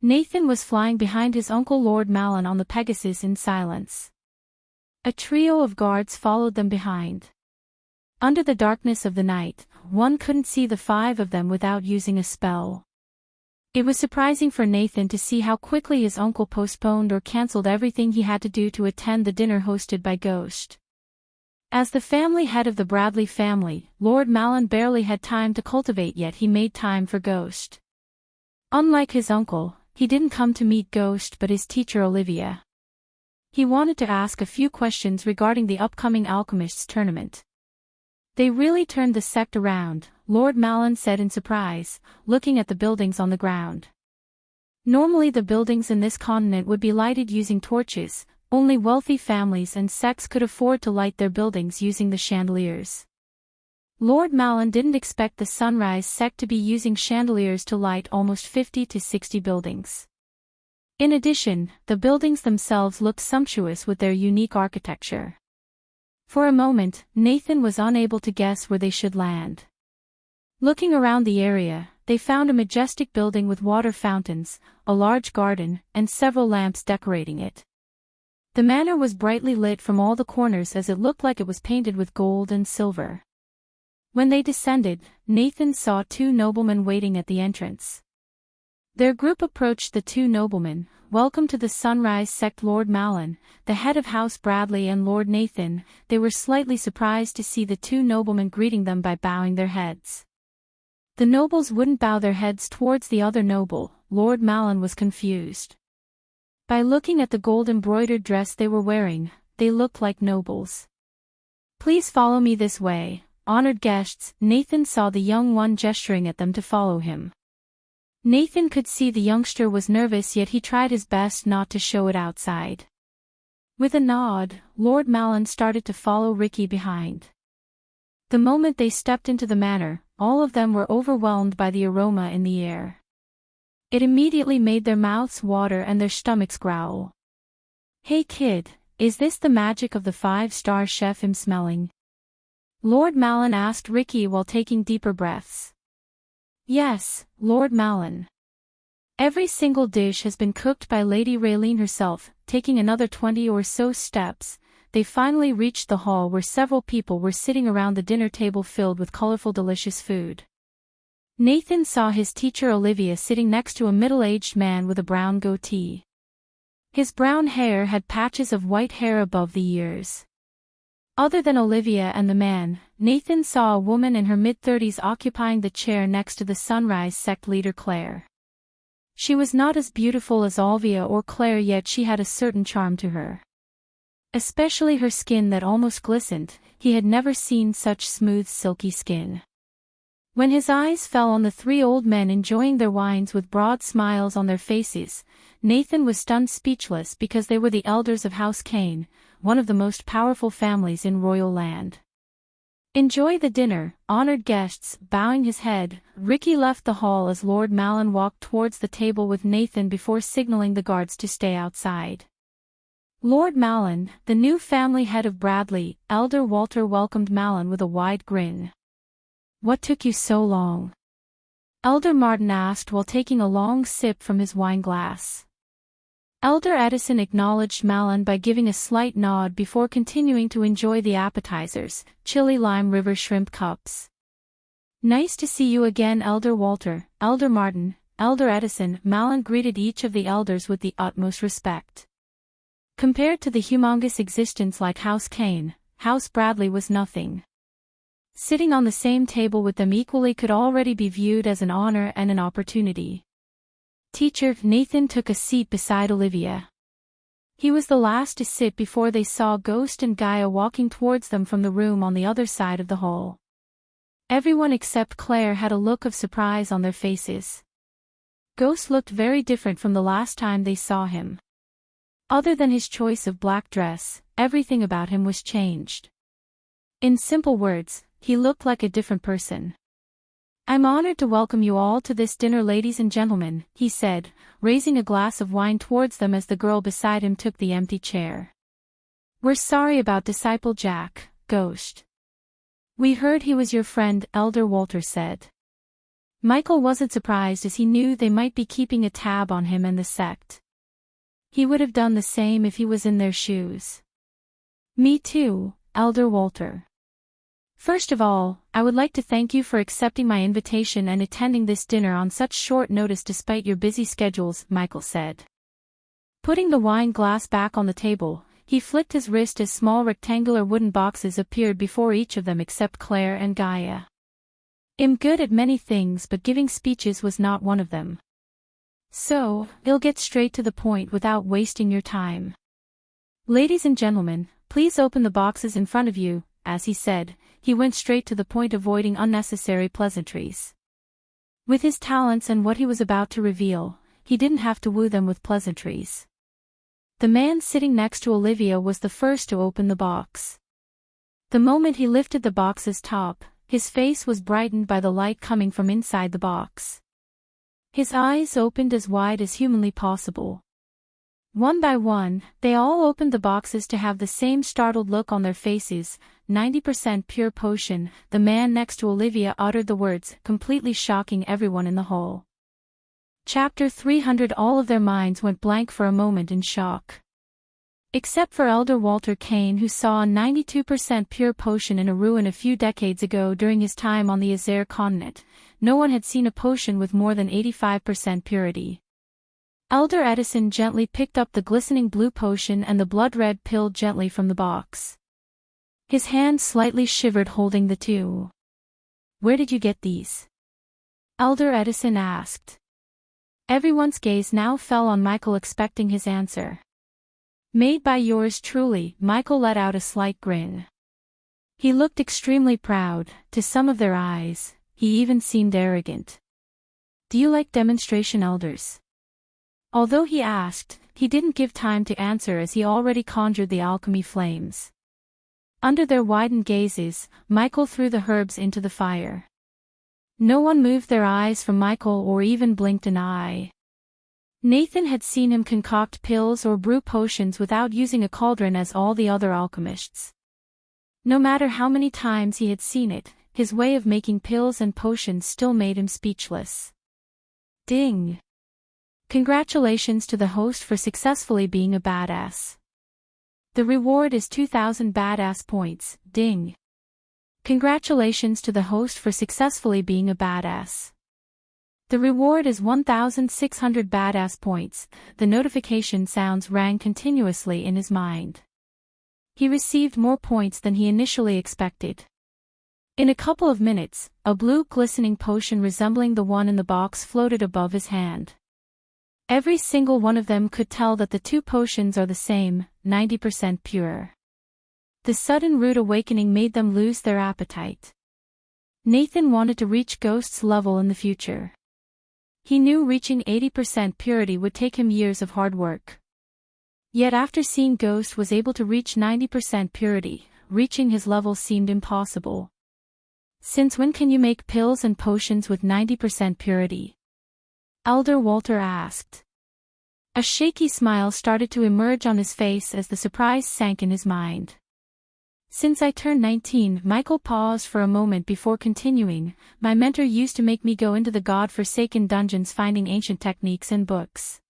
Nathan was flying behind his uncle Lord Malin on the Pegasus in silence. A trio of guards followed them behind. Under the darkness of the night, one couldn't see the five of them without using a spell. It was surprising for Nathan to see how quickly his uncle postponed or cancelled everything he had to do to attend the dinner hosted by Ghost. As the family head of the Bradley family, Lord Malin barely had time to cultivate, yet he made time for Ghost. Unlike his uncle, he didn't come to meet Ghost but his teacher Olivia. He wanted to ask a few questions regarding the upcoming Alchemists tournament. They really turned the sect around, Lord Malin said in surprise, looking at the buildings on the ground. Normally the buildings in this continent would be lighted using torches, only wealthy families and sects could afford to light their buildings using the chandeliers. Lord Malin didn't expect the Sunrise sect to be using chandeliers to light almost 50 to 60 buildings. In addition, the buildings themselves looked sumptuous with their unique architecture. For a moment, Nathan was unable to guess where they should land. Looking around the area, they found a majestic building with water fountains, a large garden, and several lamps decorating it. The manor was brightly lit from all the corners as it looked like it was painted with gold and silver. When they descended, Nathan saw two noblemen waiting at the entrance. Their group approached the two noblemen. Welcome to the Sunrise sect. Lord Malin, the head of House Bradley, and Lord Nathan. They were slightly surprised to see the two noblemen greeting them by bowing their heads. The nobles wouldn't bow their heads towards the other noble. Lord Malin was confused. By looking at the gold-embroidered dress they were wearing, they looked like nobles. Please follow me this way, honored guests. Nathan saw the young one gesturing at them to follow him. Nathan could see the youngster was nervous, yet he tried his best not to show it outside. With a nod, Lord Malin started to follow Ricky behind. The moment they stepped into the manor, all of them were overwhelmed by the aroma in the air. It immediately made their mouths water and their stomachs growl. Hey kid, is this the magic of the 5-star chef I'm smelling? Lord Malin asked Ricky while taking deeper breaths. Yes, Lord Malin. Every single dish has been cooked by Lady Raylene herself. Taking another 20 or so steps, they finally reached the hall where several people were sitting around the dinner table filled with colorful delicious food. Nathan saw his teacher Olivia sitting next to a middle-aged man with a brown goatee. His brown hair had patches of white hair above the ears. Other than Olivia and the man, Nathan saw a woman in her mid-30s occupying the chair next to the Sunrise sect leader Claire. She was not as beautiful as Olivia or Claire, yet she had a certain charm to her. Especially her skin that almost glistened, he had never seen such smooth silky skin. When his eyes fell on the three old men enjoying their wines with broad smiles on their faces, Nathan was stunned speechless because they were the elders of House Kane, one of the most powerful families in royal land. "Enjoy the dinner, honored guests." Bowing his head, Ricky left the hall as Lord Malin walked towards the table with Nathan before signaling the guards to stay outside. Lord Malin, the new family head of Bradley, Elder Walter welcomed Malin with a wide grin. "What took you so long?" Elder Martin asked while taking a long sip from his wine glass. Elder Edison acknowledged Malin by giving a slight nod before continuing to enjoy the appetizers, chili lime river shrimp cups. "Nice to see you again, Elder Walter, Elder Martin, Elder Edison." Malin greeted each of the elders with the utmost respect. Compared to the humongous existence like House Kane, House Bradley was nothing. Sitting on the same table with them equally could already be viewed as an honor and an opportunity. Teacher Nathan took a seat beside Olivia. He was the last to sit before they saw Ghost and Gaia walking towards them from the room on the other side of the hall. Everyone except Claire had a look of surprise on their faces. Ghost looked very different from the last time they saw him. Other than his choice of black dress, everything about him was changed. In simple words, he looked like a different person. "I'm honored to welcome you all to this dinner, ladies and gentlemen," he said, raising a glass of wine towards them as the girl beside him took the empty chair. "We're sorry about Disciple Jack, Ghost. We heard he was your friend," Elder Walter said. Michael wasn't surprised as he knew they might be keeping a tab on him and the sect. He would have done the same if he was in their shoes. "Me too, Elder Walter. First of all, I would like to thank you for accepting my invitation and attending this dinner on such short notice despite your busy schedules," Michael said. Putting the wine glass back on the table, he flicked his wrist as small rectangular wooden boxes appeared before each of them except Claire and Gaia. "I'm good at many things, but giving speeches was not one of them. So, I'll get straight to the point without wasting your time. Ladies and gentlemen, please open the boxes in front of you." As he said, he went straight to the point, avoiding unnecessary pleasantries. With his talents and what he was about to reveal, he didn't have to woo them with pleasantries. The man sitting next to Olivia was the first to open the box. The moment he lifted the box's top, his face was brightened by the light coming from inside the box. His eyes opened as wide as humanly possible. One by one, they all opened the boxes to have the same startled look on their faces. 90% pure potion, the man next to Olivia uttered the words, completely shocking everyone in the hall. Chapter 300. All of their minds went blank for a moment in shock. Except for Elder Walter Kane, who saw a 92% pure potion in a ruin a few decades ago during his time on the Azure continent, no one had seen a potion with more than 85% purity. Elder Edison gently picked up the glistening blue potion and the blood-red pill gently from the box. His hand slightly shivered holding the two. "Where did you get these?" Elder Edison asked. Everyone's gaze now fell on Michael, expecting his answer. "Made by yours truly." Michael let out a slight grin. He looked extremely proud. To some of their eyes, he even seemed arrogant. "Do you like demonstration, elders?" Although he asked, he didn't give time to answer as he already conjured the alchemy flames. Under their widened gazes, Michael threw the herbs into the fire. No one moved their eyes from Michael or even blinked an eye. Nathan had seen him concoct pills or brew potions without using a cauldron as all the other alchemists. No matter how many times he had seen it, his way of making pills and potions still made him speechless. Ding! Congratulations to the host for successfully being a badass. The reward is 2,000 badass points, ding. Congratulations to the host for successfully being a badass. The reward is 1,600 badass points. The notification sounds rang continuously in his mind. He received more points than he initially expected. In a couple of minutes, a blue glistening potion resembling the one in the box floated above his hand. Every single one of them could tell that the two potions are the same, 90% pure. The sudden rude awakening made them lose their appetite. Nathan wanted to reach Ghost's level in the future. He knew reaching 80% purity would take him years of hard work. Yet after seeing Ghost was able to reach 90% purity, reaching his level seemed impossible. Since when can you make pills and potions with 90% purity? Elder Walter asked. A shaky smile started to emerge on his face as the surprise sank in his mind. Since I turned 19, Michael paused for a moment before continuing. My mentor used to make me go into the god-forsaken dungeons finding ancient techniques and books.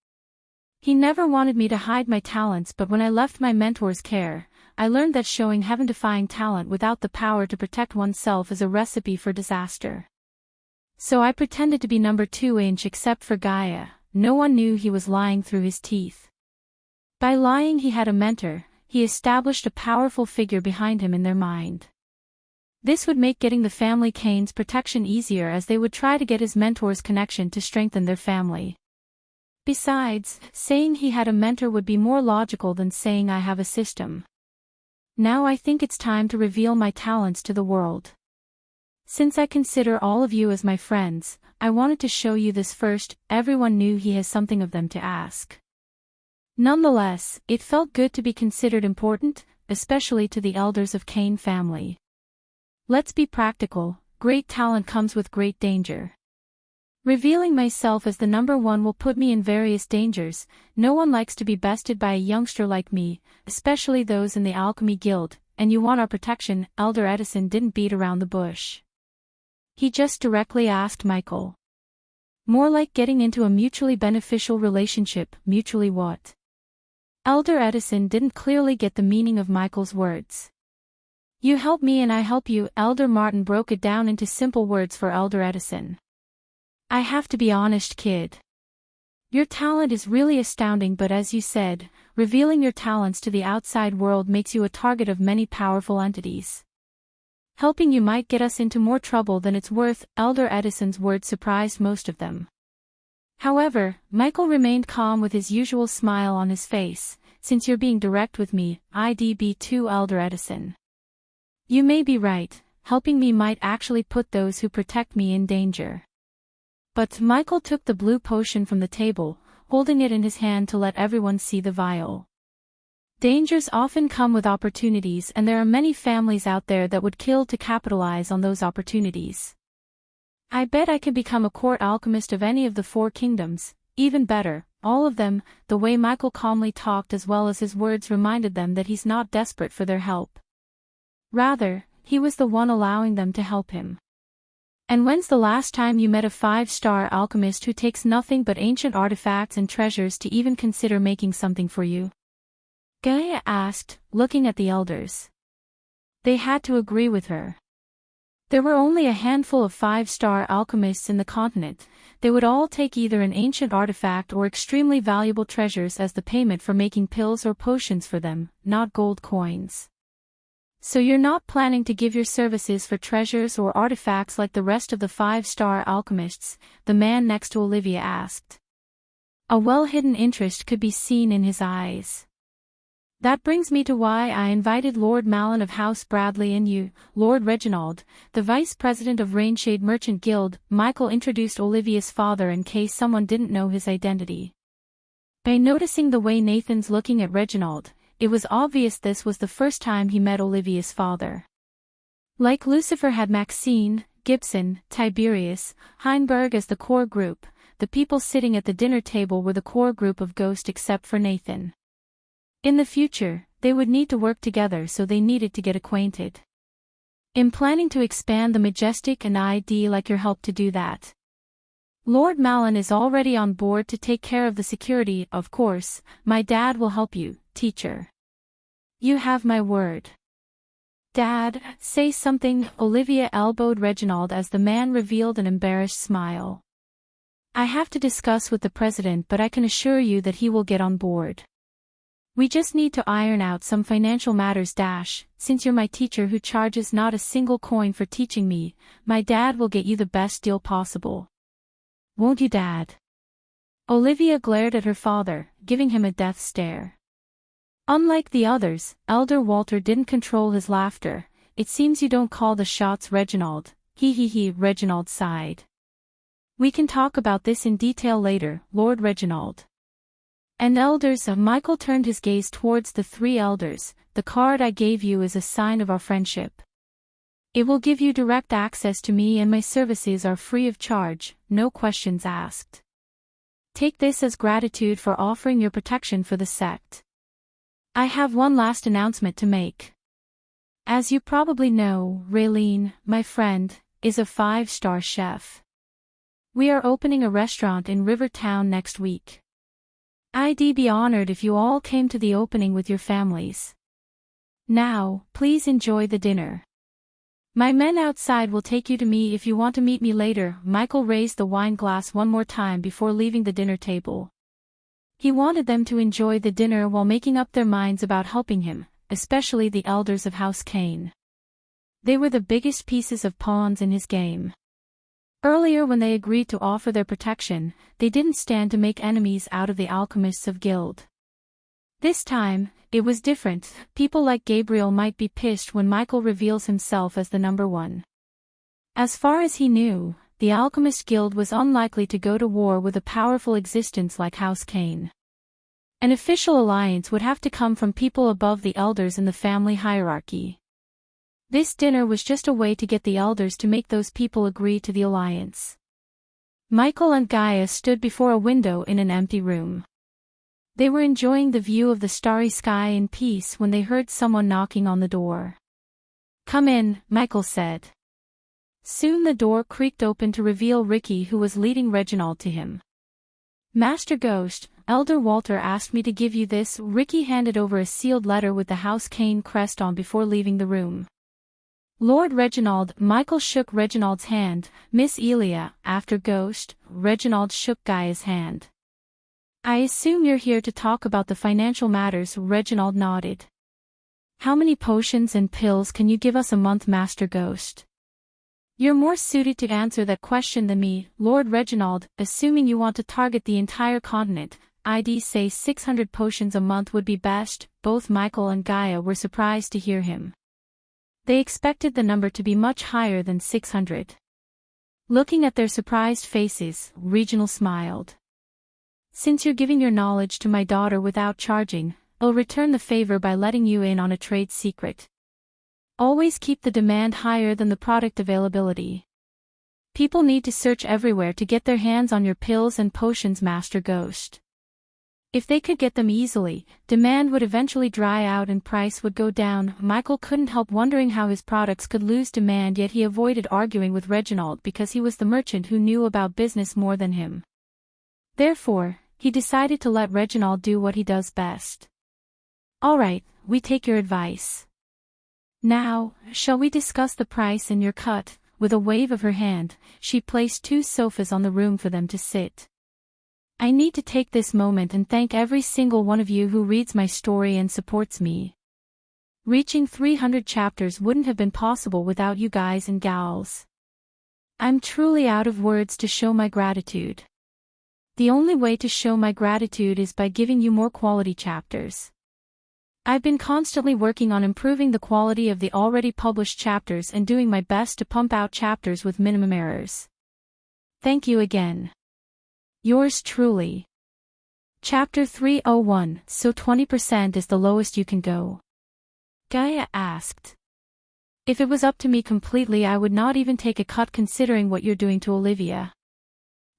He never wanted me to hide my talents, but when I left my mentor's care, I learned that showing heaven-defying talent without the power to protect oneself is a recipe for disaster. So I pretended to be number 2 except for Gaia. No one knew he was lying through his teeth. By lying he had a mentor, he established a powerful figure behind him in their mind. This would make getting the family Kane's protection easier, as they would try to get his mentor's connection to strengthen their family. Besides, saying he had a mentor would be more logical than saying I have a system. Now I think it's time to reveal my talents to the world. Since I consider all of you as my friends, I wanted to show you this first. Everyone knew he has something of them to ask. Nonetheless, it felt good to be considered important, especially to the elders of Kane family. Let's be practical, great talent comes with great danger. Revealing myself as the number 1 will put me in various dangers. No one likes to be bested by a youngster like me, especially those in the Alchemy Guild, and you want our protection. Elder Edison didn't beat around the bush. He just directly asked Michael. More like getting into a mutually beneficial relationship. Mutually what? Elder Edison didn't clearly get the meaning of Michael's words. You help me and I help you. Elder Martin broke it down into simple words for Elder Edison. I have to be honest, kid. Your talent is really astounding, but as you said, revealing your talents to the outside world makes you a target of many powerful entities. Helping you might get us into more trouble than it's worth. Elder Edison's words surprised most of them. However, Michael remained calm with his usual smile on his face. Since you're being direct with me, IDB2 Elder Edison. You may be right, helping me might actually put those who protect me in danger. But Michael took the blue potion from the table, holding it in his hand to let everyone see the vial. Dangers often come with opportunities, and there are many families out there that would kill to capitalize on those opportunities. I bet I could become a court alchemist of any of the 4 kingdoms, even better, all of them. The way Michael calmly talked as well as his words reminded them that he's not desperate for their help. Rather, he was the one allowing them to help him. And when's the last time you met a 5-star alchemist who takes nothing but ancient artifacts and treasures to even consider making something for you? Gaia asked, looking at the elders. They had to agree with her. There were only a handful of 5-star alchemists in the continent. They would all take either an ancient artifact or extremely valuable treasures as the payment for making pills or potions for them, not gold coins. So you're not planning to give your services for treasures or artifacts like the rest of the 5-star alchemists? The man next to Olivia asked. A well-hidden interest could be seen in his eyes. That brings me to why I invited Lord Malin of House Bradley and you, Lord Reginald, the Vice President of Rainshade Merchant Guild. Michael introduced Olivia's father in case someone didn't know his identity. By noticing the way Nathan's looking at Reginald, it was obvious this was the first time he met Olivia's father. Like Lucifer had Maxine, Gibson, Tiberius, Heinberg as the core group, the people sitting at the dinner table were the core group of Ghost except for Nathan. In the future, they would need to work together, so they needed to get acquainted. I'm planning to expand the Majestic and I'd like your help to do that. Lord Malin is already on board to take care of the security. Of course, my dad will help you, teacher. You have my word. Dad, say something. Olivia elbowed Reginald as the man revealed an embarrassed smile. I have to discuss with the president, but I can assure you that he will get on board. We just need to iron out some financial matters. Since you're my teacher who charges not a single coin for teaching me, my dad will get you the best deal possible. Won't you, Dad? Olivia glared at her father, giving him a death stare. Unlike the others, Elder Walter didn't control his laughter. It seems you don't call the shots, Reginald. He, Reginald sighed. We can talk about this in detail later, Lord Reginald. And elders, Michael turned his gaze towards the three elders. The card I gave you is a sign of our friendship. It will give you direct access to me, and my services are free of charge, no questions asked. Take this as gratitude for offering your protection for the sect. I have one last announcement to make. As you probably know, Raylene, my friend, is a 5-star chef. We are opening a restaurant in Rivertown next week. I'd be honored if you all came to the opening with your families. Now, please enjoy the dinner. My men outside will take you to me if you want to meet me later. Michael raised the wine glass one more time before leaving the dinner table. He wanted them to enjoy the dinner while making up their minds about helping him, especially the elders of House Kane. They were the biggest pieces of pawns in his game. Earlier, when they agreed to offer their protection, they didn't stand to make enemies out of the alchemists of Guild. This time, it was different. People like Gabriel might be pissed when Michael reveals himself as the number one. As far as he knew, the Alchemist Guild was unlikely to go to war with a powerful existence like House Kane. An official alliance would have to come from people above the elders in the family hierarchy. This dinner was just a way to get the elders to make those people agree to the alliance. Michael and Gaia stood before a window in an empty room. They were enjoying the view of the starry sky in peace when they heard someone knocking on the door. "Come in," Michael said. Soon the door creaked open to reveal Ricky, who was leading Reginald to him. "Master Ghost, Elder Walter asked me to give you this." Ricky handed over a sealed letter with the House Kane crest on before leaving the room. "Lord Reginald," Michael shook Reginald's hand. "Miss Elia," after Ghost, Reginald shook Gaia's hand. "I assume you're here to talk about the financial matters." Reginald nodded. "How many potions and pills can you give us a month, Master Ghost?" "You're more suited to answer that question than me, Lord Reginald. Assuming you want to target the entire continent, I'd say 600 potions a month would be best." Both Michael and Gaia were surprised to hear him. They expected the number to be much higher than 600. Looking at their surprised faces, Reginald smiled. "Since you're giving your knowledge to my daughter without charging, I'll return the favor by letting you in on a trade secret. Always keep the demand higher than the product availability. People need to search everywhere to get their hands on your pills and potions, Master Ghost. If they could get them easily, demand would eventually dry out and price would go down." Michael couldn't help wondering how his products could lose demand, yet he avoided arguing with Reginald because he was the merchant who knew about business more than him. Therefore, he decided to let Reginald do what he does best. "All right, we take your advice. Now, shall we discuss the price and your cut?" With a wave of her hand, she placed 2 sofas on the room for them to sit. "I need to take this moment and thank every single one of you who reads my story and supports me. Reaching 300 chapters wouldn't have been possible without you guys and gals. I'm truly out of words to show my gratitude. The only way to show my gratitude is by giving you more quality chapters. I've been constantly working on improving the quality of the already published chapters and doing my best to pump out chapters with minimum errors. Thank you again. Yours truly." Chapter 301. "So 20% is the lowest you can go?" Gaia asked. "If it was up to me completely, I would not even take a cut considering what you're doing to Olivia.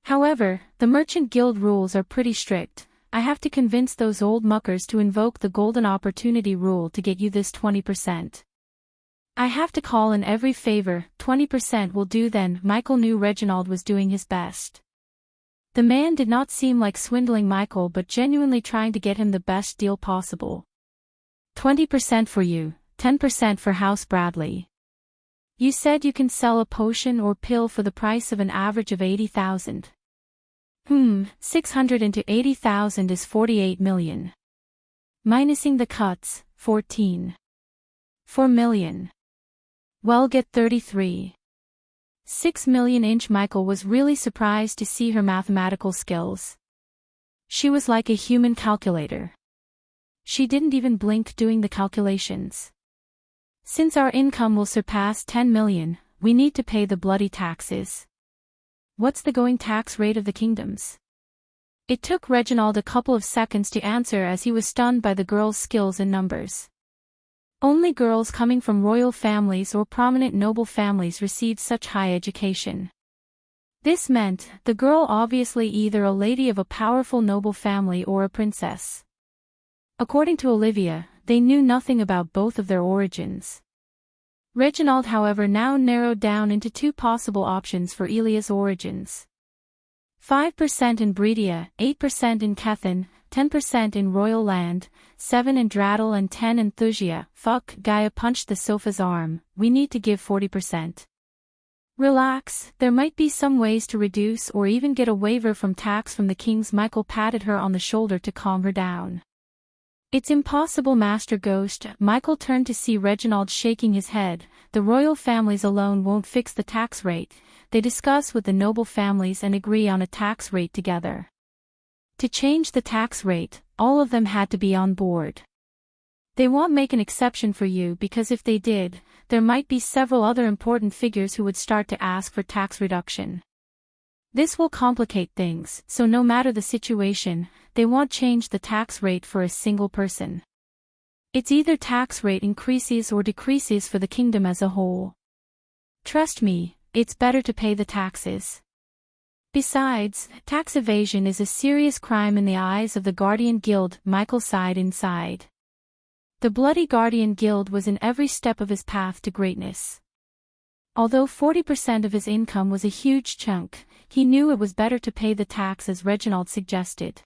However, the Merchant Guild rules are pretty strict. I have to convince those old muckers to invoke the Golden Opportunity rule to get you this 20%. I have to call in every favor." 20% will do then." Michael knew Reginald was doing his best. The man did not seem like swindling Michael but genuinely trying to get him the best deal possible. 20% for you, 10% for House Bradley. You said you can sell a potion or pill for the price of an average of 80,000. 600 into 80,000 is 48 million. Minusing the cuts, 14. 4 million. Well, get 33. 6 million. Michael was really surprised to see her mathematical skills. She was like a human calculator. She didn't even blink doing the calculations. Since our income will surpass 10 million, we need to pay the bloody taxes. What's the going tax rate of the kingdoms? It took Reginald a couple of seconds to answer as he was stunned by the girl's skills and numbers. Only girls coming from royal families or prominent noble families received such high education. This meant, the girl obviously either a lady of a powerful noble family or a princess. According to Olivia, they knew nothing about both of their origins. Reginald however now narrowed down into two possible options for Elia's origins. 5% in Bredia, 8% in Kethin, 10% in Royal Land, 7 in Drattle and 10 in Thusia. Fuck, Gaia punched the sofa's arm, we need to give 40%. Relax, there might be some ways to reduce or even get a waiver from tax from the kings. Michael patted her on the shoulder to calm her down. It's impossible, Master Ghost. Michael turned to see Reginald shaking his head. The royal families alone won't fix the tax rate. They discuss with the noble families and agree on a tax rate together. To change the tax rate, all of them had to be on board. They won't make an exception for you because if they did, there might be several other important figures who would start to ask for tax reduction. This will complicate things, so no matter the situation, they won't change the tax rate for a single person. It's either tax rate increases or decreases for the kingdom as a whole. Trust me, it's better to pay the taxes. Besides, tax evasion is a serious crime in the eyes of the Guardian Guild. Michael sighed inside. The Bloody Guardian Guild was in every step of his path to greatness. Although 40% of his income was a huge chunk, he knew it was better to pay the tax as Reginald suggested.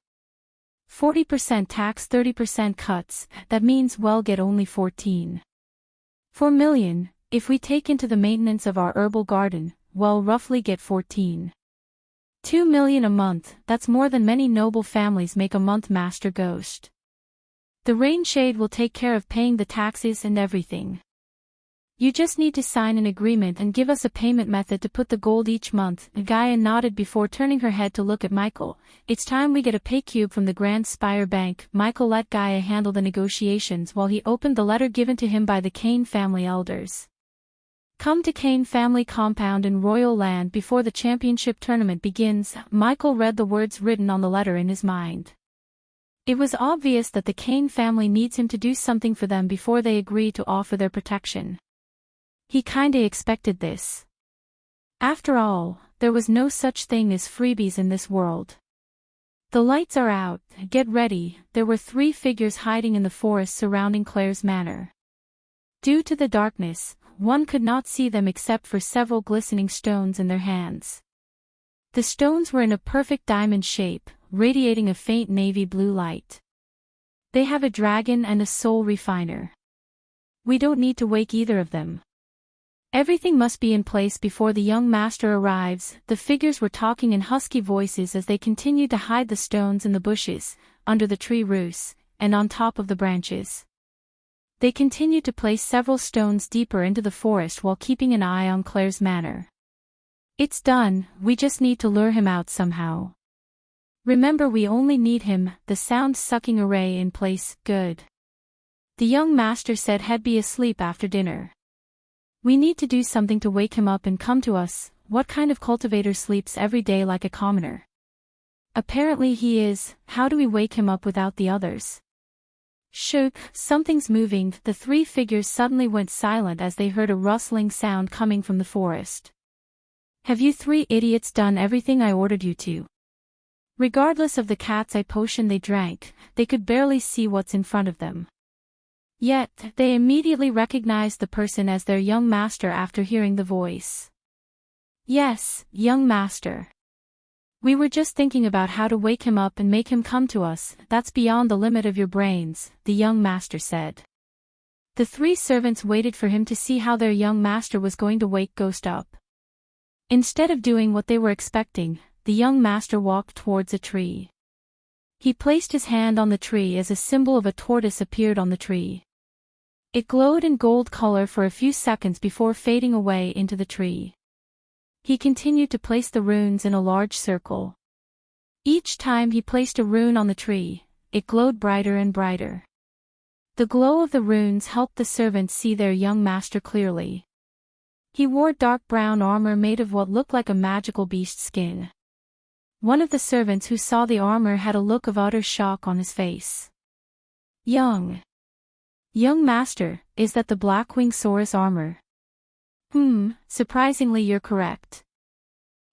40% tax, 30% cuts, that means we'll get only 14. 4 million, if we take into the maintenance of our herbal garden, we'll roughly get 14. 2 million a month, that's more than many noble families make a month, Master Ghost. The Rain Shade will take care of paying the taxes and everything. You just need to sign an agreement and give us a payment method to put the gold each month. Gaia nodded before turning her head to look at Michael. It's time we get a pay cube from the Grand Spire Bank. Michael let Gaia handle the negotiations while he opened the letter given to him by the Kane family elders. Come to Kane family compound in Royal Land before the championship tournament begins. Michael read the words written on the letter in his mind. It was obvious that the Kane family needs him to do something for them before they agree to offer their protection. He kinda expected this. After all, there was no such thing as freebies in this world. The lights are out, get ready. There were 3 figures hiding in the forest surrounding Claire's manor. Due to the darkness, one could not see them except for several glistening stones in their hands. The stones were in a perfect diamond shape, radiating a faint navy blue light. They have a dragon and a soul refiner. We don't need to wake either of them. Everything must be in place before the young master arrives. The figures were talking in husky voices as they continued to hide the stones in the bushes, under the tree roots, and on top of the branches. They continued to place several stones deeper into the forest while keeping an eye on Claire's manor. It's done, we just need to lure him out somehow. Remember, we only need him. The sound-sucking array in place. Good. The young master said he'd be asleep after dinner. We need to do something to wake him up and come to us. What kind of cultivator sleeps every day like a commoner? Apparently he is. How do we wake him up without the others? Shook, something's moving. The 3 figures suddenly went silent as they heard a rustling sound coming from the forest. Have you 3 idiots done everything I ordered you to? Regardless of the cat's eye potion they drank, they could barely see what's in front of them. Yet, they immediately recognized the person as their young master after hearing the voice. Yes, young master. We were just thinking about how to wake him up and make him come to us. That's beyond the limit of your brains, the young master said. The 3 servants waited for him to see how their young master was going to wake Ghost up. Instead of doing what they were expecting, the young master walked towards a tree. He placed his hand on the tree as a symbol of a tortoise appeared on the tree. It glowed in gold color for a few seconds before fading away into the tree. He continued to place the runes in a large circle. Each time he placed a rune on the tree, it glowed brighter and brighter. The glow of the runes helped the servants see their young master clearly. He wore dark brown armor made of what looked like a magical beast skin. One of the servants who saw the armor had a look of utter shock on his face. Young master, is that the Blackwing Saurus armor? Surprisingly you're correct.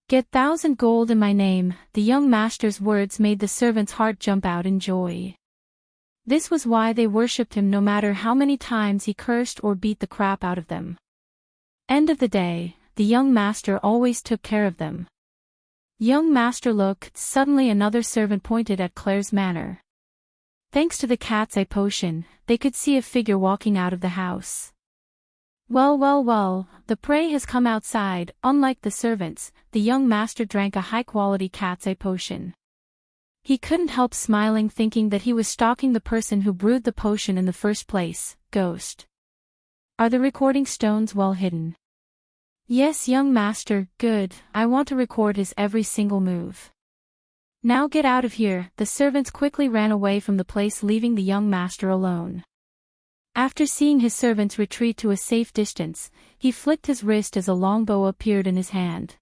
Get 1,000 gold in my name. The young master's words made the servant's heart jump out in joy. This was why they worshipped him no matter how many times he cursed or beat the crap out of them. End of the day, the young master always took care of them. Young master look, suddenly another servant pointed at Claire's manor. Thanks to the cat's eye potion, they could see a figure walking out of the house. Well, the prey has come outside. Unlike the servants, the young master drank a high-quality cat's eye potion. He couldn't help smiling thinking that he was stalking the person who brewed the potion in the first place, Ghost. Are the recording stones well hidden? Yes, young master, good, I want to record his every single move. Now get out of here. The servants quickly ran away from the place leaving the young master alone. After seeing his servants retreat to a safe distance, he flicked his wrist as a longbow appeared in his hand.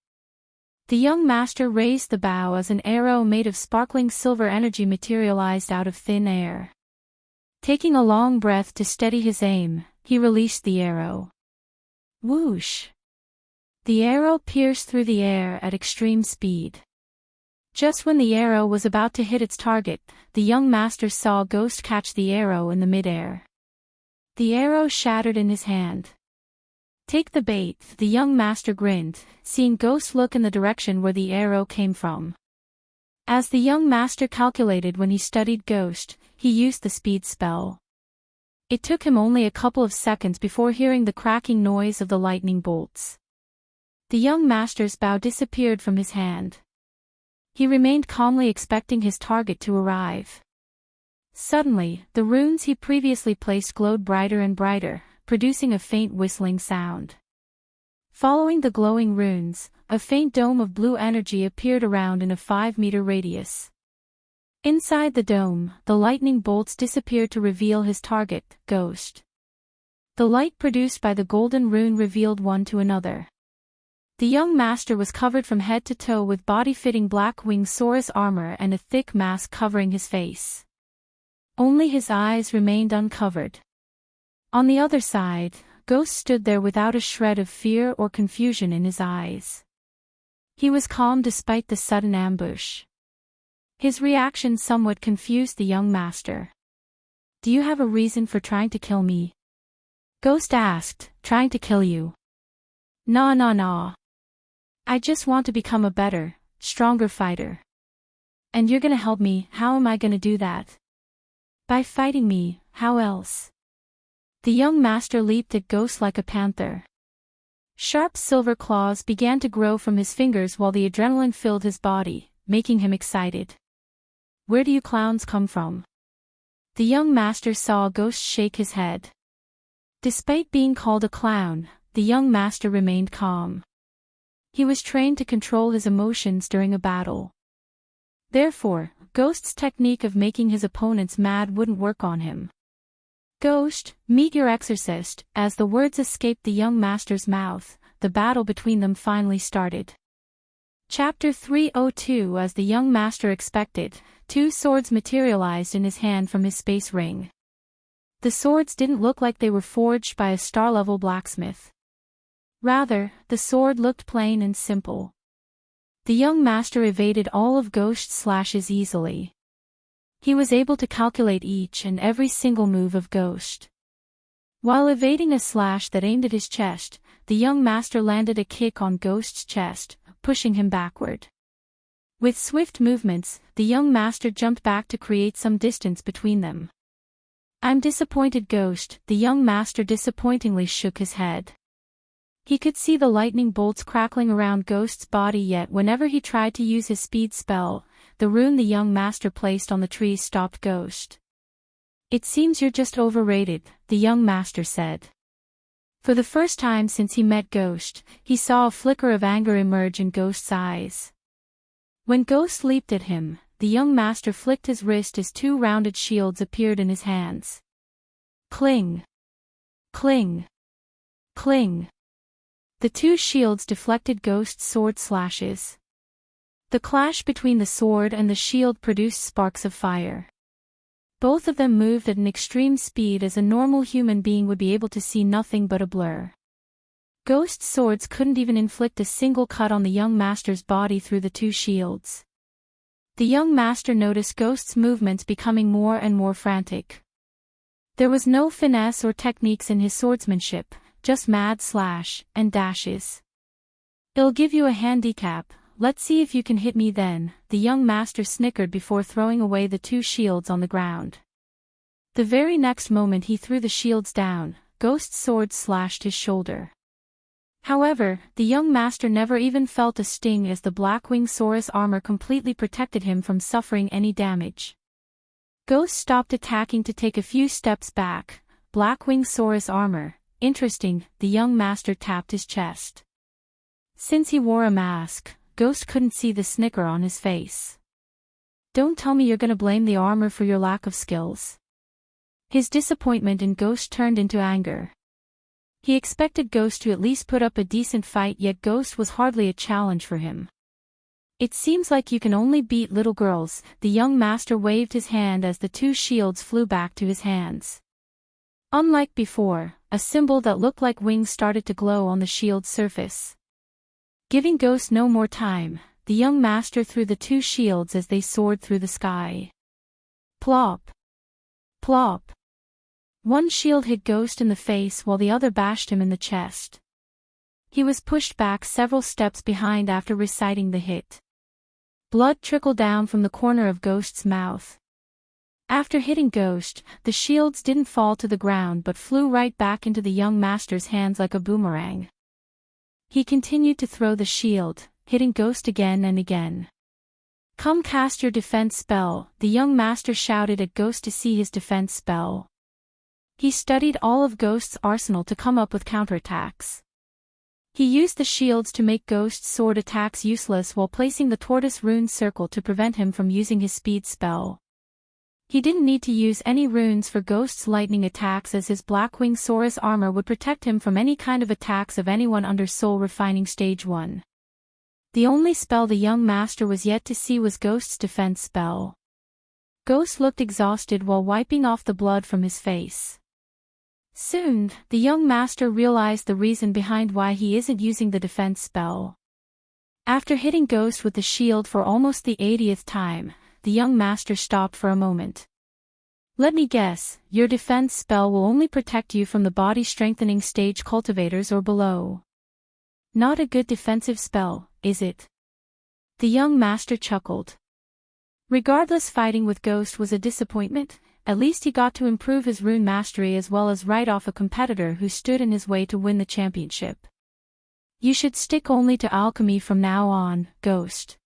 The young master raised the bow as an arrow made of sparkling silver energy materialized out of thin air. Taking a long breath to steady his aim, he released the arrow. Whoosh! The arrow pierced through the air at extreme speed. Just when the arrow was about to hit its target, the young master saw Ghost catch the arrow in the mid-air. The arrow shattered in his hand. Take the bait, the young master grinned, seeing Ghost look in the direction where the arrow came from. As the young master calculated when he studied Ghost, he used the speed spell. It took him only a couple of seconds before hearing the cracking noise of the lightning bolts. The young master's bow disappeared from his hand. He remained calmly expecting his target to arrive. Suddenly, the runes he previously placed glowed brighter and brighter, producing a faint whistling sound. Following the glowing runes, a faint dome of blue energy appeared around in a 5-meter radius. Inside the dome, the lightning bolts disappeared to reveal his target, Ghost. The light produced by the golden rune revealed one to another. The young master was covered from head to toe with body-fitting Blackwing Saurus armor and a thick mask covering his face. Only his eyes remained uncovered. On the other side, Ghost stood there without a shred of fear or confusion in his eyes. He was calm despite the sudden ambush. His reaction somewhat confused the young master. Do you have a reason for trying to kill me? Ghost asked, trying to kill you? Nah. I just want to become a better, stronger fighter. And you're gonna help me. How am I gonna do that? By fighting me, how else? The young master leaped at Ghost like a panther. Sharp silver claws began to grow from his fingers while the adrenaline filled his body, making him excited. Where do you clowns come from? The young master saw Ghost shake his head. Despite being called a clown, the young master remained calm. He was trained to control his emotions during a battle. Therefore, Ghost's technique of making his opponents mad wouldn't work on him. Ghost, meet your exorcist. As the words escaped the young master's mouth, the battle between them finally started. Chapter 302. As the young master expected, 2 swords materialized in his hand from his space ring. The swords didn't look like they were forged by a star-level blacksmith. Rather, the sword looked plain and simple. The young master evaded all of Ghost's slashes easily. He was able to calculate each and every single move of Ghost. While evading a slash that aimed at his chest, the young master landed a kick on Ghost's chest, pushing him backward. With swift movements, the young master jumped back to create some distance between them. I'm disappointed, Ghost. The young master disappointingly shook his head. He could see the lightning bolts crackling around Ghost's body, yet whenever he tried to use his speed spell, the rune the young master placed on the tree stopped Ghost. It seems you're just overrated, the young master said. For the first time since he met Ghost, he saw a flicker of anger emerge in Ghost's eyes. When Ghost leaped at him, the young master flicked his wrist as two rounded shields appeared in his hands. Cling! Cling! Cling! The two shields deflected Ghost's sword slashes. The clash between the sword and the shield produced sparks of fire. Both of them moved at an extreme speed as a normal human being would be able to see nothing but a blur. Ghost's swords couldn't even inflict a single cut on the young master's body through the two shields. The young master noticed Ghost's movements becoming more and more frantic. There was no finesse or techniques in his swordsmanship, just mad slash and dashes. "It'll give you a handicap, let's see if you can hit me then," the young master snickered before throwing away the two shields on the ground. The very next moment he threw the shields down, Ghost's sword slashed his shoulder. However, the young master never even felt a sting as the Blackwing Saurus armor completely protected him from suffering any damage. Ghost stopped attacking to take a few steps back. Blackwing Saurus armor, interesting, the young master tapped his chest. Since he wore a mask, Ghost couldn't see the snicker on his face. "Don't tell me you're gonna blame the armor for your lack of skills." His disappointment in Ghost turned into anger. He expected Ghost to at least put up a decent fight, yet Ghost was hardly a challenge for him. "It seems like you can only beat little girls," the young master waved his hand as the two shields flew back to his hands. Unlike before, a symbol that looked like wings started to glow on the shield's surface. Giving Ghost no more time, the young master threw the two shields as they soared through the sky. Plop! Plop! One shield hit Ghost in the face while the other bashed him in the chest. He was pushed back several steps behind after reciting the hit. Blood trickled down from the corner of Ghost's mouth. After hitting Ghost, the shields didn't fall to the ground but flew right back into the young master's hands like a boomerang. He continued to throw the shield, hitting Ghost again and again. "Come cast your defense spell," the young master shouted at Ghost to see his defense spell. He studied all of Ghost's arsenal to come up with counterattacks. He used the shields to make Ghost's sword attacks useless while placing the tortoise rune circle to prevent him from using his speed spell. He didn't need to use any runes for Ghost's lightning attacks as his Blackwing Saurus armor would protect him from any kind of attacks of anyone under Soul Refining Stage 1. The only spell the young master was yet to see was Ghost's defense spell. Ghost looked exhausted while wiping off the blood from his face. Soon, the young master realized the reason behind why he isn't using the defense spell. After hitting Ghost with the shield for almost the 80th time, the young master stopped for a moment. "Let me guess, your defense spell will only protect you from the body strengthening stage cultivators or below. Not a good defensive spell, is it?" The young master chuckled. Regardless, fighting with Ghost was a disappointment. At least he got to improve his rune mastery as well as write off a competitor who stood in his way to win the championship. "You should stick only to alchemy from now on, Ghost.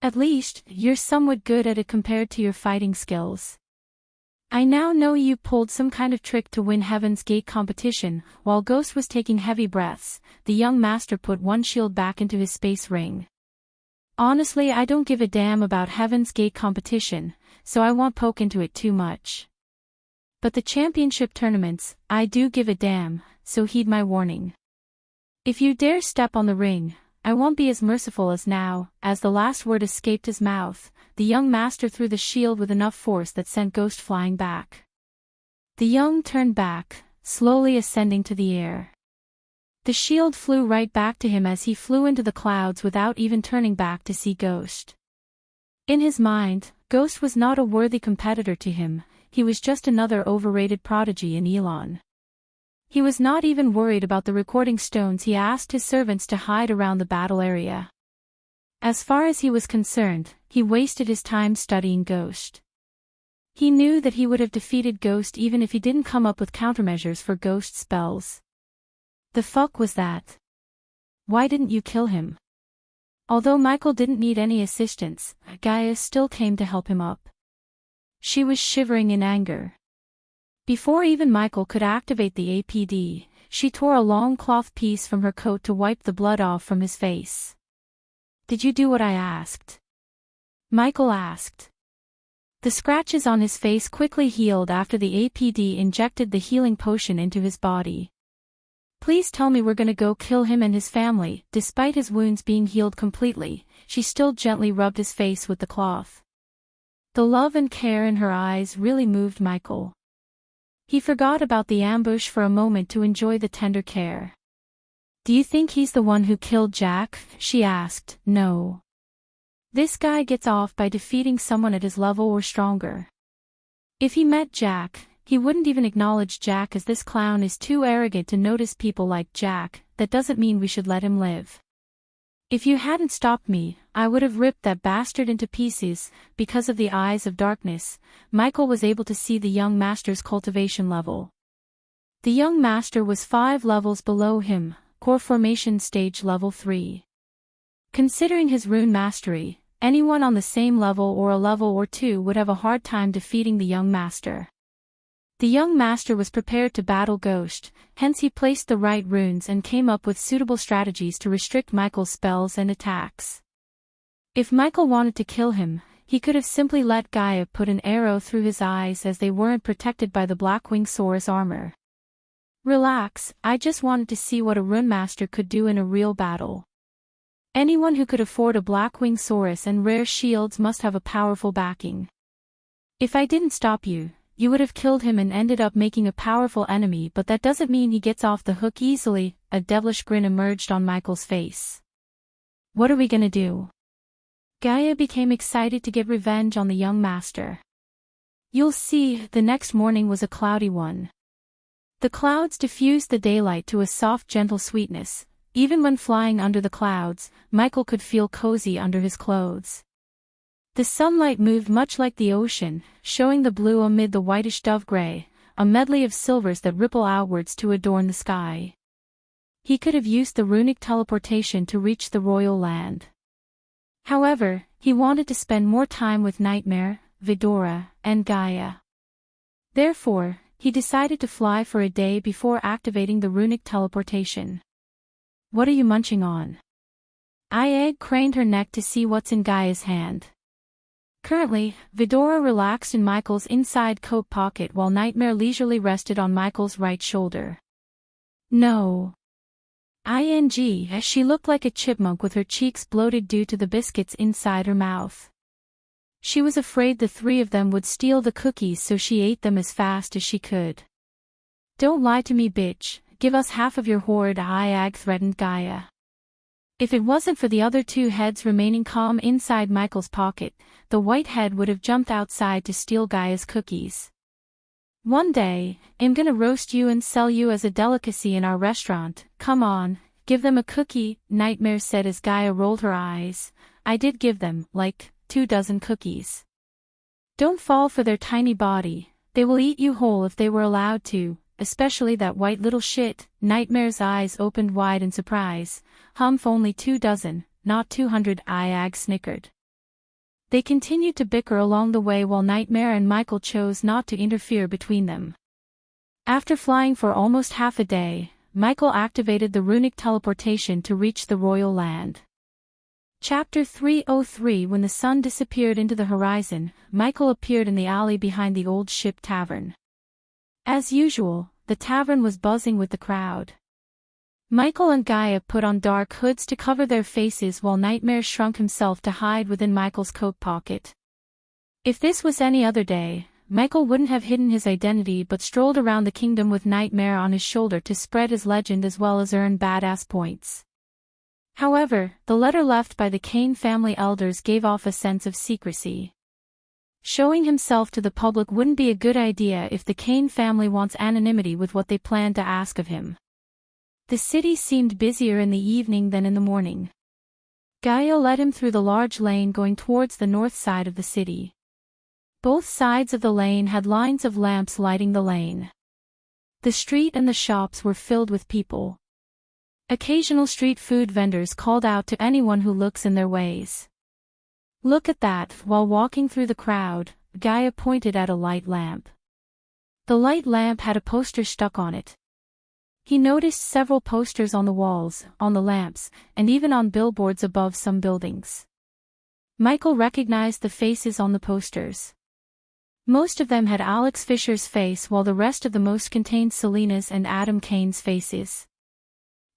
At least, you're somewhat good at it compared to your fighting skills. I now know you pulled some kind of trick to win Heaven's Gate competition." While Ghost was taking heavy breaths, the young master put one shield back into his space ring. "Honestly, I don't give a damn about Heaven's Gate competition, so I won't poke into it too much. But the championship tournaments, I do give a damn, so heed my warning. If you dare step on the ring, I won't be as merciful as now." As the last word escaped his mouth, the young master threw the shield with enough force that sent Ghost flying back. The young turned back, slowly ascending to the air. The shield flew right back to him as he flew into the clouds without even turning back to see Ghost. In his mind, Ghost was not a worthy competitor to him, he was just another overrated prodigy in Elon. He was not even worried about the recording stones he asked his servants to hide around the battle area. As far as he was concerned, he wasted his time studying Ghost. He knew that he would have defeated Ghost even if he didn't come up with countermeasures for Ghost spells. The fuck was that? Why didn't you kill him? Although Michael didn't need any assistance, Gaia still came to help him up. She was shivering in anger. Before even Michael could activate the APD, she tore a long cloth piece from her coat to wipe the blood off from his face. "Did you do what I asked?" Michael asked. The scratches on his face quickly healed after the APD injected the healing potion into his body. Please tell me we're gonna go kill him and his family. Despite his wounds being healed completely, she still gently rubbed his face with the cloth. The love and care in her eyes really moved Michael. He forgot about the ambush for a moment to enjoy the tender care. Do you think he's the one who killed Jack? She asked. No. This guy gets off by defeating someone at his level or stronger. If he met Jack, he wouldn't even acknowledge Jack, as this clown is too arrogant to notice people like Jack. That doesn't mean we should let him live. If you hadn't stopped me, I would have ripped that bastard into pieces. Because of the eyes of darkness, Michael was able to see the young master's cultivation level. The young master was 5 levels below him, core formation stage level 3. Considering his rune mastery, anyone on the same level or a level or 2 would have a hard time defeating the young master. The young master was prepared to battle Ghost, hence he placed the right runes and came up with suitable strategies to restrict Michael's spells and attacks. If Michael wanted to kill him, he could have simply let Gaia put an arrow through his eyes, as they weren't protected by the Blackwing Soar's armor. Relax, I just wanted to see what a rune master could do in a real battle. Anyone who could afford a Blackwing Saurus and rare shields must have a powerful backing. If I didn't stop you, you would have killed him and ended up making a powerful enemy, but that doesn't mean he gets off the hook easily. A devilish grin emerged on Michael's face. What are we gonna do? Gaia became excited to get revenge on the young master. You'll see. The next morning was a cloudy one. The clouds diffused the daylight to a soft, gentle sweetness. Even when flying under the clouds, Michael could feel cozy under his clothes. The sunlight moved much like the ocean, showing the blue amid the whitish dove gray, a medley of silvers that ripple outwards to adorn the sky. He could have used the runic teleportation to reach the royal land. However, he wanted to spend more time with Nightmare, Vidora, and Gaia. Therefore, he decided to fly for a day before activating the runic teleportation. What are you munching on? Ieg craned her neck to see what's in Gaia's hand. Currently, Vidora relaxed in Michael's inside coat pocket while Nightmare leisurely rested on Michael's right shoulder. No. As she looked like a chipmunk with her cheeks bloated due to the biscuits inside her mouth. She was afraid the 3 of them would steal the cookies, so she ate them as fast as she could. Don't lie to me, bitch. Give us half of your hoard, Iag threatened Gaia. If it wasn't for the other 2 heads remaining calm inside Michael's pocket, the white head would have jumped outside to steal Gaia's cookies. One day, I'm gonna roast you and sell you as a delicacy in our restaurant. Come on, give them a cookie, Nightmare said as Gaia rolled her eyes. I did give them, 24 cookies. Don't fall for their tiny body, they will eat you whole if they were allowed to. Especially that white little shit. Nightmare's eyes opened wide in surprise. Humph, only 24, not 200, Iag snickered. They continued to bicker along the way while Nightmare and Michael chose not to interfere between them. After flying for almost half a day, Michael activated the runic teleportation to reach the royal land. Chapter 303. When the sun disappeared into the horizon, Michael appeared in the alley behind the old ship tavern. As usual, the tavern was buzzing with the crowd. Michael and Gaia put on dark hoods to cover their faces while Nightmare shrunk himself to hide within Michael's coat pocket. If this was any other day, Michael wouldn't have hidden his identity but strolled around the kingdom with Nightmare on his shoulder to spread his legend as well as earn badass points. However, the letter left by the Kane family elders gave off a sense of secrecy. Showing himself to the public wouldn't be a good idea if the Kane family wants anonymity with what they plan to ask of him. The city seemed busier in the evening than in the morning. Gaia led him through the large lane going towards the north side of the city. Both sides of the lane had lines of lamps lighting the lane. The street and the shops were filled with people. Occasional street food vendors called out to anyone who looks in their ways. Look at that. While walking through the crowd, Gaia pointed at a light lamp. The light lamp had a poster stuck on it. He noticed several posters on the walls, on the lamps, and even on billboards above some buildings. Michael recognized the faces on the posters. Most of them had Alex Fisher's face while the rest of the most contained Selena's and Adam Kane's faces.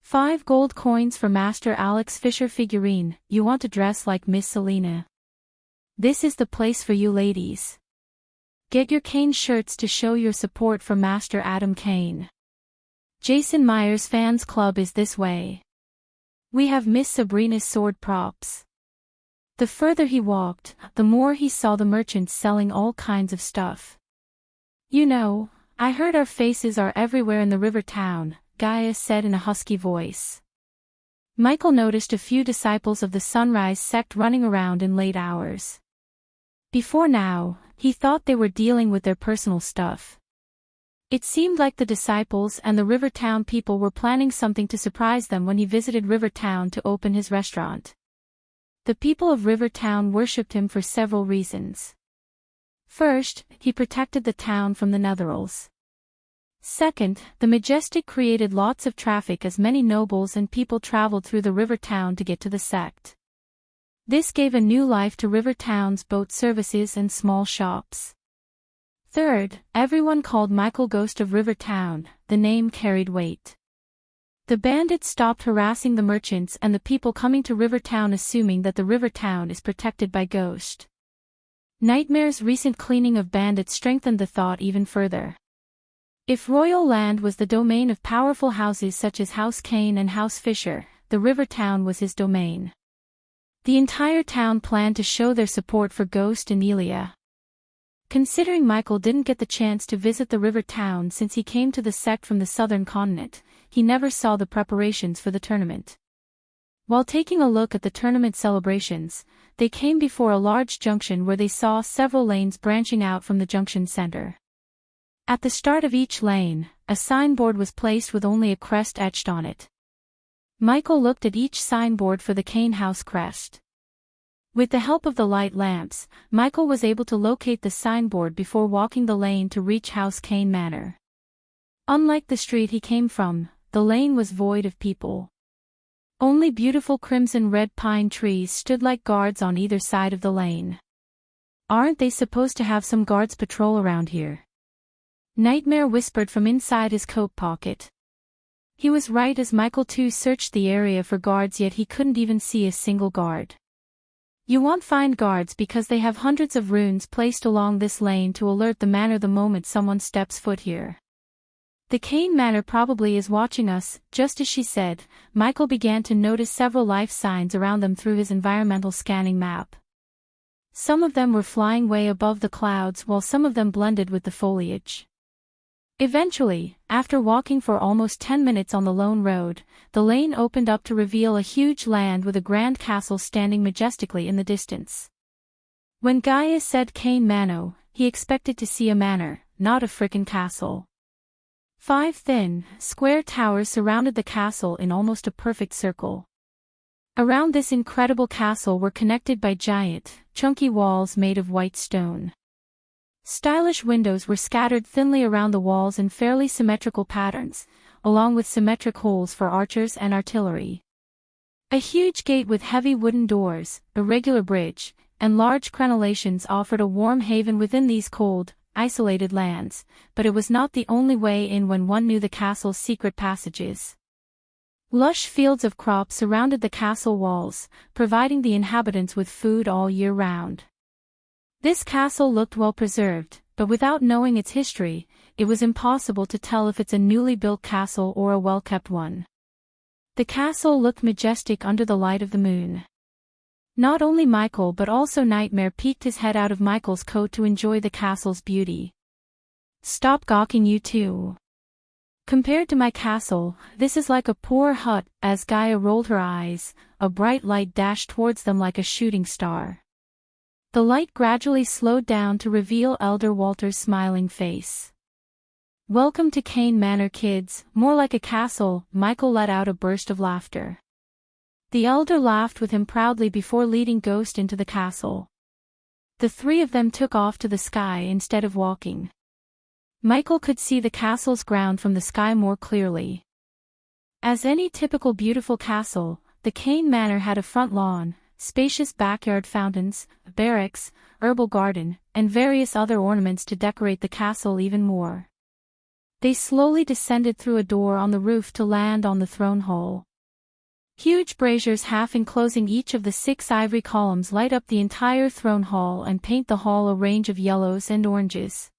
5 gold coins for Master Alex Fisher figurine. You want to dress like Miss Selena? This is the place for you ladies. Get your Kane shirts to show your support for Master Adam Kane. Jason Myers Fans Club is this way. We have Miss Sabrina's sword props. The further he walked, the more he saw the merchants selling all kinds of stuff. You know, I heard our faces are everywhere in the river town, Gaia said in a husky voice. Michael noticed a few disciples of the Sunrise sect running around in late hours. Before now, he thought they were dealing with their personal stuff. It seemed like the disciples and the Rivertown people were planning something to surprise them when he visited Rivertown to open his restaurant. The people of Rivertown worshipped him for several reasons. First, he protected the town from the Netherals. Second, the Majestic created lots of traffic as many nobles and people traveled through the Rivertown to get to the sect. This gave a new life to Rivertown's boat services and small shops. Third, everyone called Michael Ghost of Rivertown. The name carried weight. The bandits stopped harassing the merchants and the people coming to Rivertown, assuming that the Rivertown is protected by Ghost. Nightmare's recent cleaning of bandits strengthened the thought even further. If Royal Land was the domain of powerful houses such as House Kane and House Fisher, the Rivertown was his domain. The entire town planned to show their support for Ghost and Elia. Considering Michael didn't get the chance to visit the Rivertown since he came to the sect from the southern continent, he never saw the preparations for the tournament. While taking a look at the tournament celebrations, they came before a large junction where they saw several lanes branching out from the junction center. At the start of each lane, a signboard was placed with only a crest etched on it. Michael looked at each signboard for the Kane House crest. With the help of the light lamps, Michael was able to locate the signboard before walking the lane to reach House Kane Manor. Unlike the street he came from, the lane was void of people. Only beautiful crimson-red pine trees stood like guards on either side of the lane. Aren't they supposed to have some guards patrol around here? Nightmare whispered from inside his coat pocket. He was right as Michael too searched the area for guards, yet he couldn't even see a single guard. You won't find guards because they have hundreds of runes placed along this lane to alert the manor the moment someone steps foot here. The Kane Manor probably is watching us. Just as she said, Michael began to notice several life signs around them through his environmental scanning map. Some of them were flying way above the clouds while some of them blended with the foliage. Eventually, after walking for almost 10 minutes on the lone road, the lane opened up to reveal a huge land with a grand castle standing majestically in the distance. When Gaia said Kane Manor, he expected to see a manor, not a frickin' castle. 5 thin, square towers surrounded the castle in almost a perfect circle. Around this incredible castle were connected by giant, chunky walls made of white stone. Stylish windows were scattered thinly around the walls in fairly symmetrical patterns, along with symmetric holes for archers and artillery. A huge gate with heavy wooden doors, a regular bridge, and large crenellations offered a warm haven within these cold, isolated lands, but it was not the only way in when one knew the castle's secret passages. Lush fields of crops surrounded the castle walls, providing the inhabitants with food all year round. This castle looked well preserved, but without knowing its history, it was impossible to tell if it's a newly built castle or a well-kept one. The castle looked majestic under the light of the moon. Not only Michael but also Nightmare peeked his head out of Michael's coat to enjoy the castle's beauty. Stop gawking, you two. Compared to my castle, this is like a poor hut. As Gaia rolled her eyes, a bright light dashed towards them like a shooting star. The light gradually slowed down to reveal Elder Walter's smiling face. Welcome to Kane Manor, kids, more like a castle. Michael let out a burst of laughter. The elder laughed with him proudly before leading Ghost into the castle. The 3 of them took off to the sky instead of walking. Michael could see the castle's ground from the sky more clearly. As any typical beautiful castle, the Kane Manor had a front lawn, spacious backyard fountains, barracks, herbal garden, and various other ornaments to decorate the castle even more. They slowly descended through a door on the roof to land on the throne hall. Huge braziers half enclosing each of the 6 ivory columns light up the entire throne hall and paint the hall a range of yellows and oranges.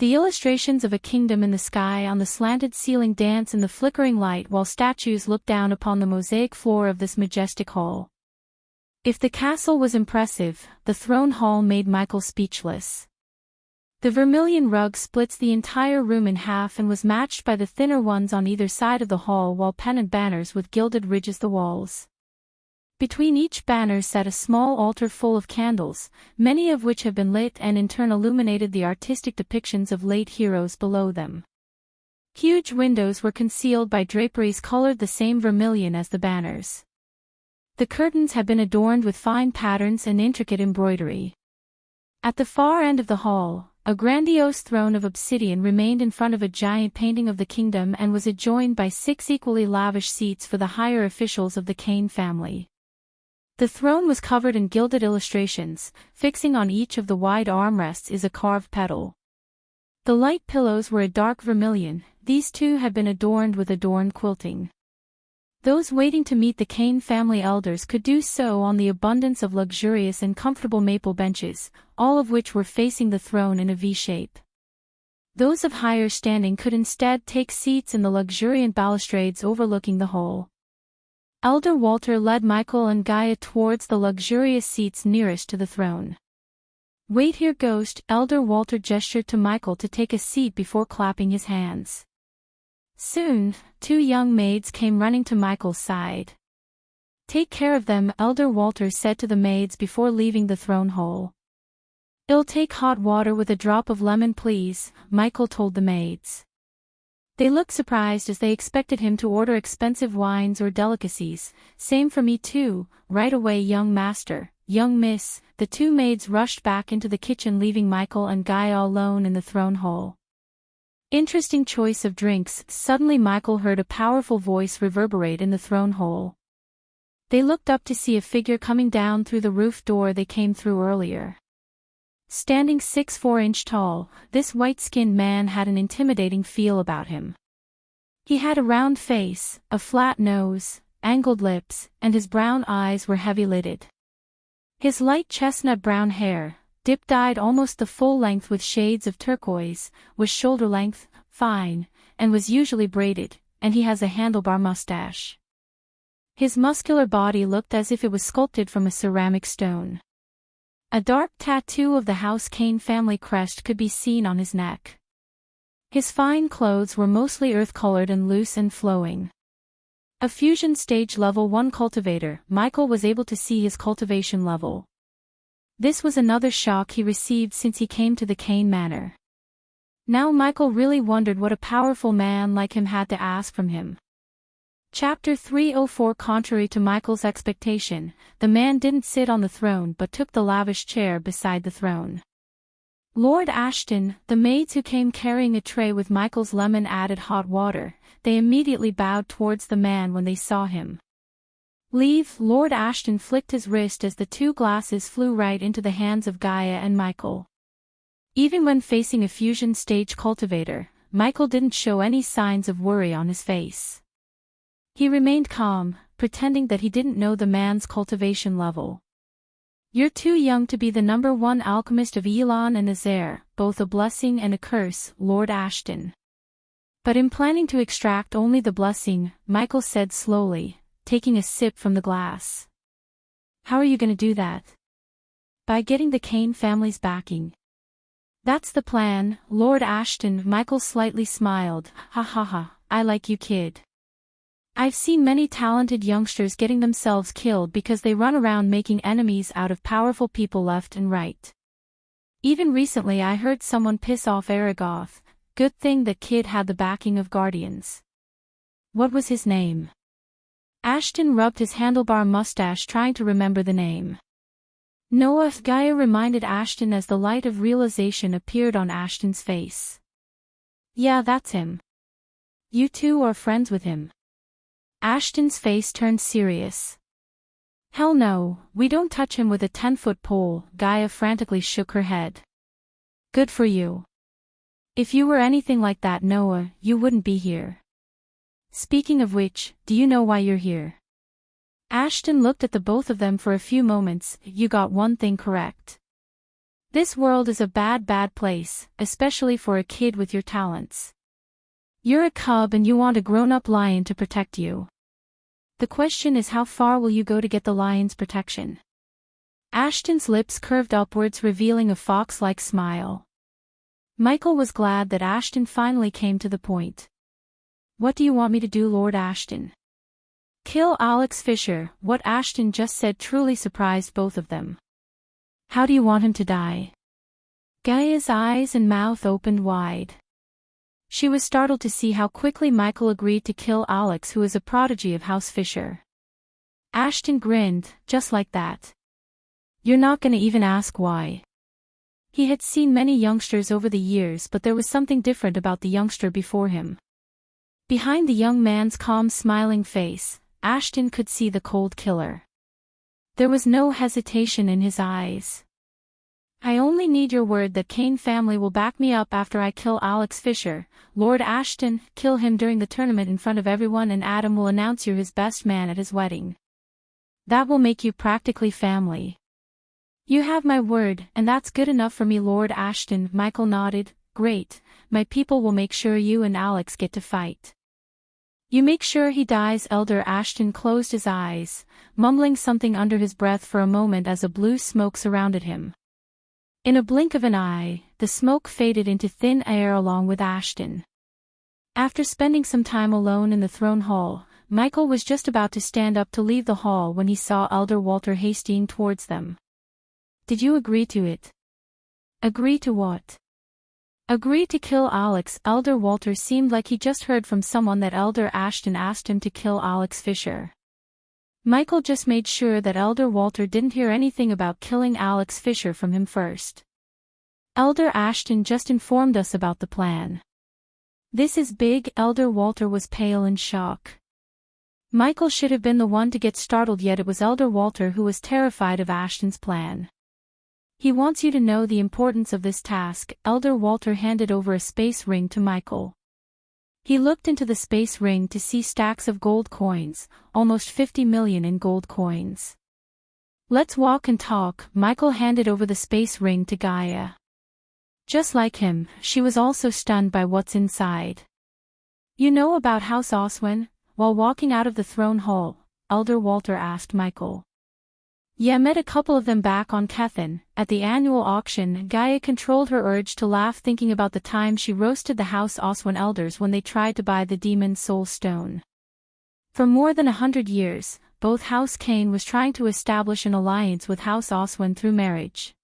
The illustrations of a kingdom in the sky on the slanted ceiling dance in the flickering light while statues look down upon the mosaic floor of this majestic hall. If the castle was impressive, the throne hall made Michael speechless. The vermilion rug splits the entire room in half and was matched by the thinner ones on either side of the hall, while pennant banners with gilded ridges the walls. Between each banner sat a small altar full of candles, many of which have been lit and in turn illuminated the artistic depictions of late heroes below them. Huge windows were concealed by draperies colored the same vermilion as the banners. The curtains had been adorned with fine patterns and intricate embroidery. At the far end of the hall, a grandiose throne of obsidian remained in front of a giant painting of the kingdom and was adjoined by 6 equally lavish seats for the higher officials of the Kane family. The throne was covered in gilded illustrations, fixing on each of the wide armrests is a carved petal. The light pillows were a dark vermilion, these too had been adorned with adorned quilting. Those waiting to meet the Kane family elders could do so on the abundance of luxurious and comfortable maple benches, all of which were facing the throne in a V-shape. Those of higher standing could instead take seats in the luxuriant balustrades overlooking the hall. Elder Walter led Michael and Gaia towards the luxurious seats nearest to the throne. "Wait here, Ghost," Elder Walter gestured to Michael to take a seat before clapping his hands. Soon, 2 young maids came running to Michael's side. "Take care of them," Elder Walter said to the maids before leaving the throne hall. "I'll take hot water with a drop of lemon, please," Michael told the maids. They looked surprised as they expected him to order expensive wines or delicacies. "Same for me too, right away, young master, young miss." The 2 maids rushed back into the kitchen, leaving Michael and Gaia alone in the throne hall. Interesting choice of drinks. Suddenly Michael heard a powerful voice reverberate in the throne hall. They looked up to see a figure coming down through the roof door they came through earlier. Standing 6'4" tall, this white-skinned man had an intimidating feel about him. He had a round face, a flat nose, angled lips, and his brown eyes were heavy-lidded. His light chestnut brown hair, dip-dyed almost the full length with shades of turquoise, was shoulder-length, fine, and was usually braided, and he has a handlebar mustache. His muscular body looked as if it was sculpted from a ceramic stone. A dark tattoo of the House Kane family crest could be seen on his neck. His fine clothes were mostly earth-colored and loose and flowing. A fusion stage level 1 cultivator, Michael was able to see his cultivation level. This was another shock he received since he came to the Kane Manor. Now Michael really wondered what a powerful man like him had to ask from him. Chapter 304. Contrary to Michael's expectation, the man didn't sit on the throne but took the lavish chair beside the throne. "Lord Ashton," the maids who came carrying a tray with Michael's lemon-added hot water, they immediately bowed towards the man when they saw him. "Leave," Lord Ashton flicked his wrist as the 2 glasses flew right into the hands of Gaia and Michael. Even when facing a fusion stage cultivator, Michael didn't show any signs of worry on his face. He remained calm, pretending that he didn't know the man's cultivation level. "You're too young to be the #1 alchemist of Elon and Azair, both a blessing and a curse, Lord Ashton." "But in planning to extract only the blessing," Michael said slowly, taking a sip from the glass. "How are you going to do that?" "By getting the Kane family's backing." "That's the plan, Lord Ashton." Michael slightly smiled. "Ha ha ha, I like you, kid. I've seen many talented youngsters getting themselves killed because they run around making enemies out of powerful people left and right. Even recently I heard someone piss off Aragoth. Good thing that kid had the backing of guardians." "What was his name?" Ashton rubbed his handlebar mustache trying to remember the name. "Noah," Gaia reminded Ashton as the light of realization appeared on Ashton's face. "Yeah, that's him. You two are friends with him." Ashton's face turned serious. Hell no, we don't touch him with a 10-foot pole, Gaia frantically shook her head. Good for you. If you were anything like that, Noah, you wouldn't be here. Speaking of which, do you know why you're here? Ashton looked at the both of them for a few moments. You got one thing correct. This world is a bad place, especially for a kid with your talents. You're a cub and you want a grown-up lion to protect you. The question is, how far will you go to get the lion's protection? Ashton's lips curved upwards, revealing a fox-like smile. Michael was glad that Ashton finally came to the point. What do you want me to do, Lord Ashton? Kill Alex Fisher. What Ashton just said truly surprised both of them. How do you want him to die? Gaia's eyes and mouth opened wide. She was startled to see how quickly Michael agreed to kill Alex, who is a prodigy of House Fisher. Ashton grinned, just like that. You're not gonna even ask why. He had seen many youngsters over the years, but there was something different about the youngster before him. Behind the young man's calm smiling face, Ashton could see the cold killer. There was no hesitation in his eyes. I only need your word that Kane family will back me up after I kill Alex Fisher, Lord Ashton. Kill him during the tournament in front of everyone and Adam will announce you're his best man at his wedding. That will make you practically family. You have my word, and that's good enough for me, Lord Ashton. Michael nodded. Great, my people will make sure you and Alex get to fight. You make sure he dies. Elder Ashton closed his eyes, mumbling something under his breath for a moment as a blue smoke surrounded him. In a blink of an eye, the smoke faded into thin air along with Ashton. After spending some time alone in the throne hall, Michael was just about to stand up to leave the hall when he saw Elder Walter hastening towards them. Did you agree to it? Agree to what? Agree to kill Alex. Elder Walter seemed like he just heard from someone that Elder Ashton asked him to kill Alex Fisher. Michael just made sure that Elder Walter didn't hear anything about killing Alex Fisher from him first. Elder Ashton just informed us about the plan. This is big. Elder Walter was pale in shock. Michael should have been the one to get startled, yet it was Elder Walter who was terrified of Ashton's plan. He wants you to know the importance of this task. Elder Walter handed over a space ring to Michael. He looked into the space ring to see stacks of gold coins, almost 50 million in gold coins. Let's walk and talk. Michael handed over the space ring to Gaia. Just like him, she was also stunned by what's inside. You know about House Oswin? While walking out of the throne hall, Elder Walter asked Michael. Yeah, met a couple of them back on Kethin. At the annual auction. Gaia controlled her urge to laugh thinking about the time she roasted the House Oswin elders when they tried to buy the Demon Soul Stone. For more than 100 years, both House Kane was trying to establish an alliance with House Oswin through marriage.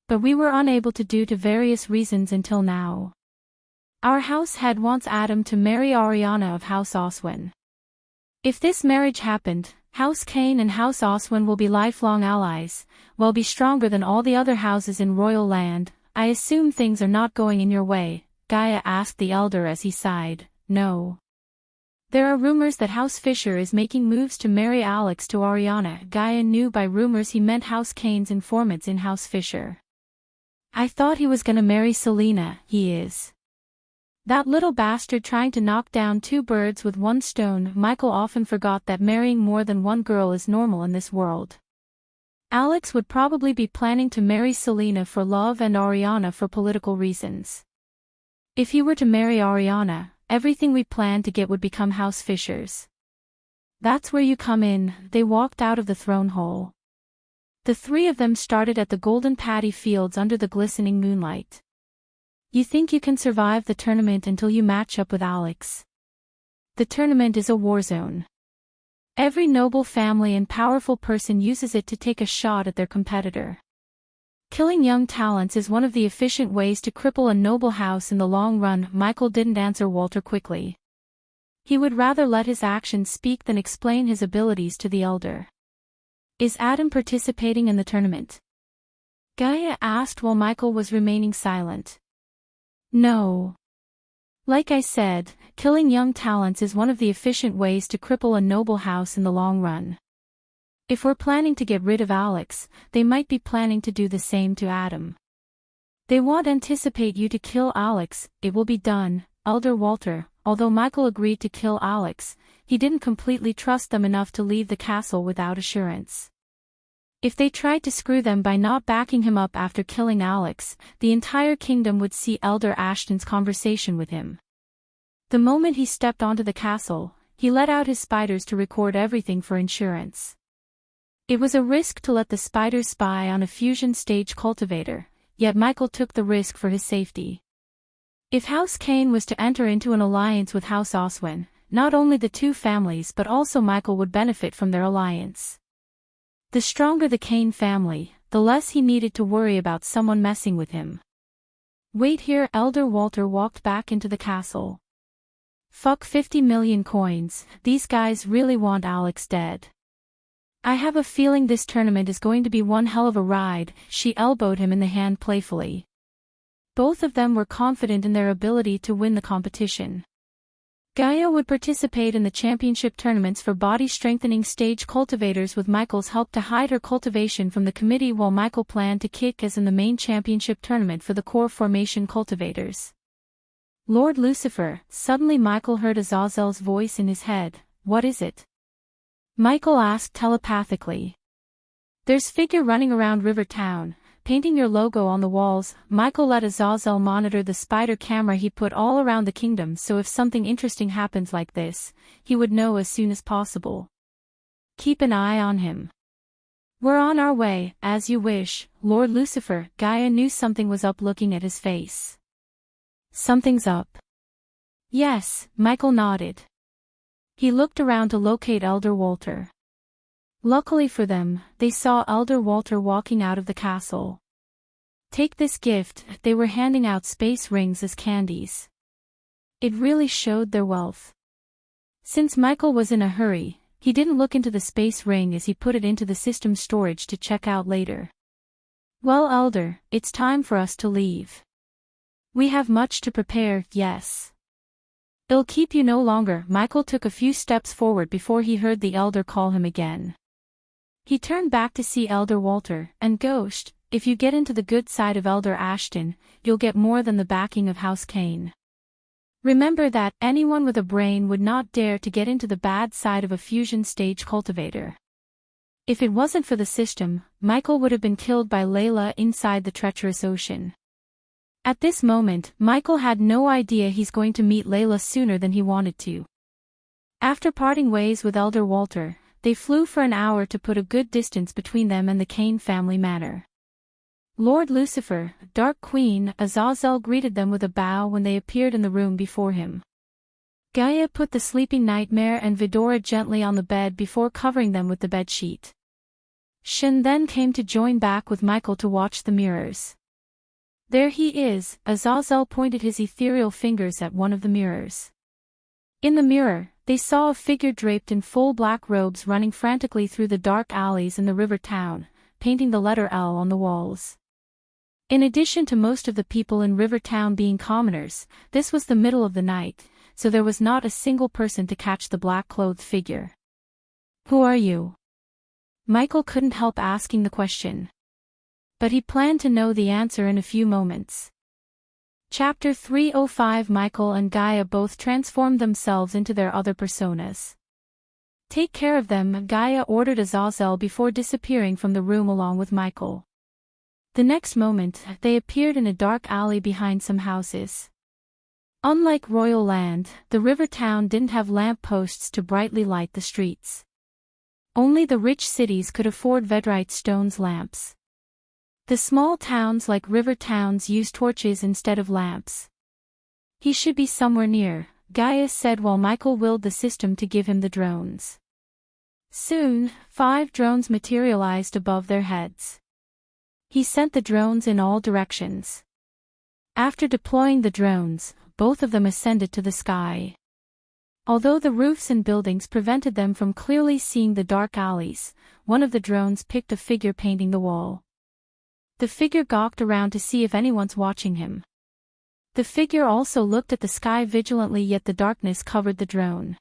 But we were unable to due to various reasons until now. Our house head wants Adam to marry Ariana of House Oswin. If this marriage happened, House Kane and House Oswin will be lifelong allies, will be stronger than all the other houses in Royal Land. I assume things are not going in your way, Gaia asked the elder as he sighed. No. There are rumors that House Fisher is making moves to marry Alex to Ariana. Gaia knew by rumors he meant House Kane's informants in House Fisher. I thought he was gonna marry Selena. He is. That little bastard trying to knock down two birds with one stone. Michael often forgot that marrying more than one girl is normal in this world. Alex would probably be planning to marry Selena for love and Ariana for political reasons. If he were to marry Ariana, everything we planned to get would become House Fisher's. That's where you come in. They walked out of the throne hall. The three of them started at the golden paddy fields under the glistening moonlight. You think you can survive the tournament until you match up with Alex? The tournament is a war zone. Every noble family and powerful person uses it to take a shot at their competitor. Killing young talents is one of the efficient ways to cripple a noble house in the long run. Michael didn't answer Walter quickly. He would rather let his actions speak than explain his abilities to the elder. Is Adam participating in the tournament? Gaia asked while Michael was remaining silent. No. Like I said, killing young talents is one of the efficient ways to cripple a noble house in the long run. If we're planning to get rid of Alex, they might be planning to do the same to Adam. They won't anticipate you to kill Alex, it will be done, Elder Walter. Although Michael agreed to kill Alex, he didn't completely trust them enough to leave the castle without assurance. If they tried to screw them by not backing him up after killing Alex, the entire kingdom would see Elder Ashton's conversation with him. The moment he stepped onto the castle, he let out his spiders to record everything for insurance. It was a risk to let the spiders spy on a fusion stage cultivator, yet Michael took the risk for his safety. If House Kane was to enter into an alliance with House Oswin, not only the two families but also Michael would benefit from their alliance. The stronger the Kane family, the less he needed to worry about someone messing with him. Wait here, Elder Walter walked back into the castle. Fuck 50 million coins, these guys really want Alex dead. I have a feeling this tournament is going to be one hell of a ride, she elbowed him in the hand playfully. Both of them were confident in their ability to win the competition. Gaia would participate in the championship tournaments for body-strengthening stage cultivators with Michael's help to hide her cultivation from the committee, while Michael planned to kick ass in the main championship tournament for the core formation cultivators. Lord Lucifer, suddenly Michael heard Azazel's voice in his head. What is it? Michael asked telepathically. There's figure running around River Town, painting your logo on the walls. Michael let Azazel monitor the spider camera he put all around the kingdom, so if something interesting happens like this, he would know as soon as possible. Keep an eye on him. We're on our way, as you wish, Lord Lucifer. Gaia knew something was up looking at his face. Something's up. Yes, Michael nodded. He looked around to locate Elder Walter. Luckily for them, they saw Elder Walter walking out of the castle. Take this gift, they were handing out space rings as candies. It really showed their wealth. Since Michael was in a hurry, he didn't look into the space ring as he put it into the system's storage to check out later. Well, Elder, it's time for us to leave. We have much to prepare, yes. It'll keep you no longer. Michael took a few steps forward before he heard the Elder call him again. He turned back to see Elder Walter, and Ghost, if you get into the good side of Elder Ashton, you'll get more than the backing of House Kane. Remember that anyone with a brain would not dare to get into the bad side of a fusion stage cultivator. If it wasn't for the system, Michael would have been killed by Layla inside the treacherous ocean. At this moment, Michael had no idea he's going to meet Layla sooner than he wanted to. After parting ways with Elder Walter, they flew for an hour to put a good distance between them and the Kane family manor. Lord Lucifer, Dark Queen, Azazel greeted them with a bow when they appeared in the room before him. Gaia put the sleeping Nightmare and Vidora gently on the bed before covering them with the bedsheet. Shin then came to join back with Michael to watch the mirrors. There he is, Azazel pointed his ethereal fingers at one of the mirrors. In the mirror, they saw a figure draped in full black robes running frantically through the dark alleys in the river town, painting the letter L on the walls. In addition to most of the people in River Town being commoners, this was the middle of the night, so there was not a single person to catch the black-clothed figure. Who are you? Michael couldn't help asking the question. But he planned to know the answer in a few moments. Chapter 305. Michael and Gaia both transformed themselves into their other personas. Take care of them, Gaia ordered Azazel before disappearing from the room along with Michael. The next moment, they appeared in a dark alley behind some houses. Unlike Royal Land, the river town didn't have lamp posts to brightly light the streets. Only the rich cities could afford Vedrite stone's lamps. The small towns like river towns use torches instead of lamps. He should be somewhere near, Gaia said while Michael willed the system to give him the drones. Soon, 5 drones materialized above their heads. He sent the drones in all directions. After deploying the drones, both of them ascended to the sky. Although the roofs and buildings prevented them from clearly seeing the dark alleys, one of the drones picked a figure painting the wall. The figure gawked around to see if anyone's watching him. The figure also looked at the sky vigilantly, yet the darkness covered the drone.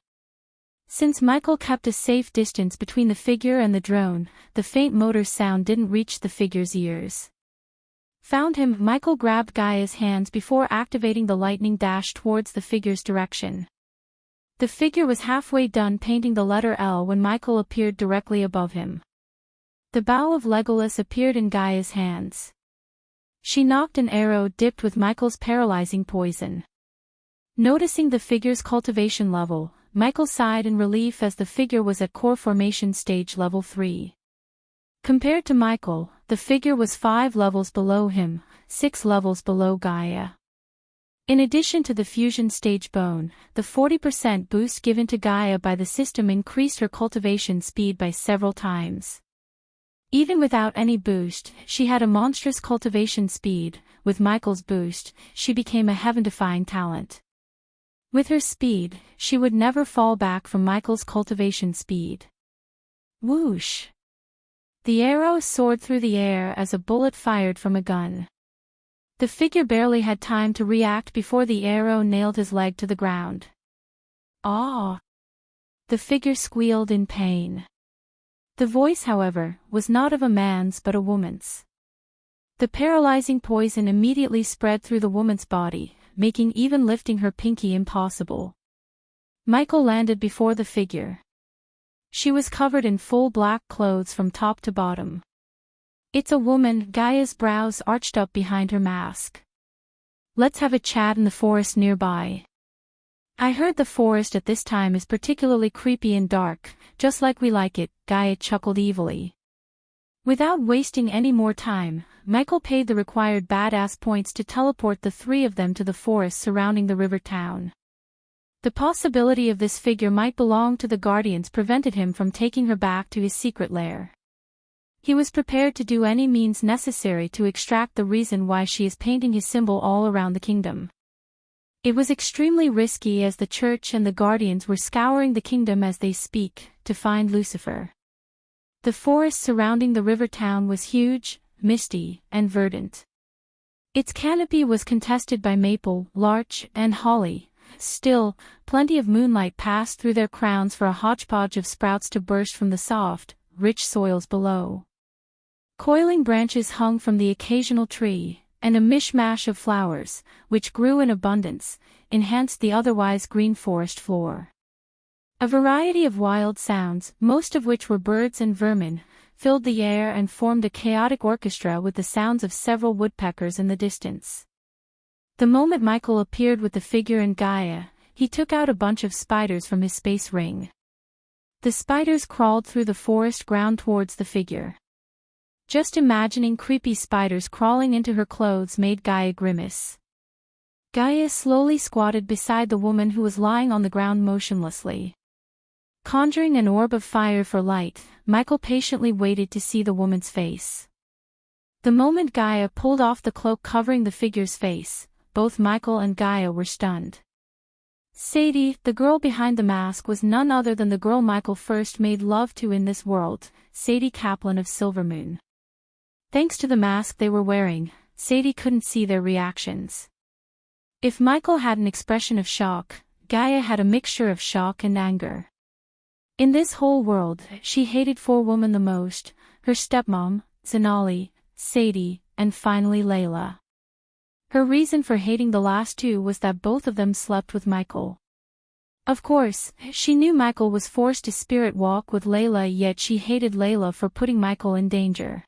Since Michael kept a safe distance between the figure and the drone, the faint motor sound didn't reach the figure's ears. Found him, Michael grabbed Gaia's hands before activating the lightning dash towards the figure's direction. The figure was halfway done painting the letter L when Michael appeared directly above him. The bow of Legolas appeared in Gaia's hands. She knocked an arrow dipped with Michael's paralyzing poison. Noticing the figure's cultivation level, Michael sighed in relief as the figure was at core formation stage level 3. Compared to Michael, the figure was 5 levels below him, 6 levels below Gaia. In addition to the fusion stage bone, the 40% boost given to Gaia by the system increased her cultivation speed by several times. Even without any boost, she had a monstrous cultivation speed. With Michael's boost, she became a heaven-defying talent. With her speed, she would never fall back from Michael's cultivation speed. Whoosh! The arrow soared through the air as a bullet fired from a gun. The figure barely had time to react before the arrow nailed his leg to the ground. Ah! The figure squealed in pain. The voice, however, was not of a man's but a woman's. The paralyzing poison immediately spread through the woman's body, making even lifting her pinky impossible. Michael landed before the figure. She was covered in full black clothes from top to bottom. It's a woman, Gaia's brows arched up behind her mask. Let's have a chat in the forest nearby. I heard the forest at this time is particularly creepy and dark, just like we like it, Gaia chuckled evilly. Without wasting any more time, Michael paid the required badass points to teleport the 3 of them to the forest surrounding the river town. The possibility of this figure might belong to the Guardians prevented him from taking her back to his secret lair. He was prepared to do any means necessary to extract the reason why she is painting his symbol all around the kingdom. It was extremely risky as the Church and the Guardians were scouring the kingdom as they speak, to find Lucifer. The forest surrounding the river town was huge, misty, and verdant. Its canopy was contested by maple, larch, and holly. Still, plenty of moonlight passed through their crowns for a hodgepodge of sprouts to burst from the soft, rich soils below. Coiling branches hung from the occasional tree, and a mishmash of flowers, which grew in abundance, enhanced the otherwise green forest floor. A variety of wild sounds, most of which were birds and vermin, filled the air and formed a chaotic orchestra with the sounds of several woodpeckers in the distance. The moment Michael appeared with the figure and Gaia, he took out a bunch of spiders from his space ring. The spiders crawled through the forest ground towards the figure. Just imagining creepy spiders crawling into her clothes made Gaia grimace. Gaia slowly squatted beside the woman who was lying on the ground motionlessly. Conjuring an orb of fire for light, Michael patiently waited to see the woman's face. The moment Gaia pulled off the cloak covering the figure's face, both Michael and Gaia were stunned. Sadie, the girl behind the mask, was none other than the girl Michael first made love to in this world, Sadie Kaplan of Silvermoon. Thanks to the mask they were wearing, Sadie couldn't see their reactions. If Michael had an expression of shock, Gaia had a mixture of shock and anger. In this whole world, she hated 4 women the most, her stepmom, Zanali, Sadie, and finally Layla. Her reason for hating the last 2 was that both of them slept with Michael. Of course, she knew Michael was forced to spirit walk with Layla, yet she hated Layla for putting Michael in danger.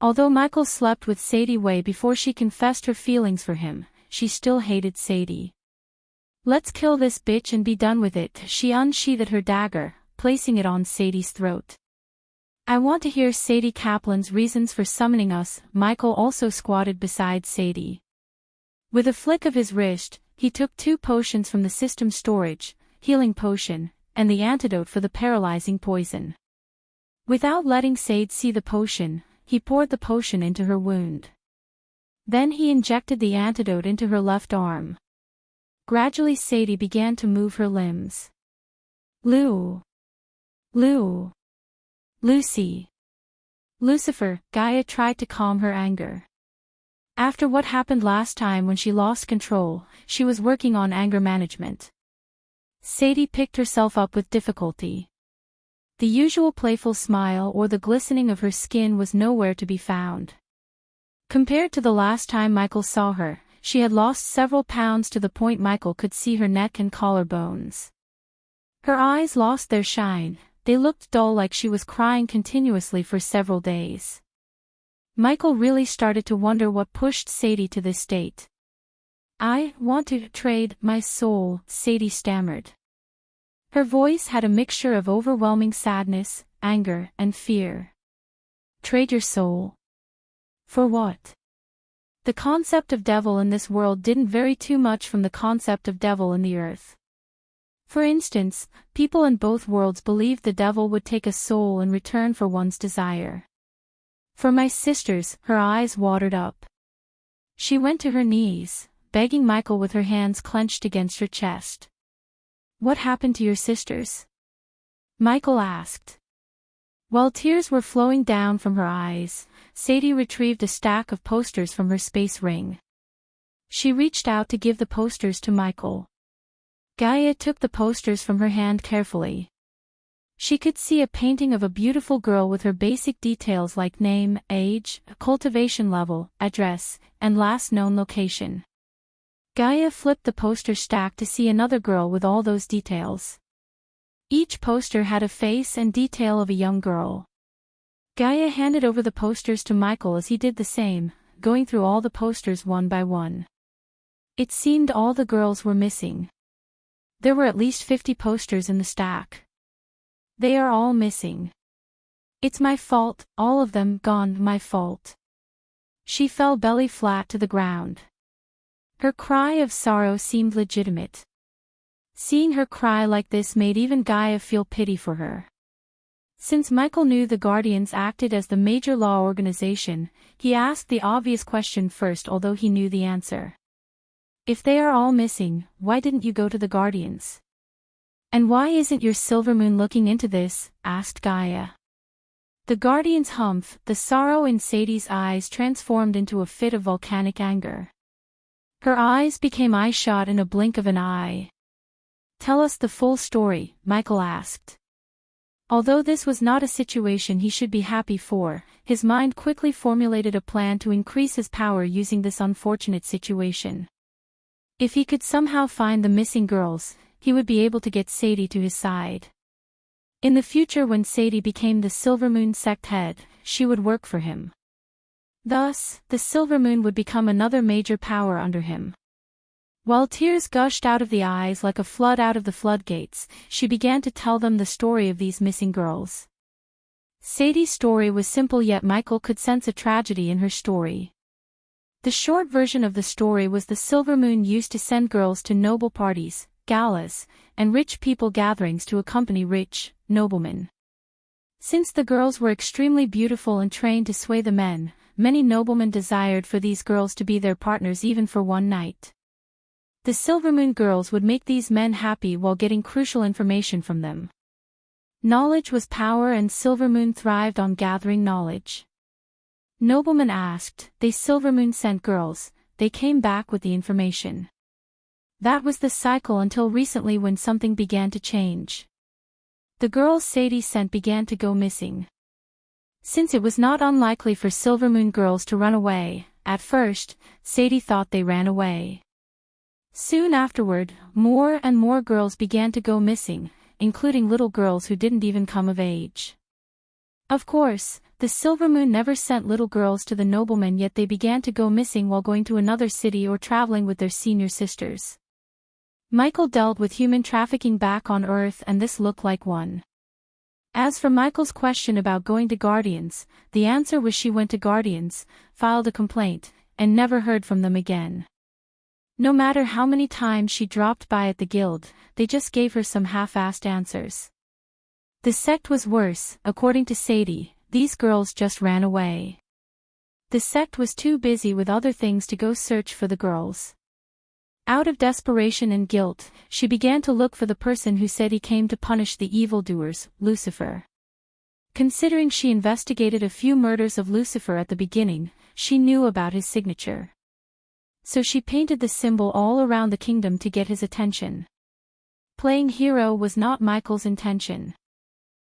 Although Michael slept with Sadie way before she confessed her feelings for him, she still hated Sadie. Let's kill this bitch and be done with it, she unsheathed her dagger, placing it on Sadie's throat. I want to hear Sadie Kaplan's reasons for summoning us. Michael also squatted beside Sadie. With a flick of his wrist, he took 2 potions from the system storage, healing potion, and the antidote for the paralyzing poison. Without letting Sadie see the potion, he poured the potion into her wound. Then he injected the antidote into her left arm. Gradually Sadie began to move her limbs. Lou. Lucy. Lucifer, Gaia tried to calm her anger. After what happened last time when she lost control, she was working on anger management. Sadie picked herself up with difficulty. The usual playful smile or the glistening of her skin was nowhere to be found. Compared to the last time Michael saw her, she had lost several pounds to the point Michael could see her neck and collarbones. Her eyes lost their shine, they looked dull like she was crying continuously for several days. Michael really started to wonder what pushed Sadie to this state. "I want to trade my soul," Sadie stammered. Her voice had a mixture of overwhelming sadness, anger, and fear. "Trade your soul? For what?" The concept of devil in this world didn't vary too much from the concept of devil in the earth. For instance, people in both worlds believed the devil would take a soul in return for one's desire. For my sisters, her eyes watered up. She went to her knees, begging Michael with her hands clenched against her chest. "What happened to your sisters?" Michael asked. While tears were flowing down from her eyes, Sadie retrieved a stack of posters from her space ring. She reached out to give the posters to Michael. Gaia took the posters from her hand carefully. She could see a painting of a beautiful girl with her basic details like name, age, cultivation level, address, and last known location. Gaia flipped the poster stack to see another girl with all those details. Each poster had a face and detail of a young girl. Gaia handed over the posters to Michael as he did the same, going through all the posters one by one. It seemed all the girls were missing. There were at least 50 posters in the stack. "They are all missing. It's my fault, all of them gone, my fault." She fell belly flat to the ground. Her cry of sorrow seemed legitimate. Seeing her cry like this made even Gaia feel pity for her. Since Michael knew the Guardians acted as the major law organization, he asked the obvious question first, although he knew the answer. "If they are all missing, why didn't you go to the Guardians? And why isn't your Silvermoon looking into this?" asked Gaia. The Guardians humph, the sorrow in Sadie's eyes transformed into a fit of volcanic anger. Her eyes became eye-shot in a blink of an eye. "Tell us the full story," Michael asked. Although this was not a situation he should be happy for, his mind quickly formulated a plan to increase his power using this unfortunate situation. If he could somehow find the missing girls, he would be able to get Sadie to his side. In the future, when Sadie became the Silvermoon sect head, she would work for him. Thus, the Silvermoon would become another major power under him. While tears gushed out of the eyes like a flood out of the floodgates, she began to tell them the story of these missing girls. Sadie's story was simple, yet Michael could sense a tragedy in her story. The short version of the story was the Silvermoon used to send girls to noble parties, galas, and rich people gatherings to accompany rich noblemen. Since the girls were extremely beautiful and trained to sway the men, many noblemen desired for these girls to be their partners even for one night. The Silvermoon girls would make these men happy while getting crucial information from them. Knowledge was power, and Silvermoon thrived on gathering knowledge. Noblemen asked, they Silvermoon sent girls, they came back with the information. That was the cycle until recently, when something began to change. The girls Sadie sent began to go missing. Since it was not unlikely for Silvermoon girls to run away, at first, Sadie thought they ran away. Soon afterward, more and more girls began to go missing, including little girls who didn't even come of age. Of course, the Silvermoon never sent little girls to the noblemen, yet they began to go missing while going to another city or traveling with their senior sisters. Michael dealt with human trafficking back on Earth, and this looked like one. As for Michael's question about going to Guardians, the answer was she went to Guardians, filed a complaint, and never heard from them again. No matter how many times she dropped by at the guild, they just gave her some half-assed answers. The sect was worse, according to Sadie, these girls just ran away. The sect was too busy with other things to go search for the girls. Out of desperation and guilt, she began to look for the person who said he came to punish the evildoers, Lucifer. Considering she investigated a few murders of Lucifer at the beginning, she knew about his signature. So she painted the symbol all around the kingdom to get his attention. Playing hero was not Michael's intention.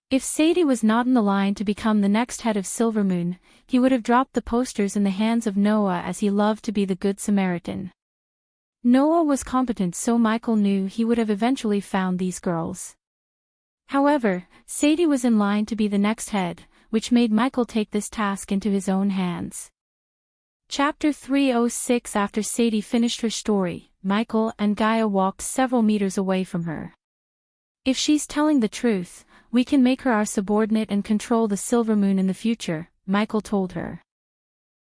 If Sadie was not in the line to become the next head of Silvermoon, he would have dropped the posters in the hands of Noah, as he loved to be the Good Samaritan. Noah was competent, so Michael knew he would have eventually found these girls. However, Sadie was in line to be the next head, which made Michael take this task into his own hands. Chapter 306. After Sadie finished her story, Michael and Gaia walked several meters away from her. If she's telling the truth, we can make her our subordinate and control the Silvermoon in the future, Michael told her.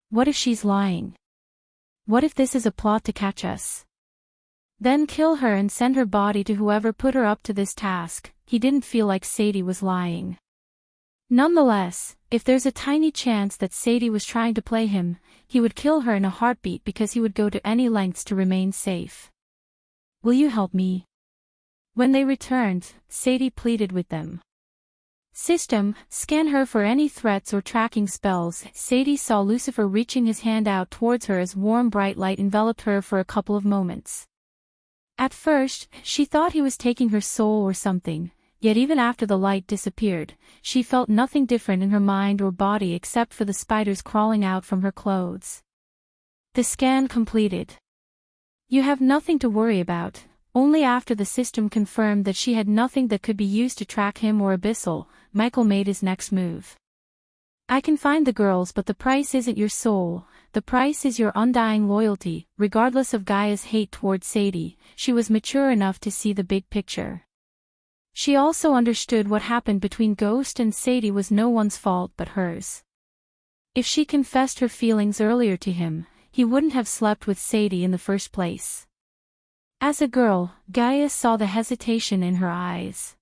What if she's lying? What if this is a plot to catch us? Then kill her and send her body to whoever put her up to this task. He didn't feel like Sadie was lying. Nonetheless, if there's a tiny chance that Sadie was trying to play him, he would kill her in a heartbeat because he would go to any lengths to remain safe. Will you help me? When they returned, Sadie pleaded with them. System, scan her for any threats or tracking spells. Sadie saw Lucifer reaching his hand out towards her as warm bright light enveloped her for a couple of moments. At first, she thought he was taking her soul or something, yet even after the light disappeared, she felt nothing different in her mind or body except for the spiders crawling out from her clothes. The scan completed. You have nothing to worry about. Only after the system confirmed that she had nothing that could be used to track him or Abyssal, Michael made his next move. I can find the girls, but the price isn't your soul, the price is your undying loyalty. Regardless of Gaia's hate towards Sadie, she was mature enough to see the big picture. She also understood what happened between Ghost and Sadie was no one's fault but hers. If she confessed her feelings earlier to him, he wouldn't have slept with Sadie in the first place. As a girl, Gaia saw the hesitation in her eyes.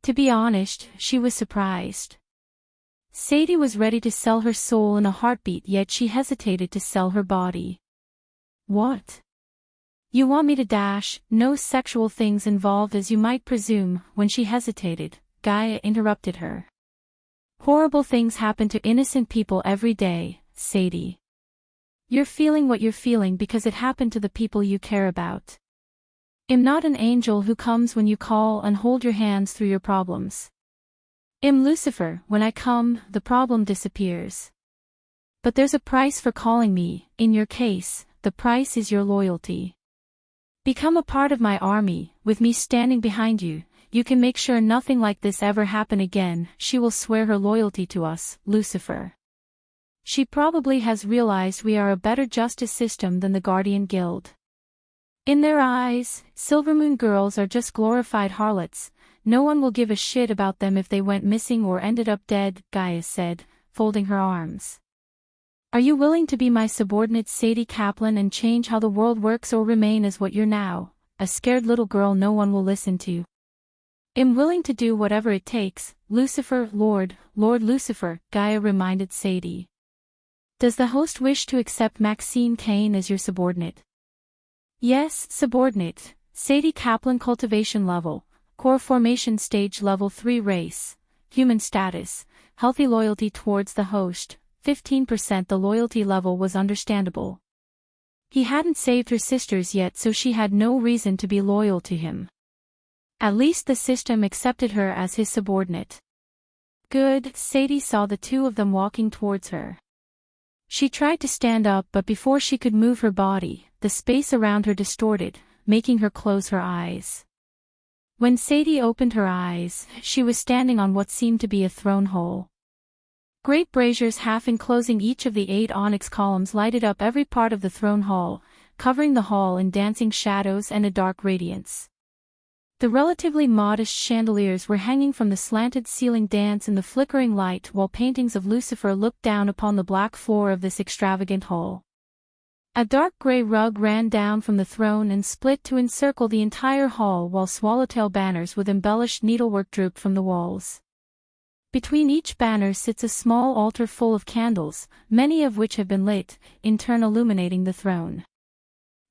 To be honest, she was surprised. Sadie was ready to sell her soul in a heartbeat, yet she hesitated to sell her body. What? You want me to dash? No sexual things involved, as you might presume. When she hesitated, Gaia interrupted her. Horrible things happen to innocent people every day, Sadie. You're feeling what you're feeling because it happened to the people you care about. I'm not an angel who comes when you call and hold your hands through your problems. I'm Lucifer. When I come, the problem disappears. But there's a price for calling me. In your case, the price is your loyalty. Become a part of my army. With me standing behind you, you can make sure nothing like this ever happen again. She will swear her loyalty to us, Lucifer. She probably has realized we are a better justice system than the Guardian Guild. In their eyes, Silvermoon girls are just glorified harlots. No one will give a shit about them if they went missing or ended up dead, Gaia said, folding her arms. Are you willing to be my subordinate, Sadie Kaplan, and change how the world works, or remain as what you're now, a scared little girl no one will listen to? I'm willing to do whatever it takes, Lucifer, Lord Lucifer, Gaia reminded Sadie. Does the host wish to accept Maxine Kane as your subordinate? Yes, subordinate. Sadie Kaplan. Cultivation level, core formation stage level 3 race, human status, healthy loyalty towards the host, 15%. The loyalty level was understandable. He hadn't saved her sisters yet, so she had no reason to be loyal to him. At least the system accepted her as his subordinate. Good. Sadie saw the two of them walking towards her. She tried to stand up, but before she could move her body, the space around her distorted, making her close her eyes. When Sadie opened her eyes, she was standing on what seemed to be a throne hole. Great braziers half enclosing each of the 8 onyx columns lighted up every part of the throne hall, covering the hall in dancing shadows and a dark radiance. The relatively modest chandeliers were hanging from the slanted ceiling, dance in the flickering light, while paintings of Lucifer looked down upon the black floor of this extravagant hall. A dark gray rug ran down from the throne and split to encircle the entire hall, while swallowtail banners with embellished needlework drooped from the walls. Between each banner sits a small altar full of candles, many of which have been lit, in turn illuminating the throne.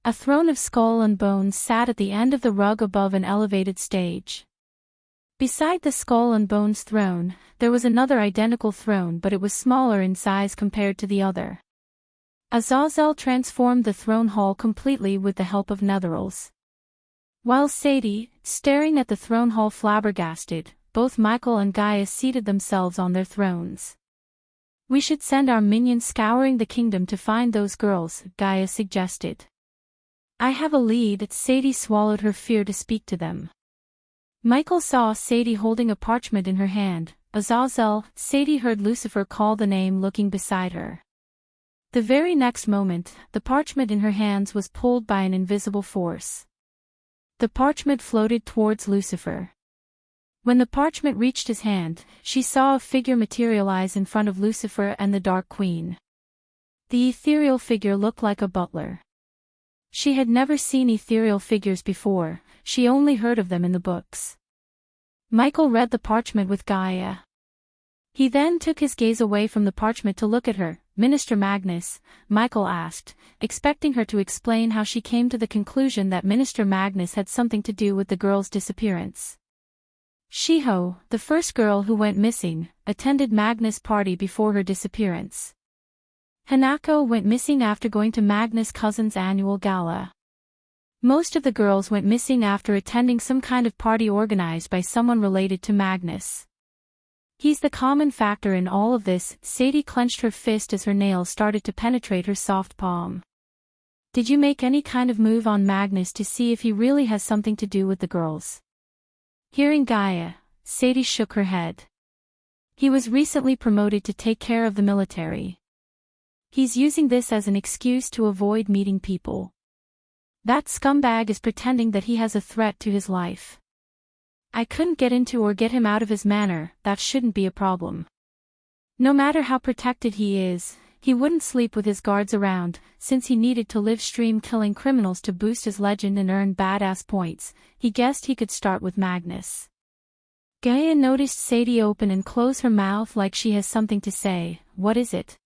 A throne of skull and bones sat at the end of the rug above an elevated stage. Beside the skull and bones throne, there was another identical throne, but it was smaller in size compared to the other. Azazel transformed the throne hall completely with the help of netherals. While Sadie, staring at the throne hall flabbergasted, both Michael and Gaia seated themselves on their thrones. "We should send our minions scouring the kingdom to find those girls," Gaia suggested. "I have a lead." Sadie swallowed her fear to speak to them. Michael saw Sadie holding a parchment in her hand. "Azazel." Sadie heard Lucifer call the name looking beside her. The very next moment, the parchment in her hands was pulled by an invisible force. The parchment floated towards Lucifer. When the parchment reached his hand, she saw a figure materialize in front of Lucifer and the Dark Queen. The ethereal figure looked like a butler. She had never seen ethereal figures before, she only heard of them in the books. Michael read the parchment with Gaia. He then took his gaze away from the parchment to look at her. "Minister Magnus?" Michael asked, expecting her to explain how she came to the conclusion that Minister Magnus had something to do with the girl's disappearance. Shiho, the first girl who went missing, attended Magnus' party before her disappearance. Hanako went missing after going to Magnus' cousin's annual gala. Most of the girls went missing after attending some kind of party organized by someone related to Magnus. He's the common factor in all of this. Sadie clenched her fist as her nails started to penetrate her soft palm. "Did you make any kind of move on Magnus to see if he really has something to do with the girls?" Hearing Gaia, Sadie shook her head. "He was recently promoted to take care of the military. He's using this as an excuse to avoid meeting people. That scumbag is pretending that he has a threat to his life. I couldn't get into or get him out of his manor. That shouldn't be a problem. No matter how protected he is, he wouldn't sleep with his guards around, since he needed to live stream killing criminals to boost his legend and earn badass points. He guessed he could start with Magnus." Gaia noticed Sadie open and close her mouth like she has something to say. "What is it?"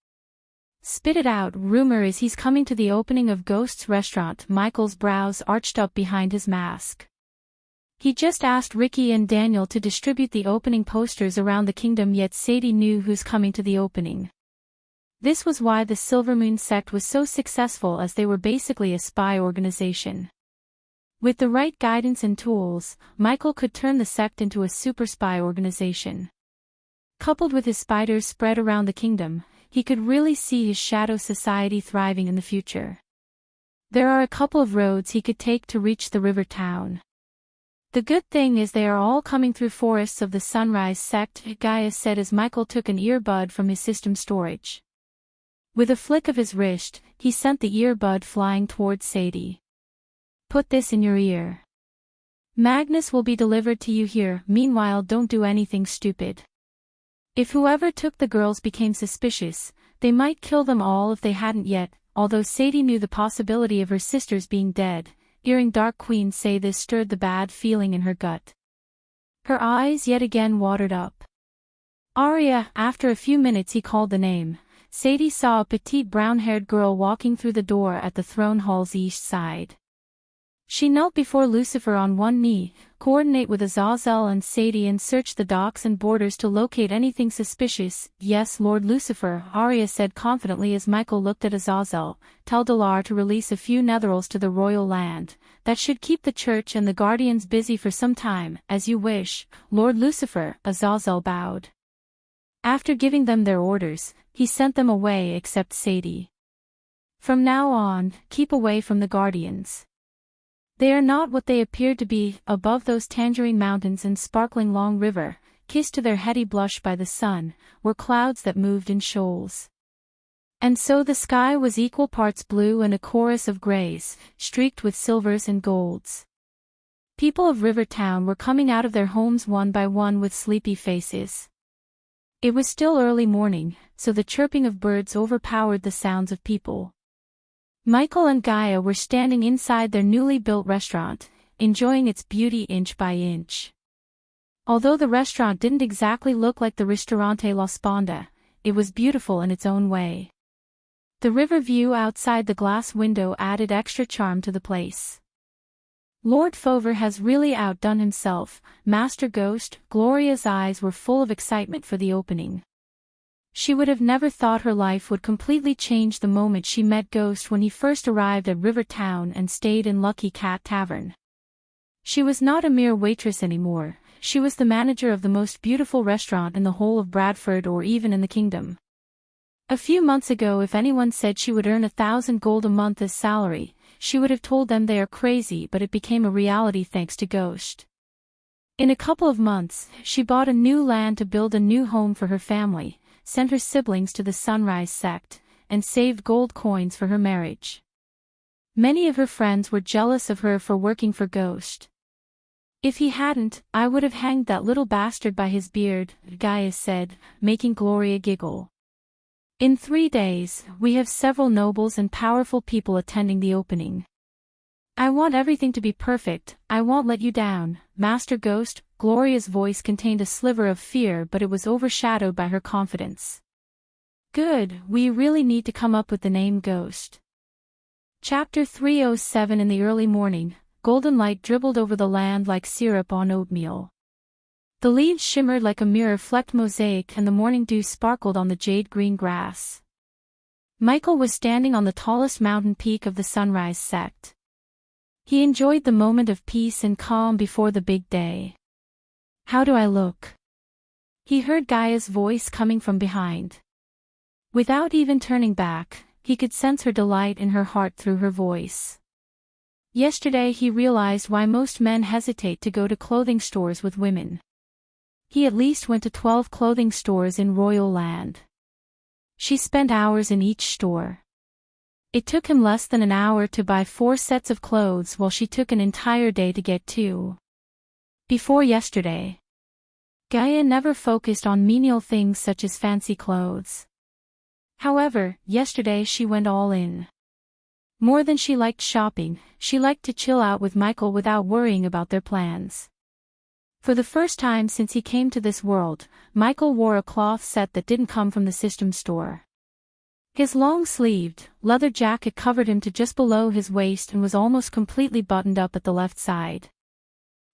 "Spit it out." "Rumor is he's coming to the opening of Ghost's restaurant." Michael's brows arched up behind his mask. He just asked Ricky and Daniel to distribute the opening posters around the kingdom, yet Sadie knew who's coming to the opening. This was why the Silvermoon sect was so successful, as they were basically a spy organization. With the right guidance and tools, Michael could turn the sect into a super spy organization. Coupled with his spiders spread around the kingdom, he could really see his shadow society thriving in the future. There are a couple of roads he could take to reach the river town. The good thing is they are all coming through forests of the Sunrise sect, Gaia said as Michael took an earbud from his system storage. With a flick of his wrist, he sent the earbud flying towards Sadie. "Put this in your ear. Magnus will be delivered to you here. Meanwhile, don't do anything stupid. If whoever took the girls became suspicious, they might kill them all if they hadn't yet." Although Sadie knew the possibility of her sisters being dead, hearing Dark Queen say this stirred the bad feeling in her gut. Her eyes yet again watered up. "Arya." After a few minutes he called the name. Sadie saw a petite brown-haired girl walking through the door at the throne hall's east side. She knelt before Lucifer on one knee, coordinate with Azazel and Sadie and searched the docks and borders to locate anything suspicious. "Yes, Lord Lucifer," Arya said confidently as Michael looked at Azazel. "Tell Dalar to release a few netherals to the royal land. That should keep the church and the guardians busy for some time." "As you wish, Lord Lucifer," Azazel bowed. After giving them their orders, he sent them away except Sadie. "From now on, keep away from the guardians. They are not what they appeared to be." Above those tangerine mountains and sparkling long river, kissed to their heady blush by the sun, were clouds that moved in shoals. And so the sky was equal parts blue and a chorus of grays, streaked with silvers and golds. People of Rivertown were coming out of their homes one by one with sleepy faces. It was still early morning, so the chirping of birds overpowered the sounds of people. Michael and Gaia were standing inside their newly built restaurant, enjoying its beauty inch by inch. Although the restaurant didn't exactly look like the Ristorante La Sponda, it was beautiful in its own way. The river view outside the glass window added extra charm to the place. "Lord Fover has really outdone himself, Master Ghost." Gloria's eyes were full of excitement for the opening. She would have never thought her life would completely change the moment she met Ghost when he first arrived at River Town and stayed in Lucky Cat Tavern. She was not a mere waitress anymore, she was the manager of the most beautiful restaurant in the whole of Bradford or even in the kingdom. A few months ago, if anyone said she would earn 1,000 gold a month as salary, she would have told them they are crazy, but it became a reality thanks to Ghost. In a couple of months, she bought a new land to build a new home for her family, sent her siblings to the Sunrise sect, and saved gold coins for her marriage. Many of her friends were jealous of her for working for Ghost. "If he hadn't, I would have hanged that little bastard by his beard," Gaia said, making Gloria giggle. "In 3 days, we have several nobles and powerful people attending the opening. I want everything to be perfect, I won't let you down, Master Ghost." Gloria's voice contained a sliver of fear, but it was overshadowed by her confidence. "Good, we really need to come up with the name Ghost." Chapter 307. In the early morning, golden light dribbled over the land like syrup on oatmeal. The leaves shimmered like a mirror-flecked mosaic and the morning dew sparkled on the jade-green grass. Michael was standing on the tallest mountain peak of the Sunrise sect. He enjoyed the moment of peace and calm before the big day. "How do I look?" He heard Gaia's voice coming from behind. Without even turning back, he could sense her delight in her heart through her voice. Yesterday he realized why most men hesitate to go to clothing stores with women. He at least went to 12 clothing stores in Royal Land. She spent hours in each store. It took him less than an hour to buy 4 sets of clothes while she took an entire day to get 2. Before yesterday, Gaia never focused on menial things such as fancy clothes. However, yesterday she went all in. More than she liked shopping, she liked to chill out with Michael without worrying about their plans. For the first time since he came to this world, Michael wore a cloth set that didn't come from the system store. His long-sleeved, leather jacket covered him to just below his waist and was almost completely buttoned up at the left side.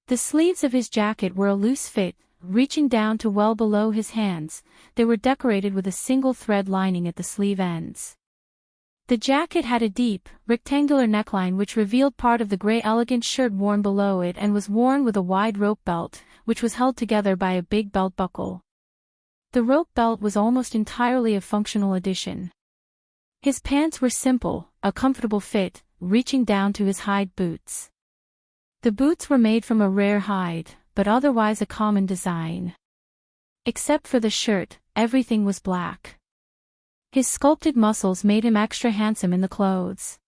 The sleeves of his jacket were a loose fit, reaching down to well below his hands. They were decorated with a single thread lining at the sleeve ends. The jacket had a deep, rectangular neckline which revealed part of the gray elegant shirt worn below it and was worn with a wide rope belt, which was held together by a big belt buckle. The rope belt was almost entirely a functional addition. His pants were simple, a comfortable fit, reaching down to his hide boots. The boots were made from a rare hide, but otherwise a common design. Except for the shirt, everything was black. His sculpted muscles made him extra handsome in the clothes.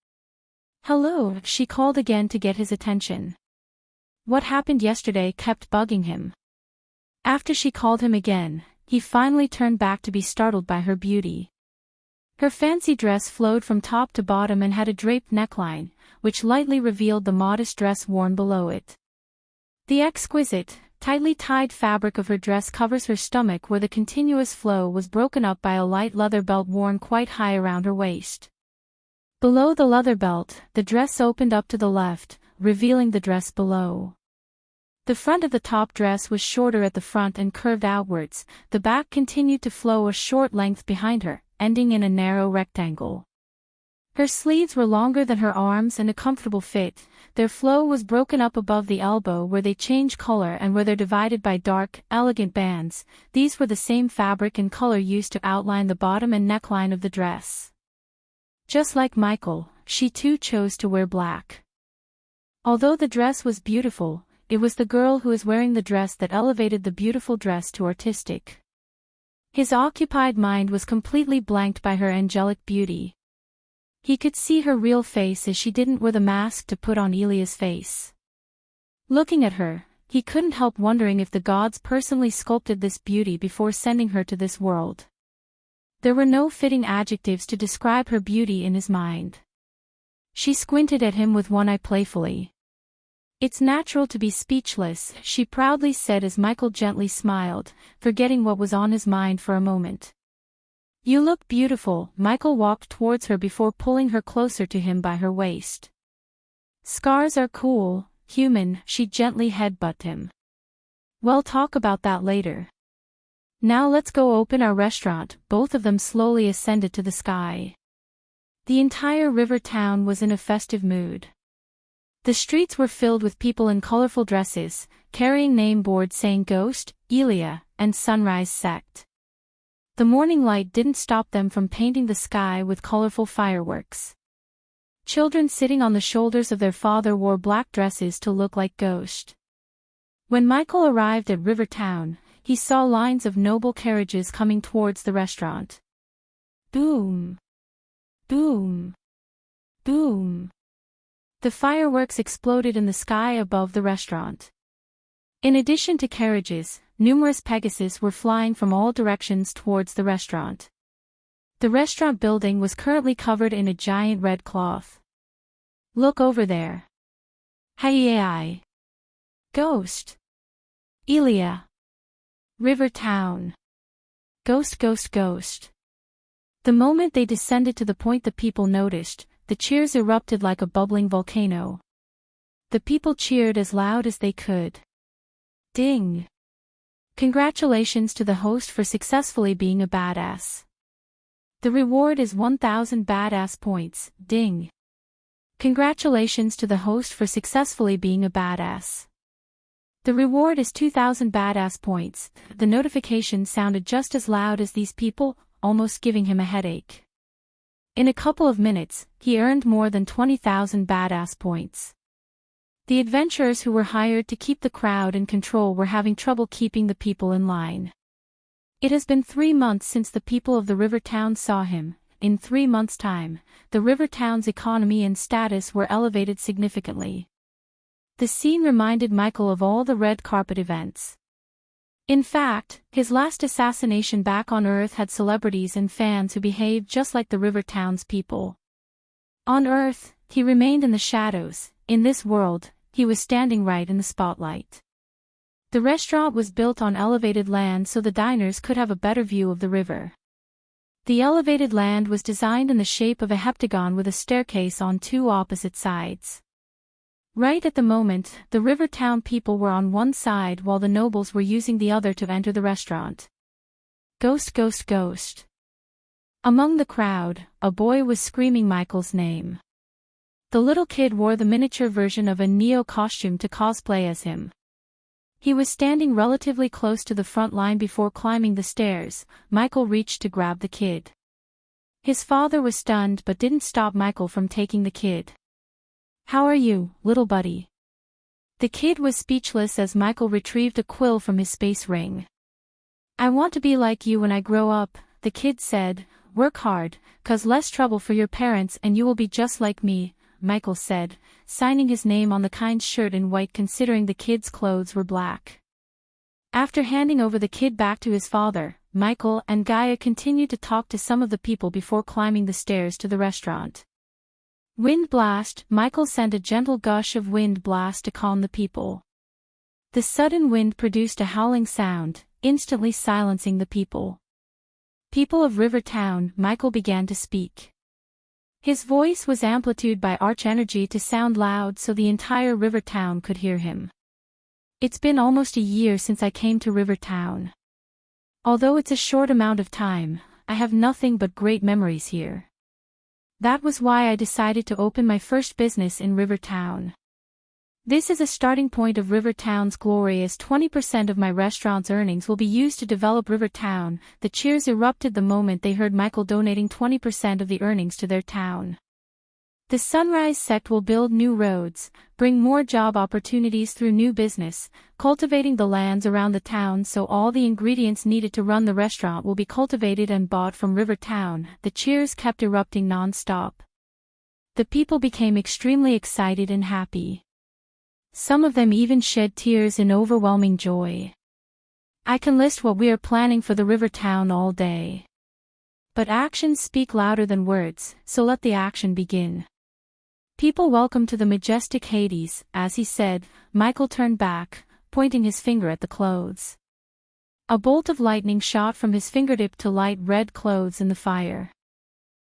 "Hello," she called again to get his attention. What happened yesterday kept bugging him. After she called him again, he finally turned back to be startled by her beauty. Her fancy dress flowed from top to bottom and had a draped neckline, which lightly revealed the modest dress worn below it. The exquisite, tightly tied fabric of her dress covers her stomach where the continuous flow was broken up by a light leather belt worn quite high around her waist. Below the leather belt, the dress opened up to the left, revealing the dress below. The front of the top dress was shorter at the front and curved outwards, the back continued to flow a short length behind her, ending in a narrow rectangle. Her sleeves were longer than her arms and a comfortable fit. Their flow was broken up above the elbow where they change color and where they're divided by dark, elegant bands. These were the same fabric and color used to outline the bottom and neckline of the dress. Just like Michael, she too chose to wear black. Although the dress was beautiful, it was the girl who was wearing the dress that elevated the beautiful dress to artistic. His occupied mind was completely blanked by her angelic beauty. He could see her real face as she didn't wear the mask to put on Elia's face. Looking at her, he couldn't help wondering if the gods personally sculpted this beauty before sending her to this world. There were no fitting adjectives to describe her beauty in his mind. She squinted at him with one eye playfully. "It's natural to be speechless," she proudly said as Michael gently smiled, forgetting what was on his mind for a moment. "You look beautiful." Michael walked towards her before pulling her closer to him by her waist. "Scars are cool, human," she gently headbutted him. "We'll talk about that later. Now let's go open our restaurant." Both of them slowly ascended to the sky. The entire river town was in a festive mood. The streets were filled with people in colorful dresses, carrying name boards saying Ghost, Elia, and Sunrise Sect. The morning light didn't stop them from painting the sky with colorful fireworks. Children sitting on the shoulders of their father wore black dresses to look like ghosts. When Michael arrived at Rivertown, he saw lines of noble carriages coming towards the restaurant. Boom! Boom! Boom! The fireworks exploded in the sky above the restaurant. In addition to carriages, numerous Pegasus were flying from all directions towards the restaurant. The restaurant building was currently covered in a giant red cloth. Look over there. Hey, Ghost. Elia. Rivertown. Ghost, ghost, ghost. The moment they descended to the point, the people noticed, the cheers erupted like a bubbling volcano. The people cheered as loud as they could. Ding! Congratulations to the host for successfully being a badass. The reward is 1,000 badass points, ding. Congratulations to the host for successfully being a badass. The reward is 2,000 badass points. The notification sounded just as loud as these people, almost giving him a headache. In a couple of minutes, he earned more than 20,000 badass points. The adventurers who were hired to keep the crowd in control were having trouble keeping the people in line. It has been 3 months since the people of the Rivertown saw him. In 3 months' time, the Rivertown's economy and status were elevated significantly. The scene reminded Michael of all the red carpet events. In fact, his last assassination back on Earth had celebrities and fans who behaved just like the Rivertown's people. On Earth, he remained in the shadows. In this world, he was standing right in the spotlight. The restaurant was built on elevated land so the diners could have a better view of the river. The elevated land was designed in the shape of a heptagon with a staircase on 2 opposite sides. Right at the moment, the Rivertown people were on one side while the nobles were using the other to enter the restaurant. Ghost, ghost, ghost. Among the crowd, a boy was screaming Michael's name. The little kid wore the miniature version of a Neo costume to cosplay as him. He was standing relatively close to the front line before climbing the stairs. Michael reached to grab the kid. His father was stunned but didn't stop Michael from taking the kid. How are you, little buddy? The kid was speechless as Michael retrieved a quill from his space ring. I want to be like you when I grow up, the kid said. Work hard, 'cause less trouble for your parents and you will be just like me, Michael said, signing his name on the kind's shirt in white considering the kid's clothes were black. After handing over the kid back to his father, Michael and Gaia continued to talk to some of the people before climbing the stairs to the restaurant. Wind blast. Michael sent a gentle gush of wind blast to calm the people. The sudden wind produced a howling sound, instantly silencing the people. People of Rivertown, Michael began to speak. His voice was amplitude by archenergy to sound loud so the entire Rivertown could hear him. It's been almost a year since I came to Rivertown. Although it's a short amount of time, I have nothing but great memories here. That was why I decided to open my first business in Rivertown. This is a starting point of Rivertown's glory as 20% of my restaurant's earnings will be used to develop Rivertown. The cheers erupted the moment they heard Michael donating 20% of the earnings to their town. The Sunrise sect will build new roads, bring more job opportunities through new business, cultivating the lands around the town so all the ingredients needed to run the restaurant will be cultivated and bought from Rivertown. The cheers kept erupting non-stop. The people became extremely excited and happy. Some of them even shed tears in overwhelming joy. I can list what we are planning for the Rivertown all day. But actions speak louder than words, so let the action begin. People welcome to the majestic Hades, as he said. Michael turned back, pointing his finger at the clothes. A bolt of lightning shot from his fingertip to light red clothes in the fire.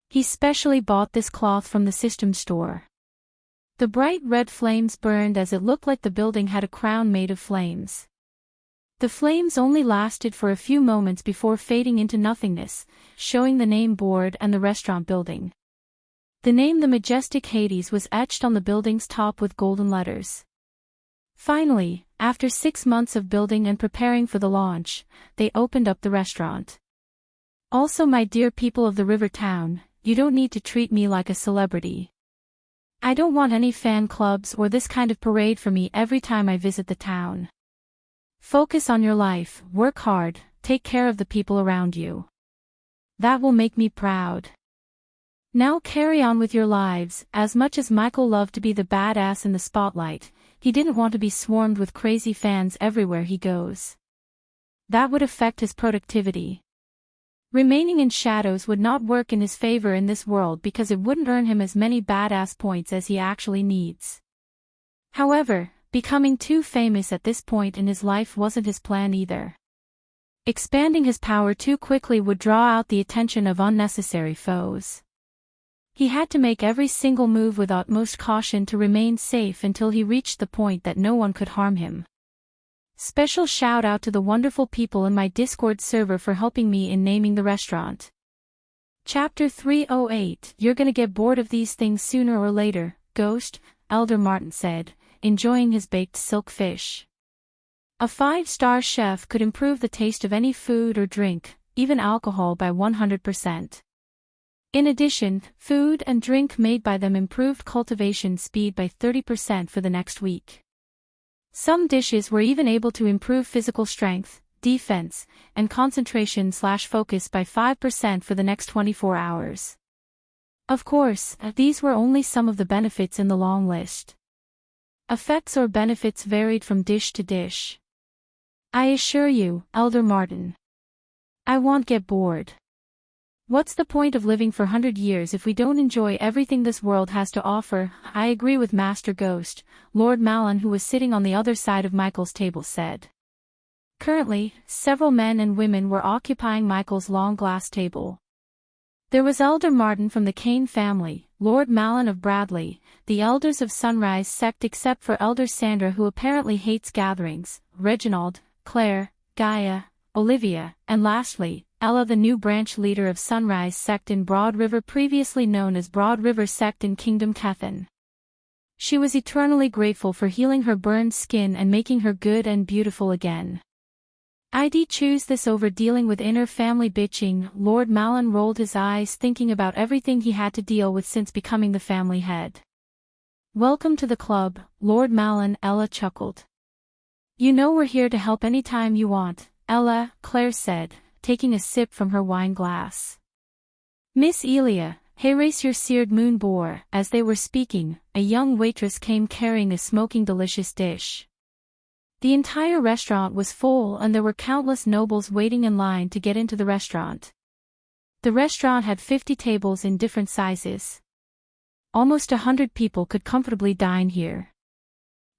He specially bought this cloth from the system store. The bright red flames burned as it looked like the building had a crown made of flames. The flames only lasted for a few moments before fading into nothingness, showing the name board and the restaurant building. The name The Majestic Hades was etched on the building's top with golden letters. Finally, after 6 months of building and preparing for the launch, they opened up the restaurant. Also, my dear people of the river town, you don't need to treat me like a celebrity. I don't want any fan clubs or this kind of parade for me every time I visit the town. Focus on your life, work hard, take care of the people around you. That will make me proud. Now carry on with your lives. As much as Michael loved to be the badass in the spotlight, he didn't want to be swarmed with crazy fans everywhere he goes. That would affect his productivity. Remaining in shadows would not work in his favor in this world because it wouldn't earn him as many badass points as he actually needs. However, becoming too famous at this point in his life wasn't his plan either. Expanding his power too quickly would draw out the attention of unnecessary foes. He had to make every single move with utmost caution to remain safe until he reached the point that no one could harm him. Special shout out to the wonderful people in my Discord server for helping me in naming the restaurant. Chapter 308. You're gonna get bored of these things sooner or later, Ghost, Elder Martin said, enjoying his baked silk fish. A 5-star chef could improve the taste of any food or drink, even alcohol, by 100%. In addition, food and drink made by them improved cultivation speed by 30% for the next week. Some dishes were even able to improve physical strength, defense, and concentration/focus by 5% for the next 24 hours. Of course, these were only some of the benefits in the long list. Effects or benefits varied from dish to dish. I assure you, Elder Martin, I won't get bored. What's the point of living for 100 years if we don't enjoy everything this world has to offer? I agree with Master Ghost, Lord Malin, who was sitting on the other side of Michael's table, said. Currently, several men and women were occupying Michael's long glass table. There was Elder Martin from the Kane family, Lord Malin of Bradley, the elders of Sunrise sect except for Elder Sandra, who apparently hates gatherings, Reginald, Claire, Gaia, Olivia, and lastly, Ella, the new branch leader of Sunrise sect in Broad River, previously known as Broad River sect in Kingdom Kethan. She was eternally grateful for healing her burned skin and making her good and beautiful again. I'd choose this over dealing with inner family bitching. Lord Malin rolled his eyes, thinking about everything he had to deal with since becoming the family head. Welcome to the club, Lord Malin, Ella chuckled. You know we're here to help anytime you want, Ella, Claire said, taking a sip from her wine glass. Miss Elia, hey, race your seared moon boar. As they were speaking, a young waitress came carrying a smoking delicious dish. The entire restaurant was full and there were countless nobles waiting in line to get into the restaurant. The restaurant had 50 tables in different sizes. Almost 100 people could comfortably dine here.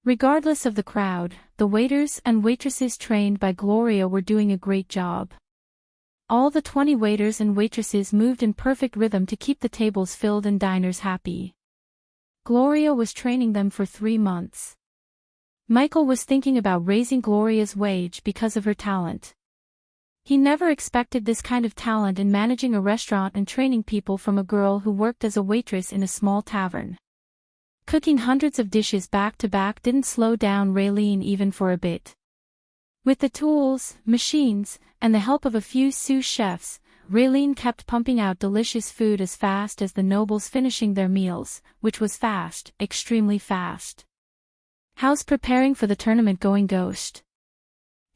Regardless of the crowd, the waiters and waitresses trained by Gloria were doing a great job. All the 20 waiters and waitresses moved in perfect rhythm to keep the tables filled and diners happy. Gloria was training them for 3 months. Michael was thinking about raising Gloria's wage because of her talent. He never expected this kind of talent in managing a restaurant and training people from a girl who worked as a waitress in a small tavern. Cooking hundreds of dishes back to back didn't slow down Raylene even for a bit. With the tools, machines, and the help of a few sous chefs, Raylene kept pumping out delicious food as fast as the nobles finishing their meals, which was fast, extremely fast. How's preparing for the tournament going, Ghost?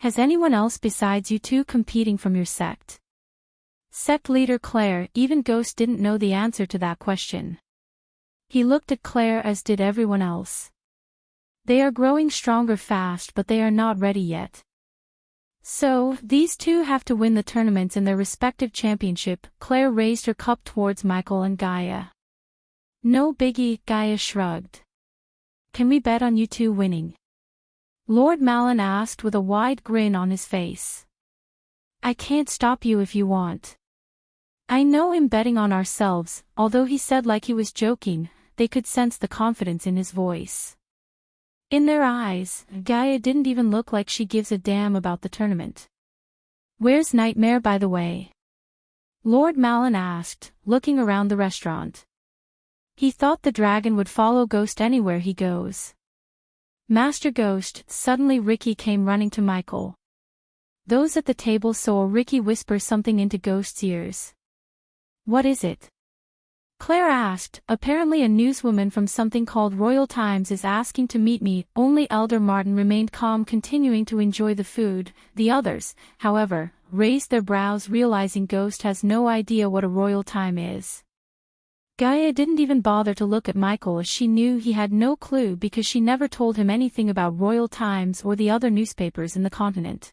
Has anyone else besides you two competing from your sect? Sect leader Claire. Even Ghost didn't know the answer to that question. He looked at Claire as did everyone else. They are growing stronger fast, but they are not ready yet. So, these two have to win the tournaments in their respective championship. Claire raised her cup towards Michael and Gaia. No biggie, Gaia shrugged. Can we bet on you two winning? Lord Malin asked with a wide grin on his face. I can't stop you if you want. I know him betting on ourselves. Although he said like he was joking, they could sense the confidence in his voice. In their eyes, Gaia didn't even look like she gives a damn about the tournament. Where's Nightmare, by the way? Lord Malin asked, looking around the restaurant. He thought the dragon would follow Ghost anywhere he goes. Master Ghost, suddenly Ricky came running to Michael. Those at the table saw Ricky whisper something into Ghost's ears. What is it? Claire asked. Apparently a newswoman from something called Royal Times is asking to meet me. Only Elder Martin remained calm, continuing to enjoy the food. The others, however, raised their brows, realizing Ghost has no idea what a Royal Time is. Gaia didn't even bother to look at Michael, as she knew he had no clue because she never told him anything about Royal Times or the other newspapers in the continent.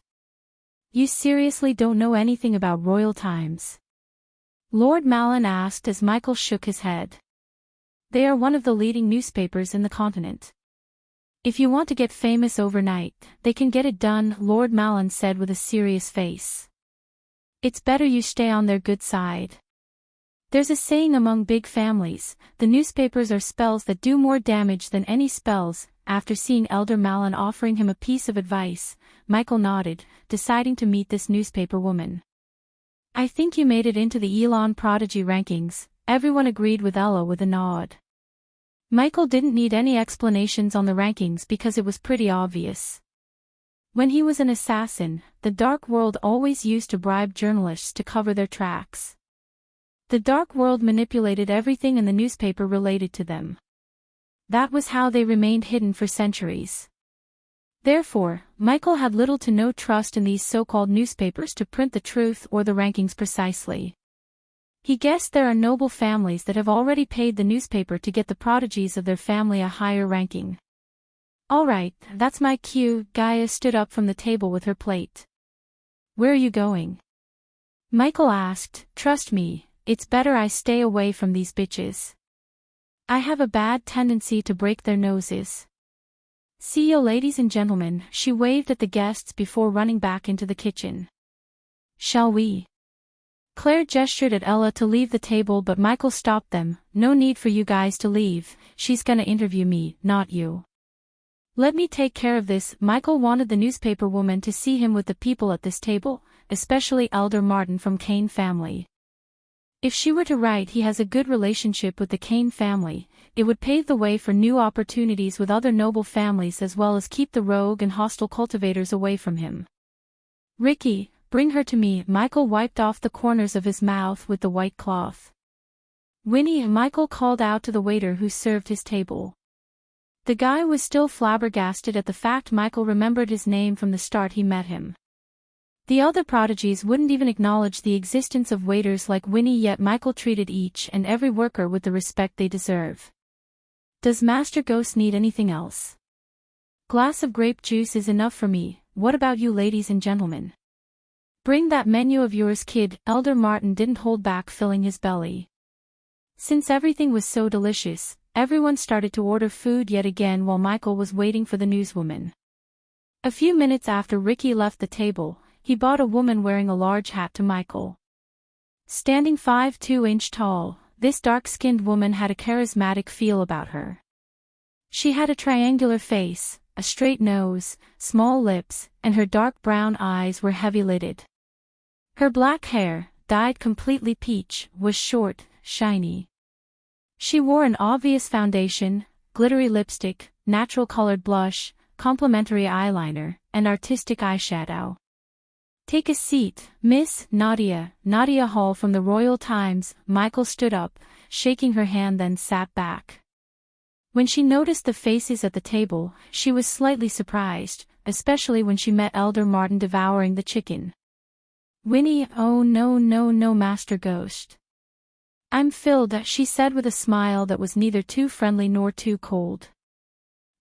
You seriously don't know anything about Royal Times? Lord Malin asked as Michael shook his head. They are one of the leading newspapers in the continent. If you want to get famous overnight, they can get it done, Lord Malin said with a serious face. It's better you stay on their good side. There's a saying among big families, the newspapers are spells that do more damage than any spells. After seeing Elder Malin offering him a piece of advice, Michael nodded, deciding to meet this newspaper woman. I think you made it into the Elon Prodigy rankings, everyone agreed with Ella with a nod. Michael didn't need any explanations on the rankings because it was pretty obvious. When he was an assassin, the Dark World always used to bribe journalists to cover their tracks. The Dark World manipulated everything in the newspaper related to them. That was how they remained hidden for centuries. Therefore, Michael had little to no trust in these so-called newspapers to print the truth or the rankings precisely. He guessed there are noble families that have already paid the newspaper to get the prodigies of their family a higher ranking. All right, that's my cue. Gaia stood up from the table with her plate. Where are you going? Michael asked. Trust me, it's better I stay away from these bitches. I have a bad tendency to break their noses. See you, ladies and gentlemen, she waved at the guests before running back into the kitchen. Shall we? Claire gestured at Ella to leave the table, but Michael stopped them. No need for you guys to leave, she's gonna interview me, not you. Let me take care of this. Michael wanted the newspaper woman to see him with the people at this table, especially Elder Martin from Kane family. If she were to write he has a good relationship with the Kane family, it would pave the way for new opportunities with other noble families as well as keep the rogue and hostile cultivators away from him. Ricky, bring her to me. Michael wiped off the corners of his mouth with the white cloth. Winnie, Michael called out to the waiter who served his table. The guy was still flabbergasted at the fact Michael remembered his name from the start he met him. The other prodigies wouldn't even acknowledge the existence of waiters like Winnie, yet Michael treated each and every worker with the respect they deserve. Does Master Ghost need anything else? Glass of grape juice is enough for me. What about you, ladies and gentlemen? Bring that menu of yours, kid. Elder Martin didn't hold back filling his belly. Since everything was so delicious, everyone started to order food yet again while Michael was waiting for the newswoman. A few minutes after Ricky left the table, he brought a woman wearing a large hat to Michael. Standing 5'2" tall, this dark-skinned woman had a charismatic feel about her. She had a triangular face, a straight nose, small lips, and her dark brown eyes were heavy-lidded. Her black hair, dyed completely peach, was short, shiny. She wore an obvious foundation, glittery lipstick, natural-colored blush, complimentary eyeliner, and artistic eyeshadow. Take a seat, Miss Nadia Hall from the Royal Times. Michael stood up, shaking her hand, then sat back. When she noticed the faces at the table, she was slightly surprised, especially when she met Elder Martin devouring the chicken. Winnie, oh no, Master Ghost. I'm filled, she said with a smile that was neither too friendly nor too cold.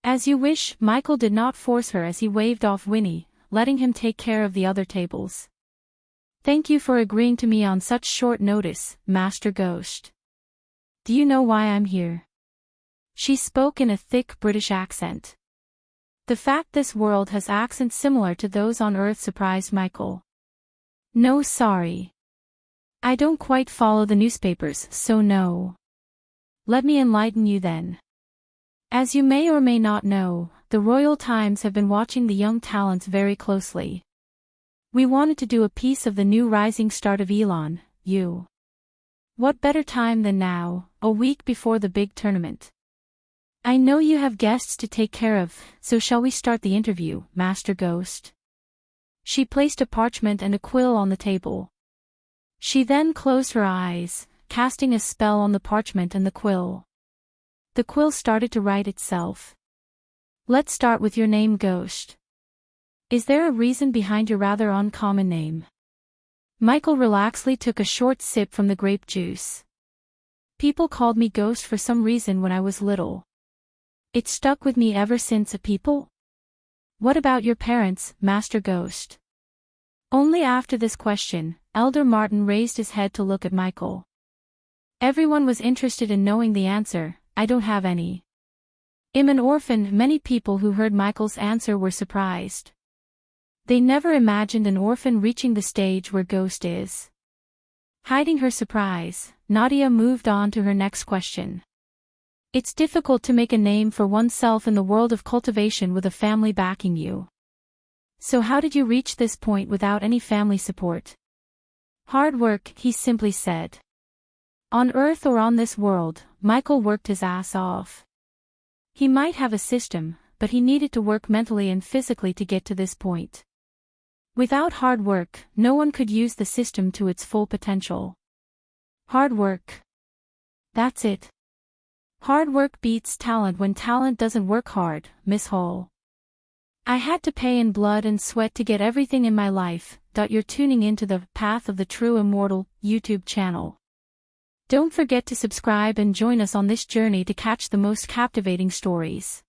As you wish. Michael did not force her as he waved off Winnie, letting him take care of the other tables. Thank you for agreeing to me on such short notice, Master Ghost. Do you know why I'm here? She spoke in a thick British accent. The fact this world has accents similar to those on Earth surprised Michael. No, sorry. I don't quite follow the newspapers, so no. Let me enlighten you then. As you may or may not know, the Royal Times have been watching the young talents very closely. We wanted to do a piece of the new rising start of Elon, you. What better time than now, a week before the big tournament? I know you have guests to take care of, so shall we start the interview, Master Ghost? She placed a parchment and a quill on the table. She then closed her eyes, casting a spell on the parchment and the quill. The quill started to write itself. Let's start with your name, Ghost. Is there a reason behind your rather uncommon name? Michael relaxedly took a short sip from the grape juice. People called me Ghost for some reason when I was little. It stuck with me ever since. People? What about your parents, Master Ghost? Only after this question, Elder Martin raised his head to look at Michael. Everyone was interested in knowing the answer. I don't have any. I'm an orphan. Many people who heard Michael's answer were surprised. They never imagined an orphan reaching the stage where Ghost is. Hiding her surprise, Nadia moved on to her next question. It's difficult to make a name for oneself in the world of cultivation with a family backing you. So how did you reach this point without any family support? Hard work, he simply said. On Earth or on this world, Michael worked his ass off. He might have a system, but he needed to work mentally and physically to get to this point. Without hard work, no one could use the system to its full potential. Hard work. That's it. Hard work beats talent when talent doesn't work hard, Miss Hall. I had to pay in blood and sweat to get everything in my life. You're tuning into the Path of the True Immortal YouTube channel. Don't forget to subscribe and join us on this journey to catch the most captivating stories.